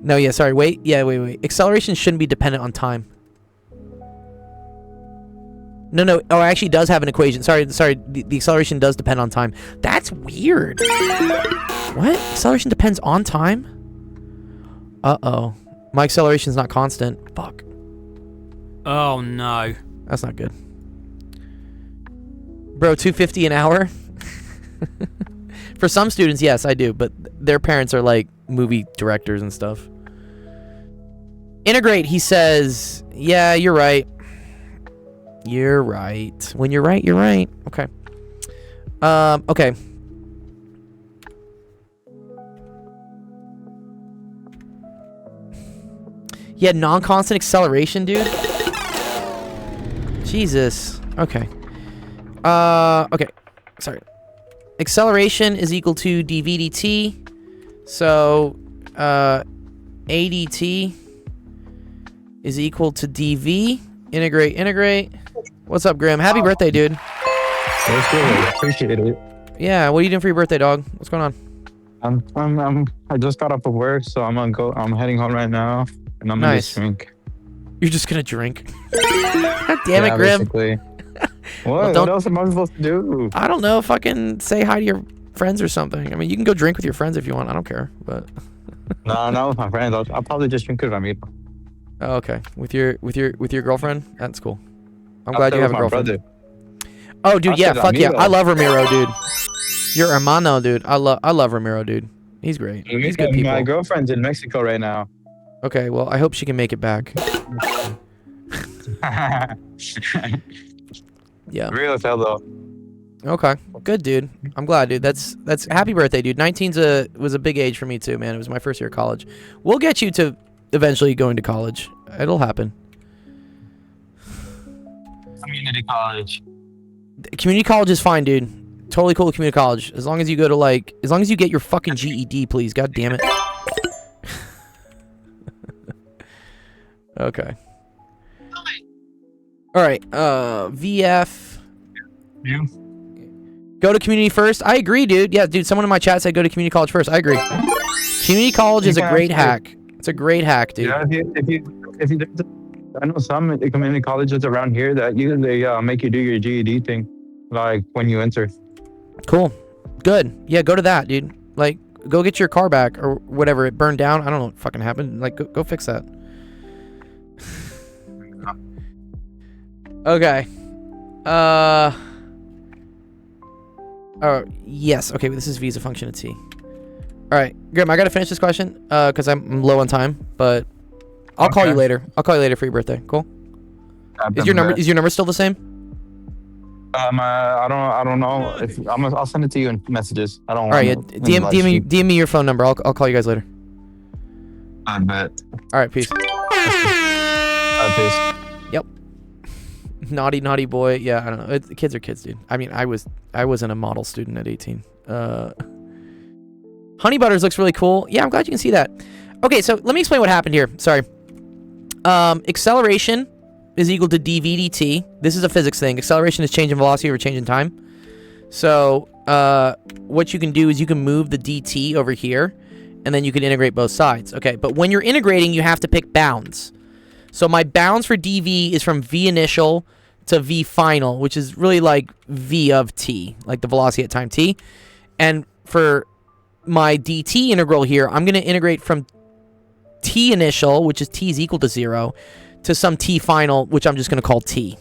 Speaker 3: No, yeah, sorry. Wait. Yeah, wait. Acceleration shouldn't be dependent on time. No. Oh, it actually does have an equation. Sorry. The acceleration does depend on time. That's weird. What? Acceleration depends on time? Uh-oh. My acceleration's not constant. Fuck.
Speaker 6: Oh, no.
Speaker 3: That's not good. Bro, $250 an hour? For some students, yes, I do. But their parents are, like, movie directors and stuff. Integrate, he says. Yeah, you're right. You're right. When you're right, you're right. Okay. Okay. Yeah, non-constant acceleration, dude. Jesus. Okay. Okay. Sorry. Acceleration is equal to dv dt. So, ADT is equal to dv. Integrate. What's up, Grim? Happy birthday, dude.
Speaker 7: That's good. Appreciate it.
Speaker 3: Yeah, what are you doing for your birthday, dog? What's going on?
Speaker 7: I just got off of work, so I'm heading home right now, and I'm gonna
Speaker 3: Nice.
Speaker 7: drink.
Speaker 3: You're just gonna drink. God damn it, Grim.
Speaker 7: Basically.
Speaker 3: Well,
Speaker 7: What else am I supposed to do?
Speaker 3: I don't know. Fucking say hi to your friends or something. I mean, you can go drink with your friends if you want. I don't care. But
Speaker 7: No, not with my friends. I'll probably just drink with Ramiro.
Speaker 3: oh, okay, with your girlfriend. That's cool. I'm glad you have a girlfriend.
Speaker 7: Brother.
Speaker 3: Oh, dude,
Speaker 7: I
Speaker 3: yeah,
Speaker 7: said
Speaker 3: fuck yeah.
Speaker 7: Ramiro.
Speaker 3: I love Ramiro, dude. You're hermano, dude. I love Ramiro, dude. He's great. He's good people.
Speaker 7: My girlfriend's in Mexico right now.
Speaker 3: Okay, well, I hope she can make it back. Yeah.
Speaker 7: Real as hell though.
Speaker 3: Okay. Good, dude. I'm glad, dude. That's happy birthday, dude. 19's was a big age for me too, man. It was my first year of college. We'll get you to eventually going to college. It'll happen.
Speaker 7: Community college.
Speaker 3: Community college is fine, dude. Totally cool with community college. As long as you go to as long as you get your fucking GED, please. God damn it. Okay. All right. VF.
Speaker 7: You?
Speaker 3: Go to community first. I agree, dude. Yeah, dude. Someone in my chat said go to community college first. I agree. Community college is a great hack. It's a great hack, dude.
Speaker 7: Yeah, if you I know some community colleges around here that they make you do your GED thing, like when you enter.
Speaker 3: Cool. Good. Yeah, go to that, dude. Like, go get your car back or whatever. It burned down. I don't know what fucking happened. Like, go fix that. Okay. Oh, yes. Okay, this is visa function of t. All right, Grim, I gotta finish this question because I'm low on time, but I'll call you later. I'll call you later for your birthday. Cool. Is your number still the same?
Speaker 7: I don't know. I'll send it to you in messages. I don't.
Speaker 3: All right, yeah. DM me your phone number. I'll call you guys later.
Speaker 7: I bet.
Speaker 3: All right, peace.
Speaker 7: Peace.
Speaker 3: Yep. Naughty boy. Yeah, I don't know. Kids are kids, dude. I mean, I wasn't a model student at 18. Honey Butters looks really cool. Yeah, I'm glad you can see that. Okay, so let me explain what happened here. Sorry. Acceleration is equal to dv dt. This is a physics thing. Acceleration is change in velocity over change in time. So what you can do is you can move the dt over here, and then you can integrate both sides. Okay, but when you're integrating, you have to pick bounds. So my bounds for dv is from v initial to v final, which is really like v of t, like the velocity at time t. And for my dt integral here, I'm going to integrate from t initial, which is t is equal to 0, to some t final, which I'm just going to call t.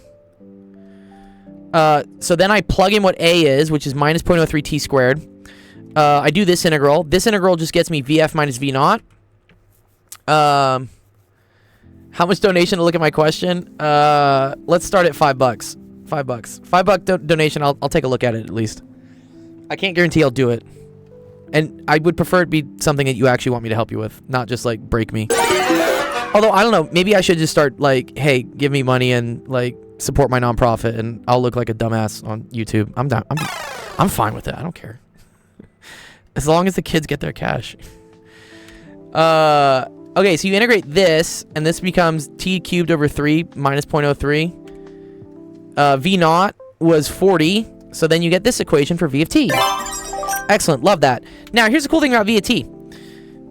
Speaker 3: So then I plug in what a is, which is minus 0.03 t squared. I do this integral. This integral just gets me vf minus v naught. How much donation to look at my question? Let's start at $5. $5 donation. I'll take a look at it at least. I can't guarantee I'll do it. And I would prefer it be something that you actually want me to help you with, not just like break me. Although I don't know, maybe I should just start like, hey, give me money and like support my nonprofit, and I'll look like a dumbass on YouTube. I'm down. I'm fine with it. I don't care. As long as the kids get their cash. Okay, so you integrate this, and this becomes t cubed over 3 minus 0.03. V naught was 40, so then you get this equation for v of t. Excellent, love that. Now, here's the cool thing about v of t.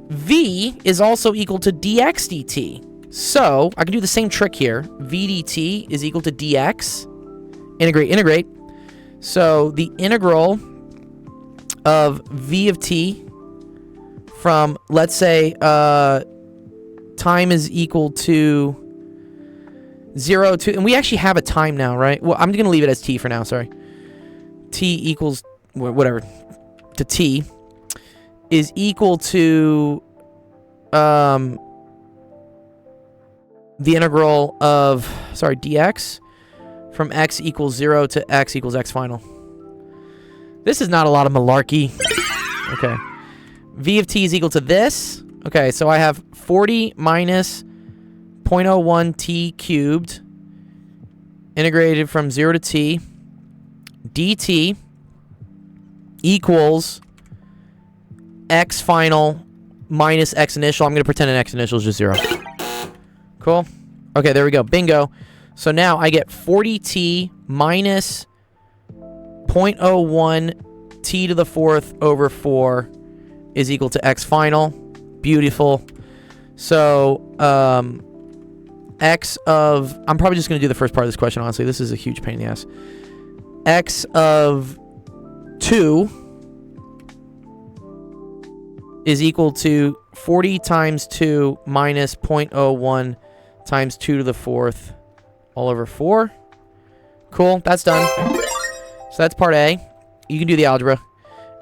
Speaker 3: V is also equal to dx dt. So, I can do the same trick here. v dt is equal to dx. Integrate. So, the integral of v of t from, let's say, time is equal to 0 to... And we actually have a time now, right? Well, I'm going to leave it as t for now, sorry. T equals... whatever. To t is equal to the integral of, sorry, dx from x equals 0 to x equals x final. This is not a lot of malarkey. Okay. V of t is equal to this. Okay, so I have 40 minus 0.01 t cubed integrated from 0 to t dt equals x final minus x initial. I'm going to pretend an x initial is just 0. Cool. Okay, there we go. Bingo. So now I get 40t minus 0.01 t to the 4th over 4 is equal to x final. Beautiful. So, x of... I'm probably just going to do the first part of this question, honestly. This is a huge pain in the ass. X of 2 is equal to 40 times 2 minus 0.01 times 2 to the 4th all over 4. Cool, that's done. So that's part A. You can do the algebra.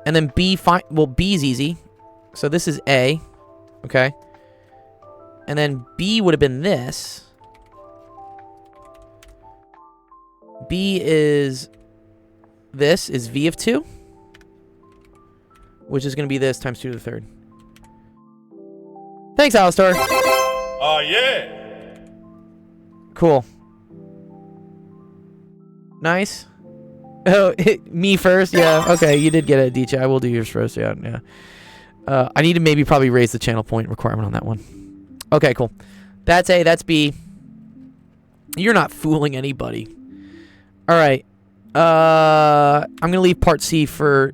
Speaker 3: And then B, well, B is easy. So this is A. Okay. And then B would have been this. B is... This is V of 2. Which is going to be this times 2 to the 3rd. Thanks, Alistar.
Speaker 2: Oh, yeah.
Speaker 3: Cool. Nice. Oh, me first? Yeah. Okay, you did get it, DJ. I will do yours first. Yeah. I need to maybe probably raise the channel point requirement on that one. Okay, cool. That's A. That's B. You're not fooling anybody. All right. I'm going to leave part C for...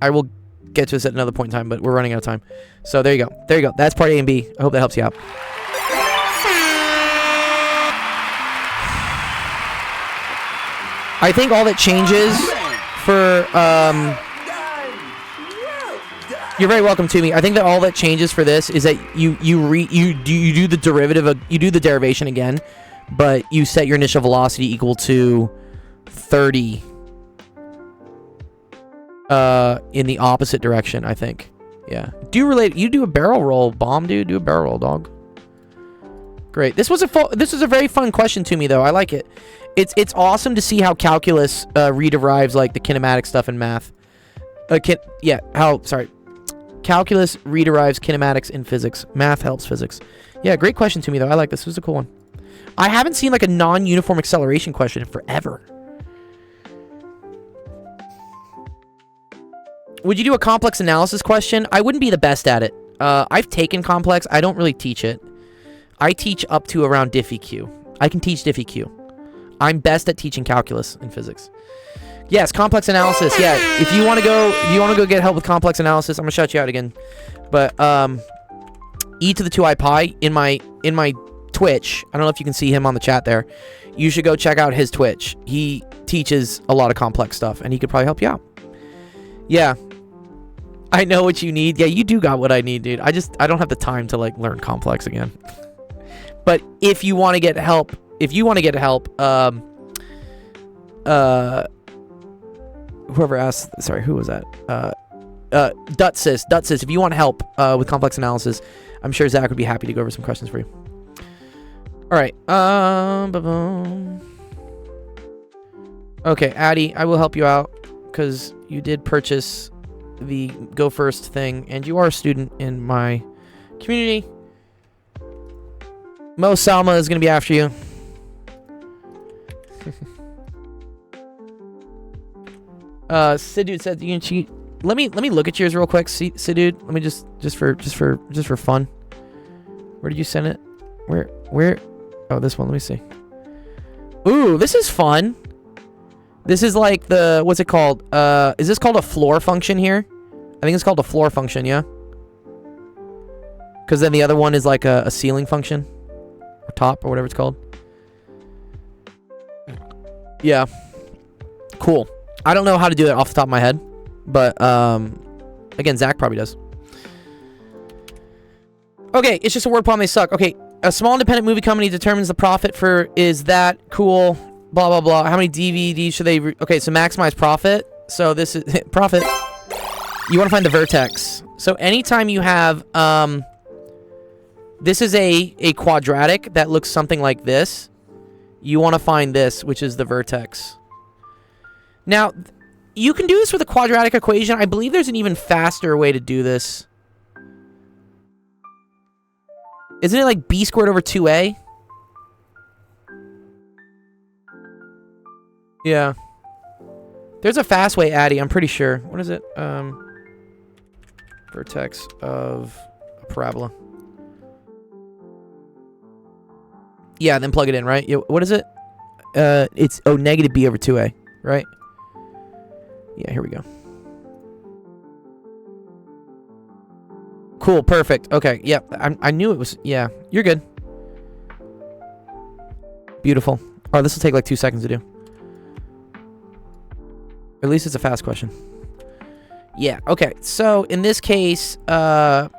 Speaker 3: I will get to this at another point in time, but we're running out of time. So there you go. There you go. That's part A and B. I hope that helps you out. I think all that changes for... You're very welcome to me. I think that all that changes for this is that you do the derivative of... You do the derivation again, but you set your initial velocity equal to 30 in the opposite direction, I think. Yeah. You do a barrel roll, bomb dude. Do a barrel roll, dog. Great. This was a very fun question to me, though. I like it. It's awesome to see how calculus rederives like the kinematic stuff in math. Calculus rederives kinematics in physics. Math helps physics. Yeah, great question to me, though. I like this. This was a cool one. I haven't seen like a non-uniform acceleration question in forever. would you do a complex analysis question? I wouldn't be the best at it. I've taken complex. I don't really teach it. I teach up to around DiffEq. I can teach DiffEq. I'm best at teaching calculus in physics. Yes, complex analysis. Yeah, if you want to go get help with complex analysis, I'm gonna shut you out again. But e to the 2I pi in my Twitch. I don't know if you can see him on the chat there. You should go check out his Twitch. He teaches a lot of complex stuff, and he could probably help you out. Yeah. I know what you need. Yeah, you do got what I need, dude. I don't have the time to like learn complex again. But if you want to get help, whoever asked, sorry, who was that? Dutsis, if you want help with complex analysis, I'm sure Zach would be happy to go over some questions for you. All right. Okay, Addy, I will help you out because you did purchase the Go First thing, and you are a student in my community. Mo Salma is going to be after you. Siddude said you can cheat. Let me look at yours real quick, Siddude. Let me just for fun. Where did you send it? Where? Oh, this one. Let me see. Ooh, this is fun. This is like the, what's it called? Is this called a floor function here? I think it's called a floor function, yeah? Because then the other one is like a ceiling function. Or top, or whatever it's called. Yeah. Cool. I don't know how to do that off the top of my head. But, again, Zach probably does. Okay, it's just a word problem. They suck. Okay, a small independent movie company determines the profit for, is that cool? Blah, blah, blah. How many DVDs should they... Okay, so maximize profit. So this is... profit. You want to find the vertex. So anytime you have... this is a quadratic that looks something like this. You want to find this, which is the vertex. Now, you can do this with a quadratic equation. I believe there's an even faster way to do this. Isn't it like b squared over 2a? Yeah. There's a fast way, Addy. I'm pretty sure. What is it? Vertex of a parabola. Yeah, then plug it in, right? Yeah, what is it? It's negative b over 2a, right? Yeah, here we go. Cool, perfect. Okay, yep. I knew it was... Yeah, you're good. Beautiful. Oh, this will take like 2 seconds to do. At least it's a fast question. Yeah, okay. So, in this case, n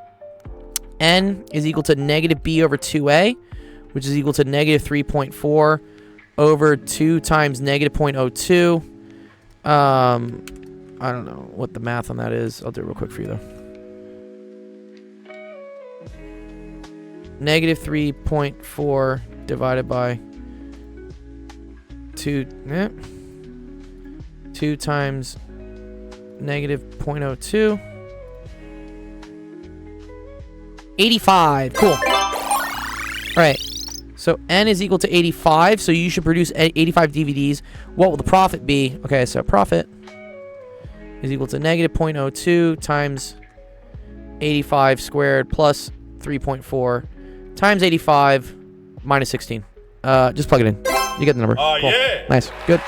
Speaker 3: is equal to negative b over 2a, which is equal to negative 3.4 over 2 times negative 0.02. I don't know what the math on that is. I'll do it real quick for you, though. Negative 3.4 divided by 2 times negative 0.02. 85. Cool. All right. So n is equal to 85. So you should produce 85 DVDs. What will the profit be? Okay, so profit is equal to negative 0.02 times 85 squared plus 3.4 times 85 minus 16. Just plug it in. You get the number.
Speaker 2: Oh,
Speaker 3: cool.
Speaker 2: yeah.
Speaker 3: Nice. Good.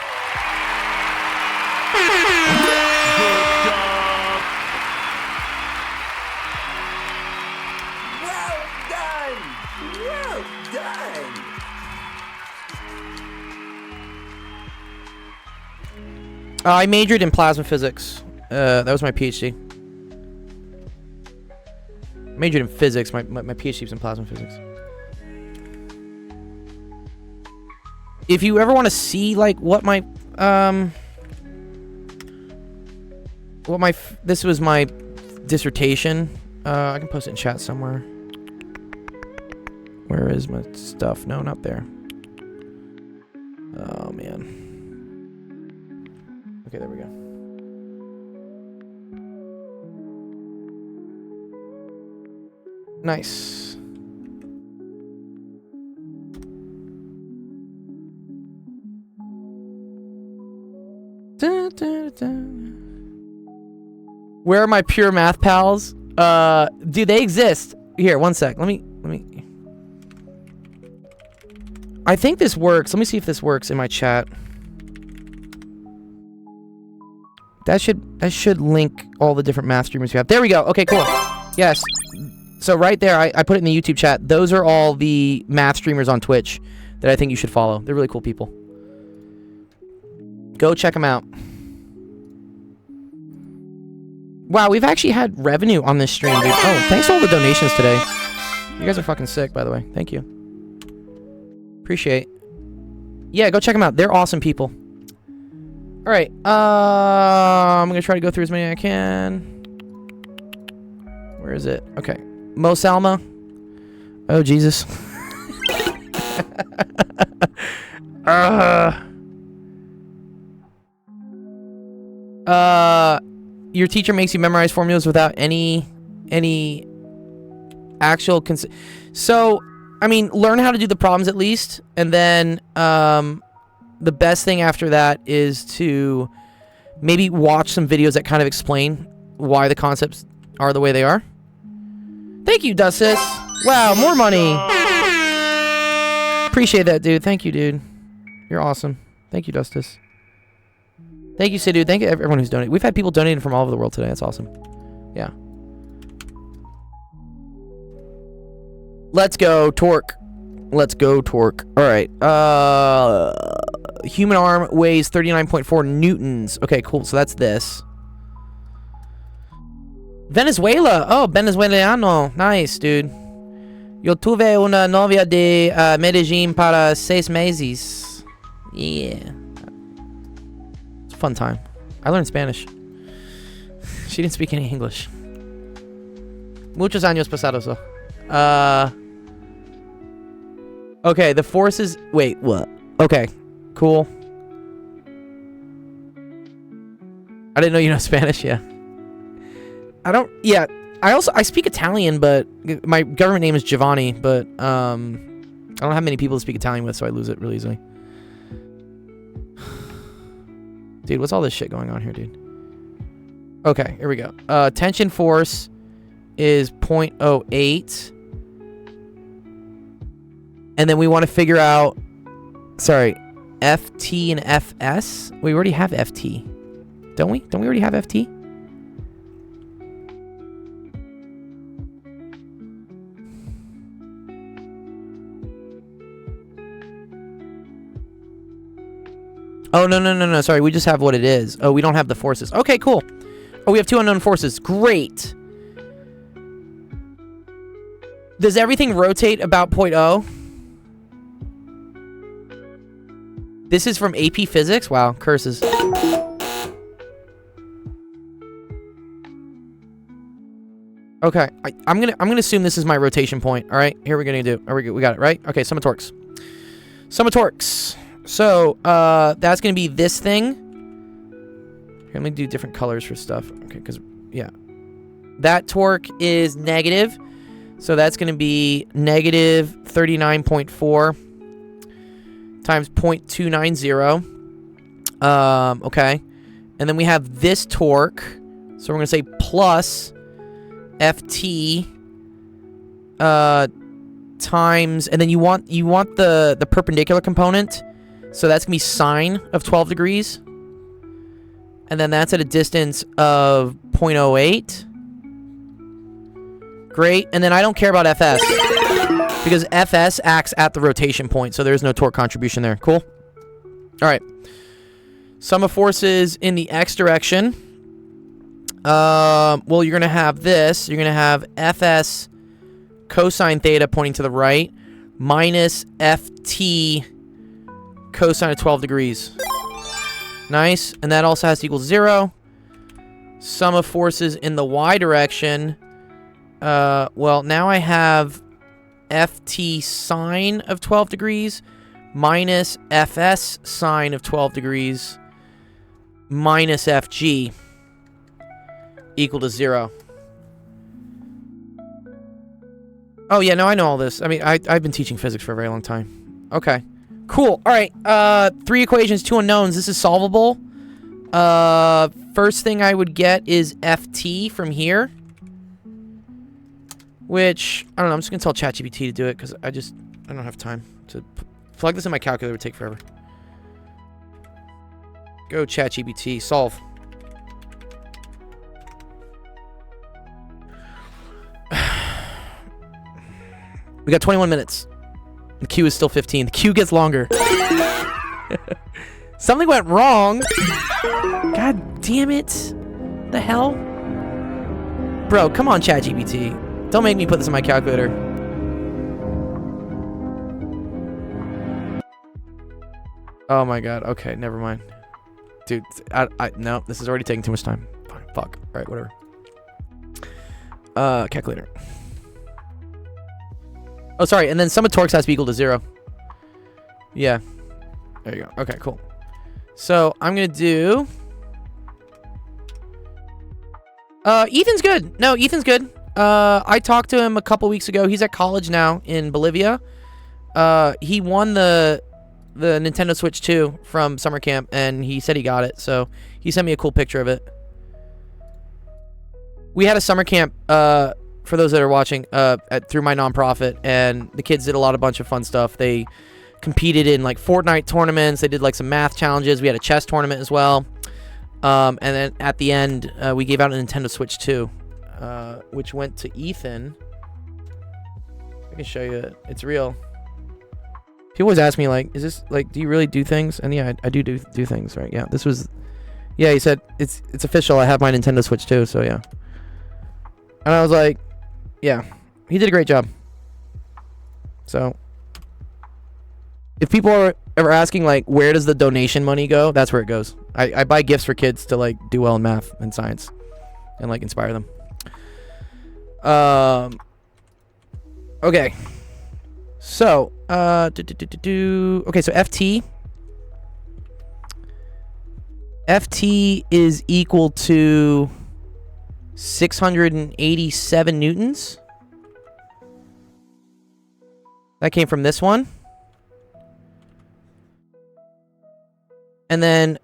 Speaker 3: I majored in plasma physics. That was my PhD. Majored in physics. My PhD was in plasma physics. If you ever want to see like what my this was my dissertation. I can post it in chat somewhere. Where is my stuff? No, not there. Oh man. Okay, there we go. Nice. Where are my pure math pals? Dude, they exist. Here, one sec. Let me. I think this works. Let me see if this works in my chat. That should link all the different math streamers we have. There we go. Okay, cool. Yes. So right there, I put it in the YouTube chat. Those are all the math streamers on Twitch that I think you should follow. They're really cool people. Go check them out. Wow, we've actually had revenue on this stream, dude. Oh, thanks for all the donations today. You guys are fucking sick, by the way. Thank you. Appreciate. Yeah, go check them out. They're awesome people. All right. I'm gonna try to go through as many as I can. Where is it? Okay. Mo Salma. Oh Jesus. Your teacher makes you memorize formulas without any actual so I mean, learn how to do the problems at least, and then the best thing after that is to maybe watch some videos that kind of explain why the concepts are the way they are. Thank you, Dustus. Wow, more money. Appreciate that, dude. Thank you, dude. You're awesome. Thank you, Dustus. Thank you, Sid, dude. Thank you everyone who's donated. We've had people donating from all over the world today. That's awesome. Yeah. Let's go, Torque. Let's go, Torque. All right. Human arm weighs 39.4 newtons. Okay, cool. So that's this. Venezuela. Oh, venezuelano. Nice, dude. Yo tuve una novia de Medellín para 6 meses. Yeah. It's a fun time. I learned Spanish. She didn't speak any English. Muchos años pasados. Okay, the forces... Wait, what? Okay, cool. I didn't know you know Spanish, yeah. I speak Italian, but my government name is Giovanni, but I don't have many people to speak Italian with, so I lose it really easily. Dude, what's all this shit going on here, dude? Okay, here we go. Tension force is 0.08. And then we want to figure out, sorry, FT and FS. We already have FT, don't we? Don't we already have FT? Oh, no. Sorry, we just have what it is. Oh, we don't have the forces. Okay, cool. Oh, we have 2 unknown forces. Great. Does everything rotate about 0.0? This is from AP Physics? Wow, curses. Okay, I'm gonna assume this is my rotation point. All right, here we're gonna do. We got it right. Okay, sum of torques. Sum of torques. So that's gonna be this thing. Here, let me do different colors for stuff. Okay, because yeah, that torque is negative, so that's gonna be negative 39.4 times 0.290. Okay, and then we have this torque, so we're gonna say plus FT times, and then you want the perpendicular component, so that's gonna be sine of 12 degrees, and then that's at a distance of 0.08. Great, and then I don't care about FS because FS acts at the rotation point, so there's no torque contribution there. Cool. All right. Sum of forces in the x direction. Well, you're going to have this. You're going to have Fs cosine theta pointing to the right minus Ft cosine of 12 degrees. Nice. And that also has to equal 0. Sum of forces in the y direction. Well, now I have Ft sine of 12 degrees minus Fs sine of 12 degrees minus Fg equal to 0. Oh, yeah, no, I know all this. I mean, I've been teaching physics for a very long time. Okay. Cool. All right. 3 equations, 2 unknowns. This is solvable. first thing I would get is FT from here. Which, I don't know, I'm just going to tell ChatGPT to do it because I don't have time to plug this in my calculator. It would take forever. Go ChatGPT, solve. We got 21 minutes. The queue is still 15. The queue gets longer. Something went wrong. God damn it. The hell? Bro, come on, ChatGPT. Don't make me put this in my calculator. Oh my god. Okay, never mind. Dude, no, this is already taking too much time. Fine, fuck. Alright, whatever. Calculator. Oh, sorry, and then sum of torques has to be equal to 0. Yeah. There you go. Okay, cool. So, I'm gonna do... Ethan's good. No, Ethan's good. I talked to him a couple weeks ago. He's at college now in Bolivia. He won the Nintendo Switch 2 from summer camp, and he said he got it. So he sent me a cool picture of it. We had a summer camp, for those that are watching, through my nonprofit, and the kids did a bunch of fun stuff. They competed in like Fortnite tournaments. They did like some math challenges. We had a chess tournament as well. And then at the end, we gave out a Nintendo Switch 2. Which went to Ethan. I can show you it. It's real. People always ask me, like, is this, like, do you really do things? And yeah, I do things, right? Yeah, this was... Yeah, he said, it's official. I have my Nintendo Switch too, so yeah. And I was like, yeah. He did a great job. So... If people are ever asking, like, where does the donation money go? That's where it goes. I buy gifts for kids to, like, do well in math and science. And, like, inspire them. Okay. So, okay, so FT. FT is equal to 687 newtons. That came from this one. And then,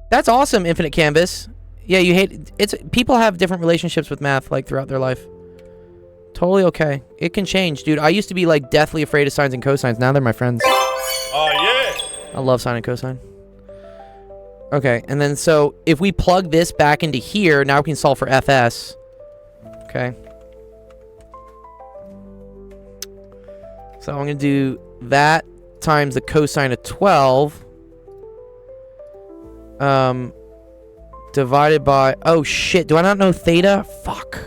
Speaker 3: that's awesome, Infinite Canvas. Yeah, you hate... People have different relationships with math, like, throughout their life. Totally okay. It can change, dude. I used to be, like, deathly afraid of sines and cosines. Now they're my friends.
Speaker 2: Oh, yeah.
Speaker 3: I love sine and cosine. Okay, and then, so, if we plug this back into here, now we can solve for FS. Okay. So, I'm going to do that times the cosine of 12. Divided by... Oh, shit. Do I not know theta? Fuck.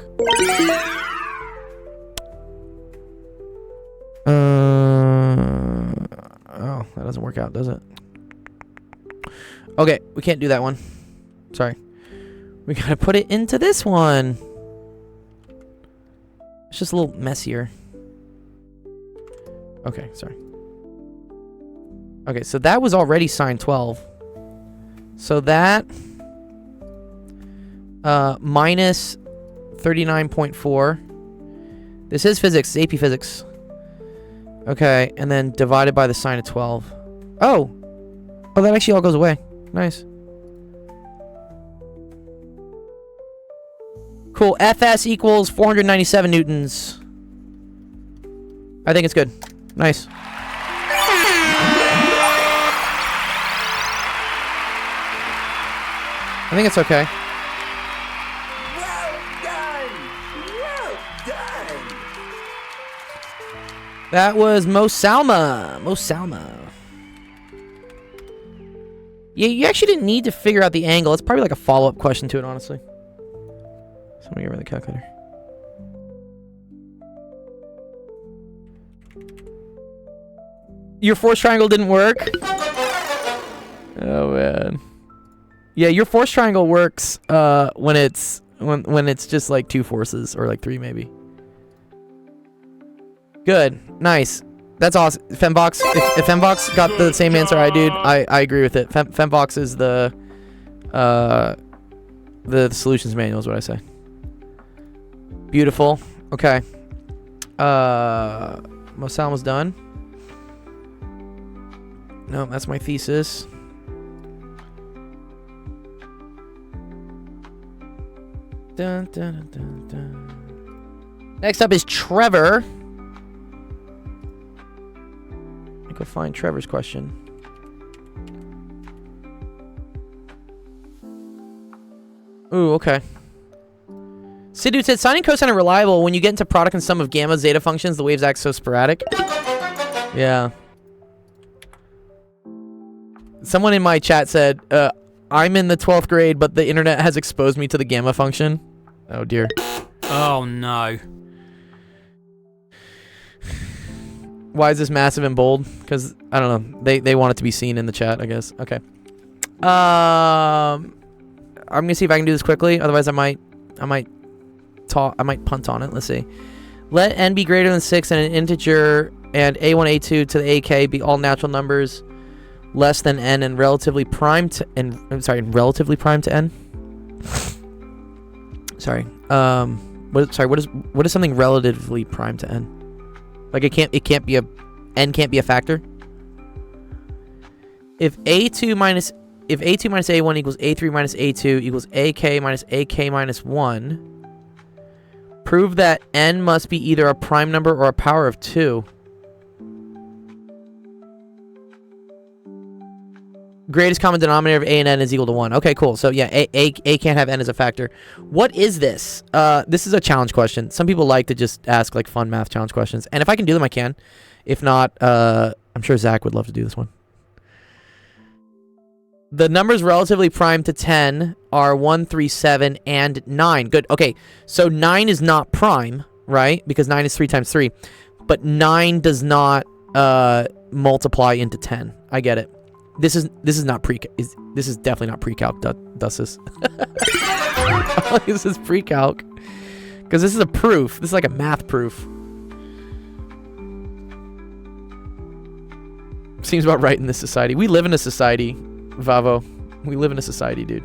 Speaker 3: Oh, that doesn't work out, does it? Okay, we can't do that one. Sorry. We gotta put it into this one. It's just a little messier. Okay, sorry. Okay, so that was already sine 12. So that... minus 39.4. This is physics. It's AP Physics. Okay, and then divided by the sine of 12. Oh! Oh, that actually all goes away. Nice. Cool. FS equals 497 newtons. I think it's good. Nice. I think it's okay.
Speaker 4: Well done. Well done.
Speaker 3: That was Mo Salma. Mo Salma. Yeah, you actually didn't need to figure out the angle. It's probably like a follow-up question to it, honestly. So I'm gonna get rid of the calculator. Your force triangle didn't work? Oh, man. Yeah, your force triangle works when it's just like two forces, or like three maybe. Good. Nice. That's awesome. Fembox. If Fembox got the same answer I did, I agree with it. Fembox is the solutions manual is what I say. Beautiful. Okay. Mosal was done. No, that's my thesis. dun, dun, dun, dun. Next up is Trevor. Let me go find Trevor's question. Ooh, okay. Siddude said, sine and cosine are reliable. When you get into product and sum of gamma zeta functions, the waves act so sporadic. Yeah. Someone in my chat said, I'm in the 12th grade, but the internet has exposed me to the gamma function. Oh, dear.
Speaker 6: Oh, no.
Speaker 3: Why is this massive and bold? Because, I don't know. They want it to be seen in the chat, I guess. Okay. I'm going to see if I can do this quickly. Otherwise, I might punt on it. Let's see. Let n be greater than 6 and an integer and a1, a2 to the ak be all natural numbers less than n and relatively prime to relatively prime to n. Sorry. What is something relatively prime to n? Like n can't be a factor. If a2 minus a1 equals a3 minus a2 equals ak minus ak minus 1, prove that n must be either a prime number or a power of 2. Greatest common denominator of a and n is equal to 1. Okay, cool. So yeah, a can't have n as a factor. What is this? This is a challenge question. Some people like to just ask like fun math challenge questions, and if I can do them, I can. If not, I'm sure Zach would love to do this one. The numbers relatively prime to 10 are 1, 3, 7, and 9. Good. Okay, so 9 is not prime, right? Because 9 is 3 times 3. But 9 does not multiply into 10. I get it. This is not this is definitely not pre-calc, Dussus. This is pre-calc. Because this is a proof. This is like a math proof. Seems about right in this society. We live in a society, Vavo. We live in a society, dude.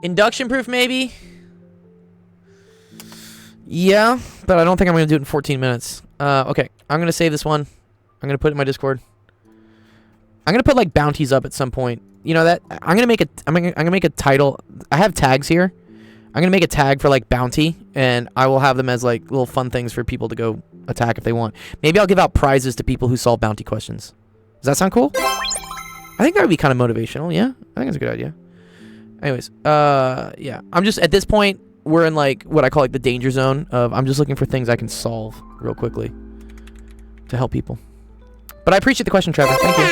Speaker 3: Induction proof, maybe? Yeah, but I don't think I'm going to do it in 14 minutes. Okay, I'm going to save this one. I'm going to put it in my Discord. I'm going to put, like, bounties up at some point. You know that? I'm going to make a title. I have tags here. I'm going to make a tag for, like, bounty, and I will have them as, like, little fun things for people to go attack if they want. Maybe I'll give out prizes to people who solve bounty questions. Does that sound cool? I think that would be kind of motivational, yeah? I think it's a good idea. Anyways, yeah. I'm just, at this point, we're in, like, what I call, like, the danger zone of I'm just looking for things I can solve real quickly to help people. But I appreciate the question, Trevor. Thank you.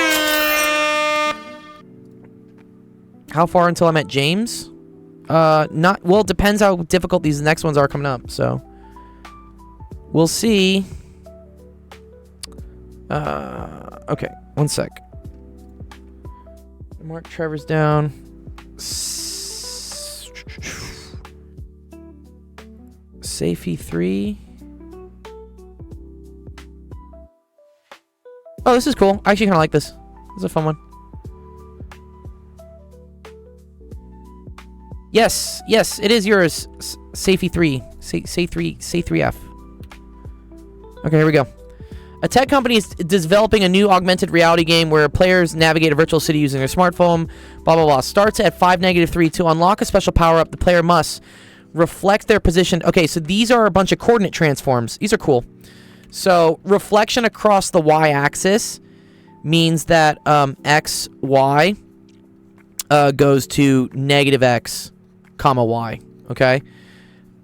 Speaker 3: How far until I'm at James? Not, well, it depends how difficult these next ones are coming up, so. We'll see. Okay, one sec. Mark Trevor's down. Safety 3. Oh, this is cool. I actually kind of like this. This is a fun one. Yes, it is yours. Safety 3. Say 3F. Okay, here we go. A tech company is developing a new augmented reality game where players navigate a virtual city using their smartphone. Blah, blah, blah. Starts at 5-3. To unlock a special power-up, the player must reflect their position. Okay, so these are a bunch of coordinate transforms. These are cool. So reflection across the y-axis means that x, y goes to negative x, comma, y. Okay?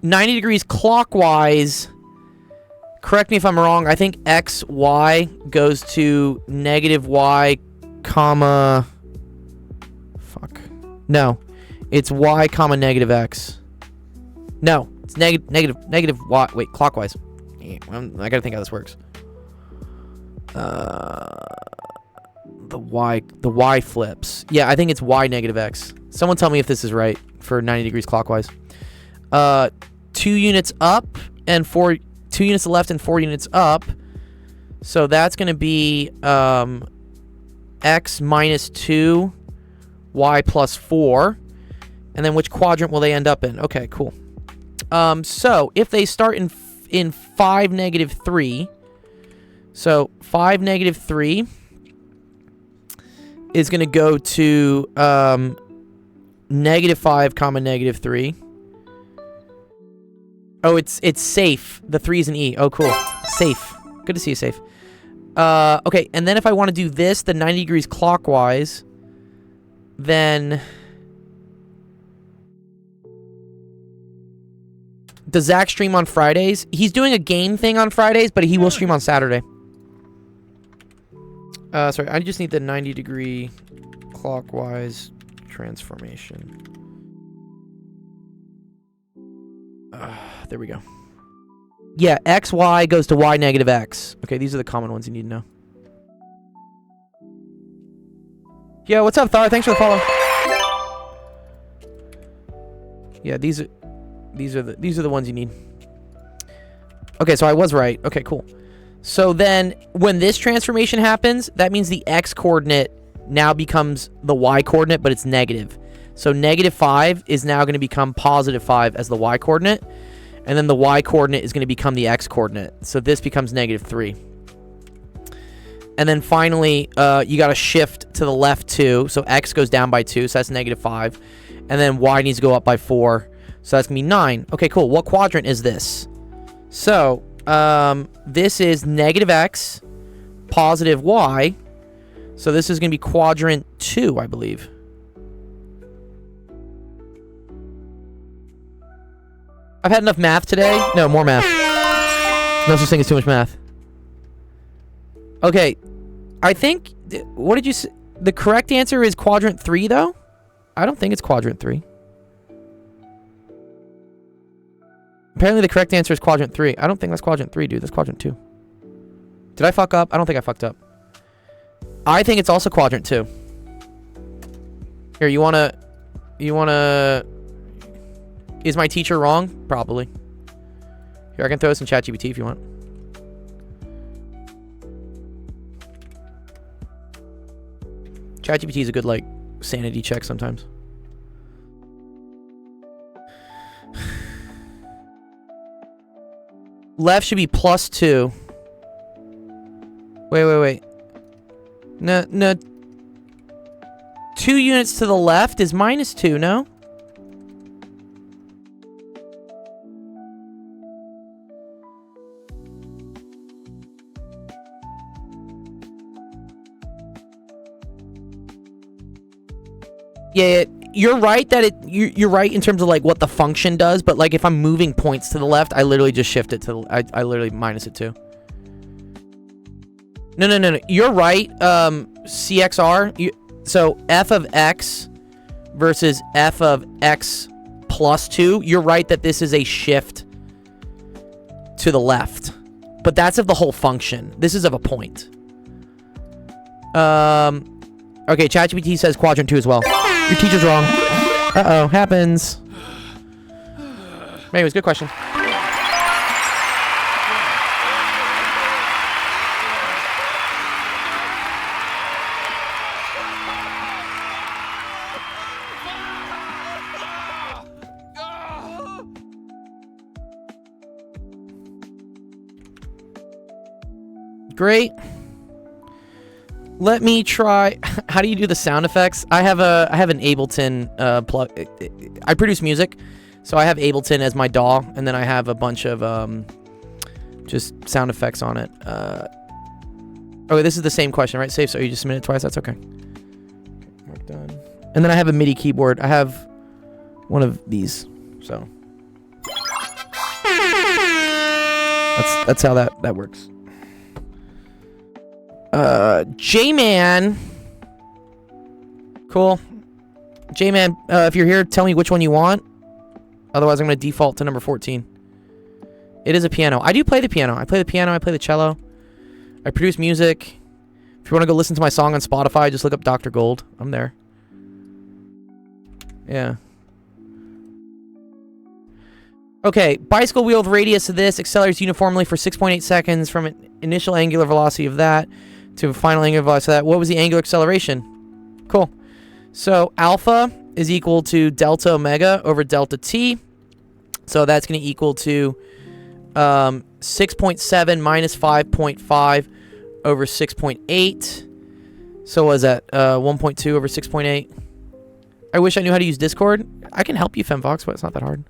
Speaker 3: 90 degrees clockwise... Correct me if I'm wrong. I think x, y goes to negative y, comma... Fuck. No. It's y, comma, negative x. No. It's negative y. Wait, clockwise. I gotta think how this works. The y flips. Yeah, I think it's y, negative x. Someone tell me if this is right for 90 degrees clockwise. 2 units up and 4... 2 units left and 4 units up. So that's going to be x minus 2, y plus 4. And then which quadrant will they end up in? Okay, cool. So if they start in 5, -3, so 5, -3 is going to go to -5, -3. Oh, it's safe. The 3 is an E. Oh, cool. Safe. Good to see you, safe. Okay, and then if I want to do this, the 90 degrees clockwise, then... Does Zach stream on Fridays? He's doing a game thing on Fridays, but he will stream on Saturday. Sorry, I just need the 90-degree clockwise transformation. There we go. Yeah, X, Y goes to Y negative X. Okay, these are the common ones you need to know. Yeah, what's up, Thar? Thanks for the follow. Yeah, these are the ones you need. Okay, so I was right. Okay, cool. So then when this transformation happens, that means the X coordinate now becomes the Y coordinate, but it's negative. So -5 is now going to become +5 as the Y coordinate. And then the Y coordinate is going to become the X coordinate. So this becomes -3. And then finally, you got to shift to the left 2. So X goes down by 2, so that's -5. And then Y needs to go up by 4. So that's going to be 9. Okay, cool. What quadrant is this? So, this is -X, +Y. So this is going to be quadrant 2, I believe. I've had enough math today. No, more math. No such thing as too much math. Okay. I think... What did you say? The correct answer is quadrant 3, though? I don't think it's quadrant 3. Apparently the correct answer is quadrant 3. I don't think that's quadrant 3, dude. That's quadrant 2. Did I fuck up? I don't think I fucked up. I think it's also quadrant 2. Here, you wanna... Is my teacher wrong? Probably. Here, I can throw this in ChatGPT if you want. ChatGPT is a good, like, sanity check sometimes. Left should be +2. Wait. No. 2 units to the left is -2, no? Yeah, you're right that you're right in terms of like what the function does, but like if I'm moving points to the left, I literally just shift it to I literally minus it too. No. You're right. CXR. So f of x versus f of x plus 2. You're right that this is a shift to the left, but that's of the whole function. This is of a point. Okay, ChatGPT says quadrant 2 as well. Your teacher's wrong. Uh-oh, happens. Anyways, good question. Great. Let me try. How do you do the sound effects? I have an Ableton plug. I produce music, so I have Ableton as my DAW, and then I have a bunch of just sound effects on it. Oh, this is the same question, right? Safe. So you just submit it twice. That's okay. Work done. And then I have a MIDI keyboard. I have one of these. So that's how that works. J-Man. Cool. J-Man, if you're here, tell me which one you want. Otherwise, I'm going to default to number 14. It is a piano. I do play the piano. I play the piano. I play the cello. I produce music. If you want to go listen to my song on Spotify, just look up Dr. Gold. I'm there. Yeah. Okay, bicycle wheel with radius of this accelerates uniformly for 6.8 seconds from an initial angular velocity of that to a final angular velocity of that. What was the angular acceleration? Cool. So alpha is equal to delta omega over delta t. So that's going to equal to 6.7 minus 5.5 over 6.8. So what is that? 1.2 over 6.8. I wish I knew how to use Discord. I can help you, FemVox, but it's not that hard.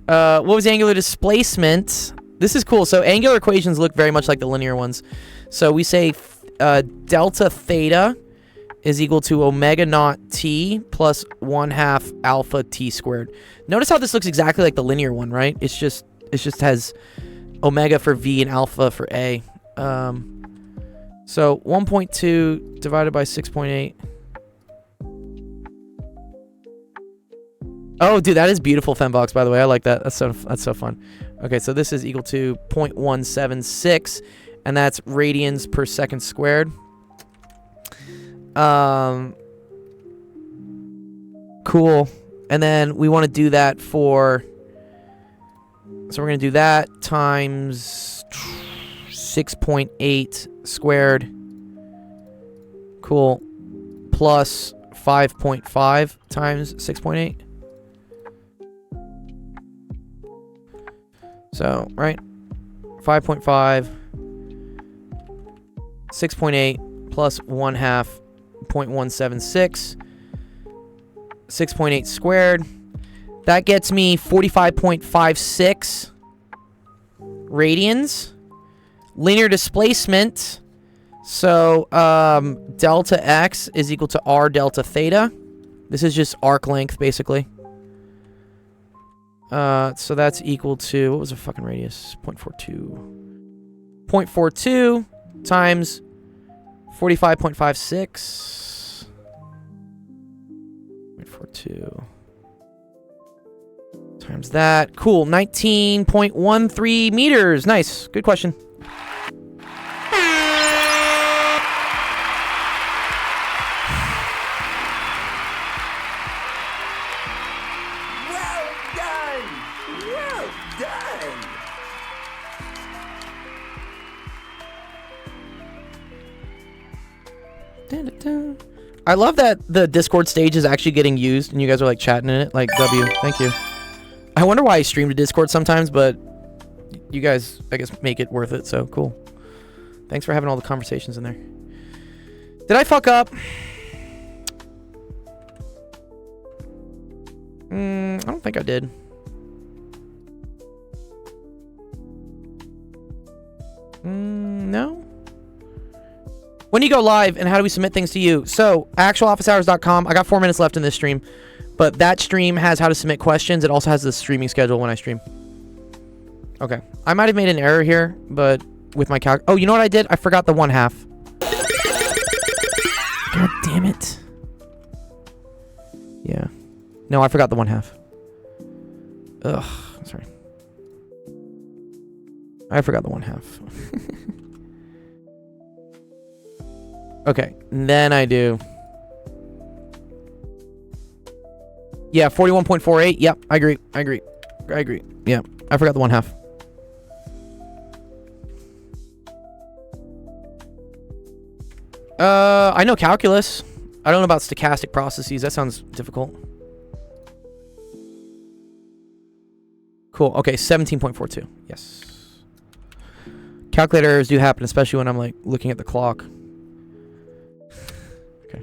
Speaker 3: What was the angular displacement? This is cool. So angular equations look very much like the linear ones. So we say delta theta is equal to omega naught t plus 1/2 alpha t squared. Notice how this looks exactly like the linear one, right? It just has omega for v and alpha for a. So 1.2 divided by 6.8. Oh, dude, that is beautiful, FemVox, by the way. I like that. That's so fun. Okay, so this is equal to 0.176, and that's radians per second squared. Cool. And then we want to do that for... So we're going to do that times 6.8 squared. Cool. Plus 5.5 times 6.8. So, right? 5.5, 6.8 plus 1/2, 0.176, 6.8 squared. That gets me 45.56 radians. Linear displacement. So, delta x is equal to r delta theta. This is just arc length, basically. So that's equal to, what was the fucking radius? 0.42. 0.42 times 45.56. 0.42 times that. Cool. 19.13 meters. Nice. Good question.
Speaker 4: Well done! Well done!
Speaker 3: Dun-dun-dun. I love that the Discord stage is actually getting used and you guys are like chatting in it. Like, W. Thank you. I wonder why I stream to Discord sometimes, but you guys, I guess, make it worth it, so cool. Thanks for having all the conversations in there. Did I fuck up? I don't think I did. No? When do you go live and how do we submit things to you? So, actualofficehours.com. I got 4 minutes left in this stream. But that stream has how to submit questions. It also has the streaming schedule when I stream. Okay. I might have made an error here, but with my calc... Oh, you know what I did? I forgot the 1/2. God damn it. Yeah. No, I forgot the 1/2. Ugh. Sorry. I forgot the 1/2. Okay. And then I do... Yeah, 41.48. Yep, I agree. Yeah, I forgot the 1/2. I know calculus. I don't know about stochastic processes. That sounds difficult. Cool. Okay, 17.42. Yes. Calculator errors do happen, especially when I'm like looking at the clock. Okay.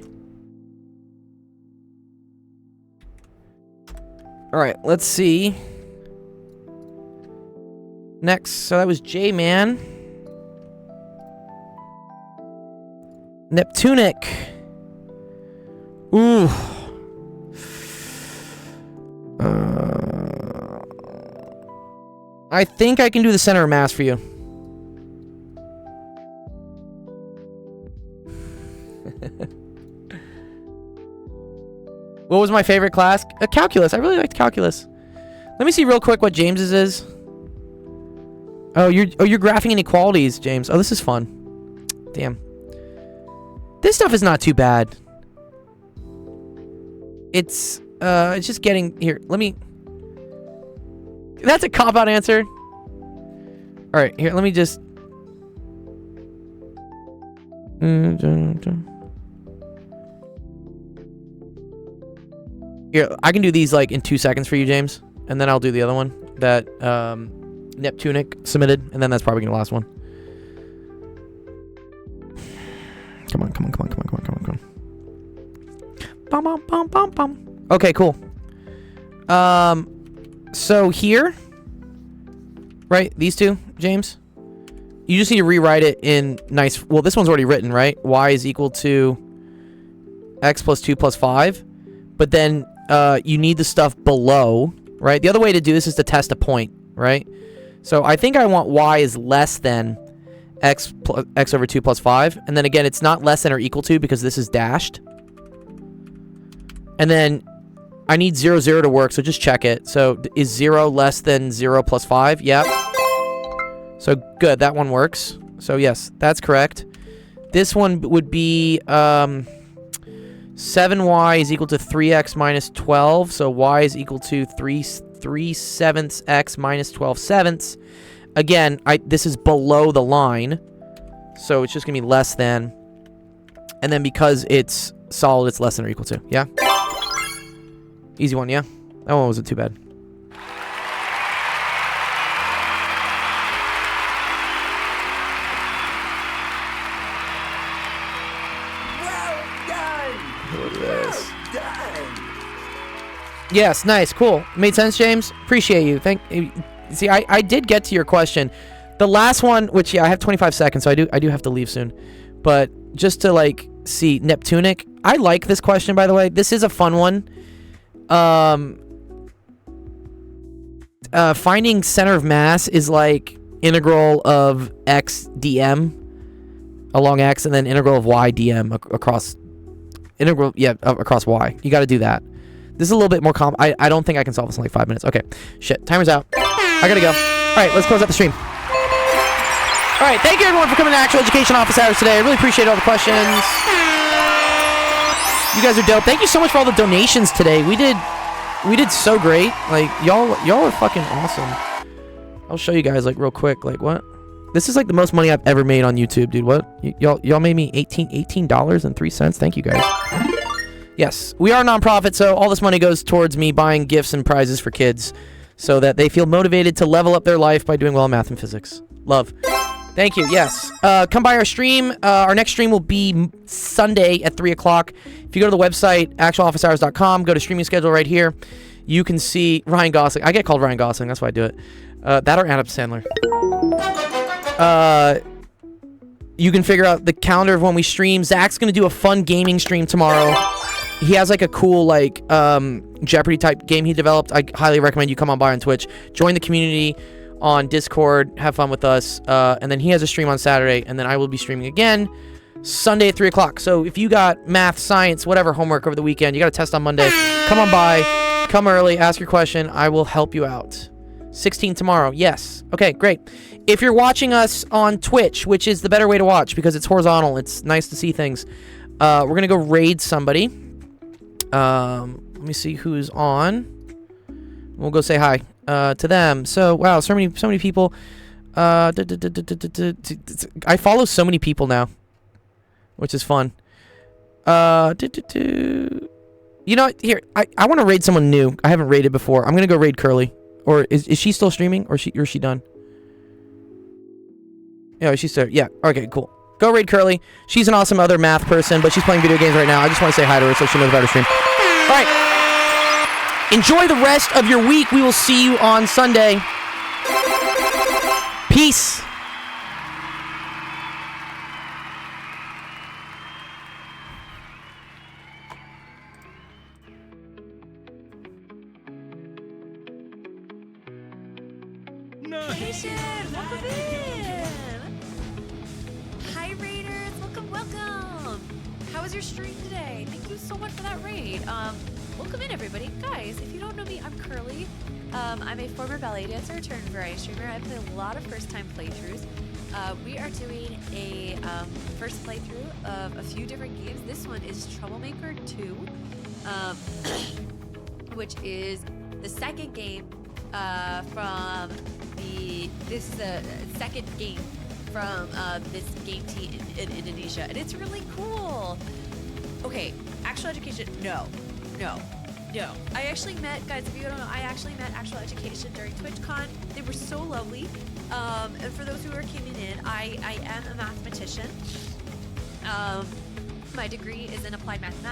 Speaker 3: All right, let's see. Next, so that was J-Man. Neptunic. Ooh. I think I can do the center of mass for you. What was my favorite class? Calculus. I really liked calculus. Let me see real quick what James's is. Oh, you're graphing inequalities, James. Oh, this is fun. Damn. This stuff is not too bad. It's just getting here. Let me. That's a cop-out answer. All right, here. Let me just. Here, I can do these like in 2 seconds for you, James. and then I'll do the other one that Neptunic submitted, and then that's probably gonna be the last one. Come on. Bum, bum, bum, bum, bum. Okay, cool. So here, right? These two, James. You just need to rewrite it in nice. Well, this one's already written, right? Y is equal to x plus 2 plus 5. But then you need the stuff below, right? The other way to do this is to test a point, right? So I think I want y is less than x over 2 plus 5. And then again, it's not less than or equal to because this is dashed. And then I need 0, 0 to work, so just check it. So is 0 less than 0 plus 5? Yep. So good, that one works. So yes, that's correct. This one would be 7y is equal to 3x minus 12. So y is equal to 3/7 x minus 12/7. Again, this is below the line. So it's just going to be less than. And then because it's solid, it's less than or equal to. Yeah? Easy one, yeah? That one wasn't too bad.
Speaker 4: Well done.
Speaker 3: Look at this.
Speaker 4: Well done.
Speaker 3: Yes, nice, cool. Made sense, James? Appreciate you. See, I did get to your question. The last one, which, yeah, I have 25 seconds, so I do have to leave soon. But just to, like, see, Neptunic. I like this question, by the way. This is a fun one. Finding center of mass is like integral of x dm along x, and then integral of y dm across across y. You got to do that. This is a little bit more I don't think I can solve this in like 5 minutes. Okay, shit, timer's out. I gotta go. All right, let's close out the stream. All right, thank you everyone for coming to Actual Education Office Hours today. I really appreciate all the questions. You guys are dope. Thank you so much for all the donations today. We did so great. Like y'all are fucking awesome. I'll show you guys like real quick. Like what? This is like the most money I've ever made on YouTube, dude. What? Y'all made me $18.03. Thank you guys. Yes, we are a nonprofit, so all this money goes towards me buying gifts and prizes for kids, so that they feel motivated to level up their life by doing well in math and physics. Love. Thank you. Yes. Come by our stream. Our next stream will be Sunday at 3 o'clock. If you go to the website, actualofficehours.com, go to streaming schedule right here. You can see Ryan Gosling. I get called Ryan Gosling. That's why I do it. That or Adam Sandler. You can figure out the calendar of when we stream. Zach's going to do a fun gaming stream tomorrow. He has like a cool like Jeopardy type game he developed. I highly recommend you come on by on Twitch. Join the community on Discord. Have fun with us. And then he has a stream on Saturday. And then I will be streaming again Sunday at 3 o'clock. So if you got math, science, whatever homework over the weekend, you got a test on Monday, come on by. Come early. Ask your question. I will help you out. 16 tomorrow. Yes. Okay, great. If you're watching us on Twitch, which is the better way to watch because it's horizontal, it's nice to see things. We're going to go raid somebody. Let me see who's on. We'll go say hi to them. So, wow, so many people. I follow so many people now, which is fun. You know, here, I want to raid someone new. I haven't raided before. I'm going to go raid Curly. Or is she still streaming? Or is she done? Yeah, she's still... Yeah, okay, cool. Go raid Curly. She's an awesome other math person, but she's playing video games right now. I just want to say hi to her so she knows about her stream. All right. Enjoy the rest of your week. We will see you on Sunday. Peace.
Speaker 8: Welcome in! Hi Raiders, welcome! How was your stream today? Thank you so much for that raid. Welcome in everybody. Guys, if you don't know me, I'm Curly. I'm a former ballet dancer turned variety streamer. I play a lot of first time playthroughs. We are doing a first playthrough of a few different games. This one is Troublemaker 2, which is the second game from this is the second game from this game team in Indonesia, and it's really cool. Okay, Actual Education, no. No, I actually met, guys, if you don't know, I actually met Actual Education during TwitchCon. They were so lovely. And for those who are tuning in, I am a mathematician. My degree is in applied mathematics.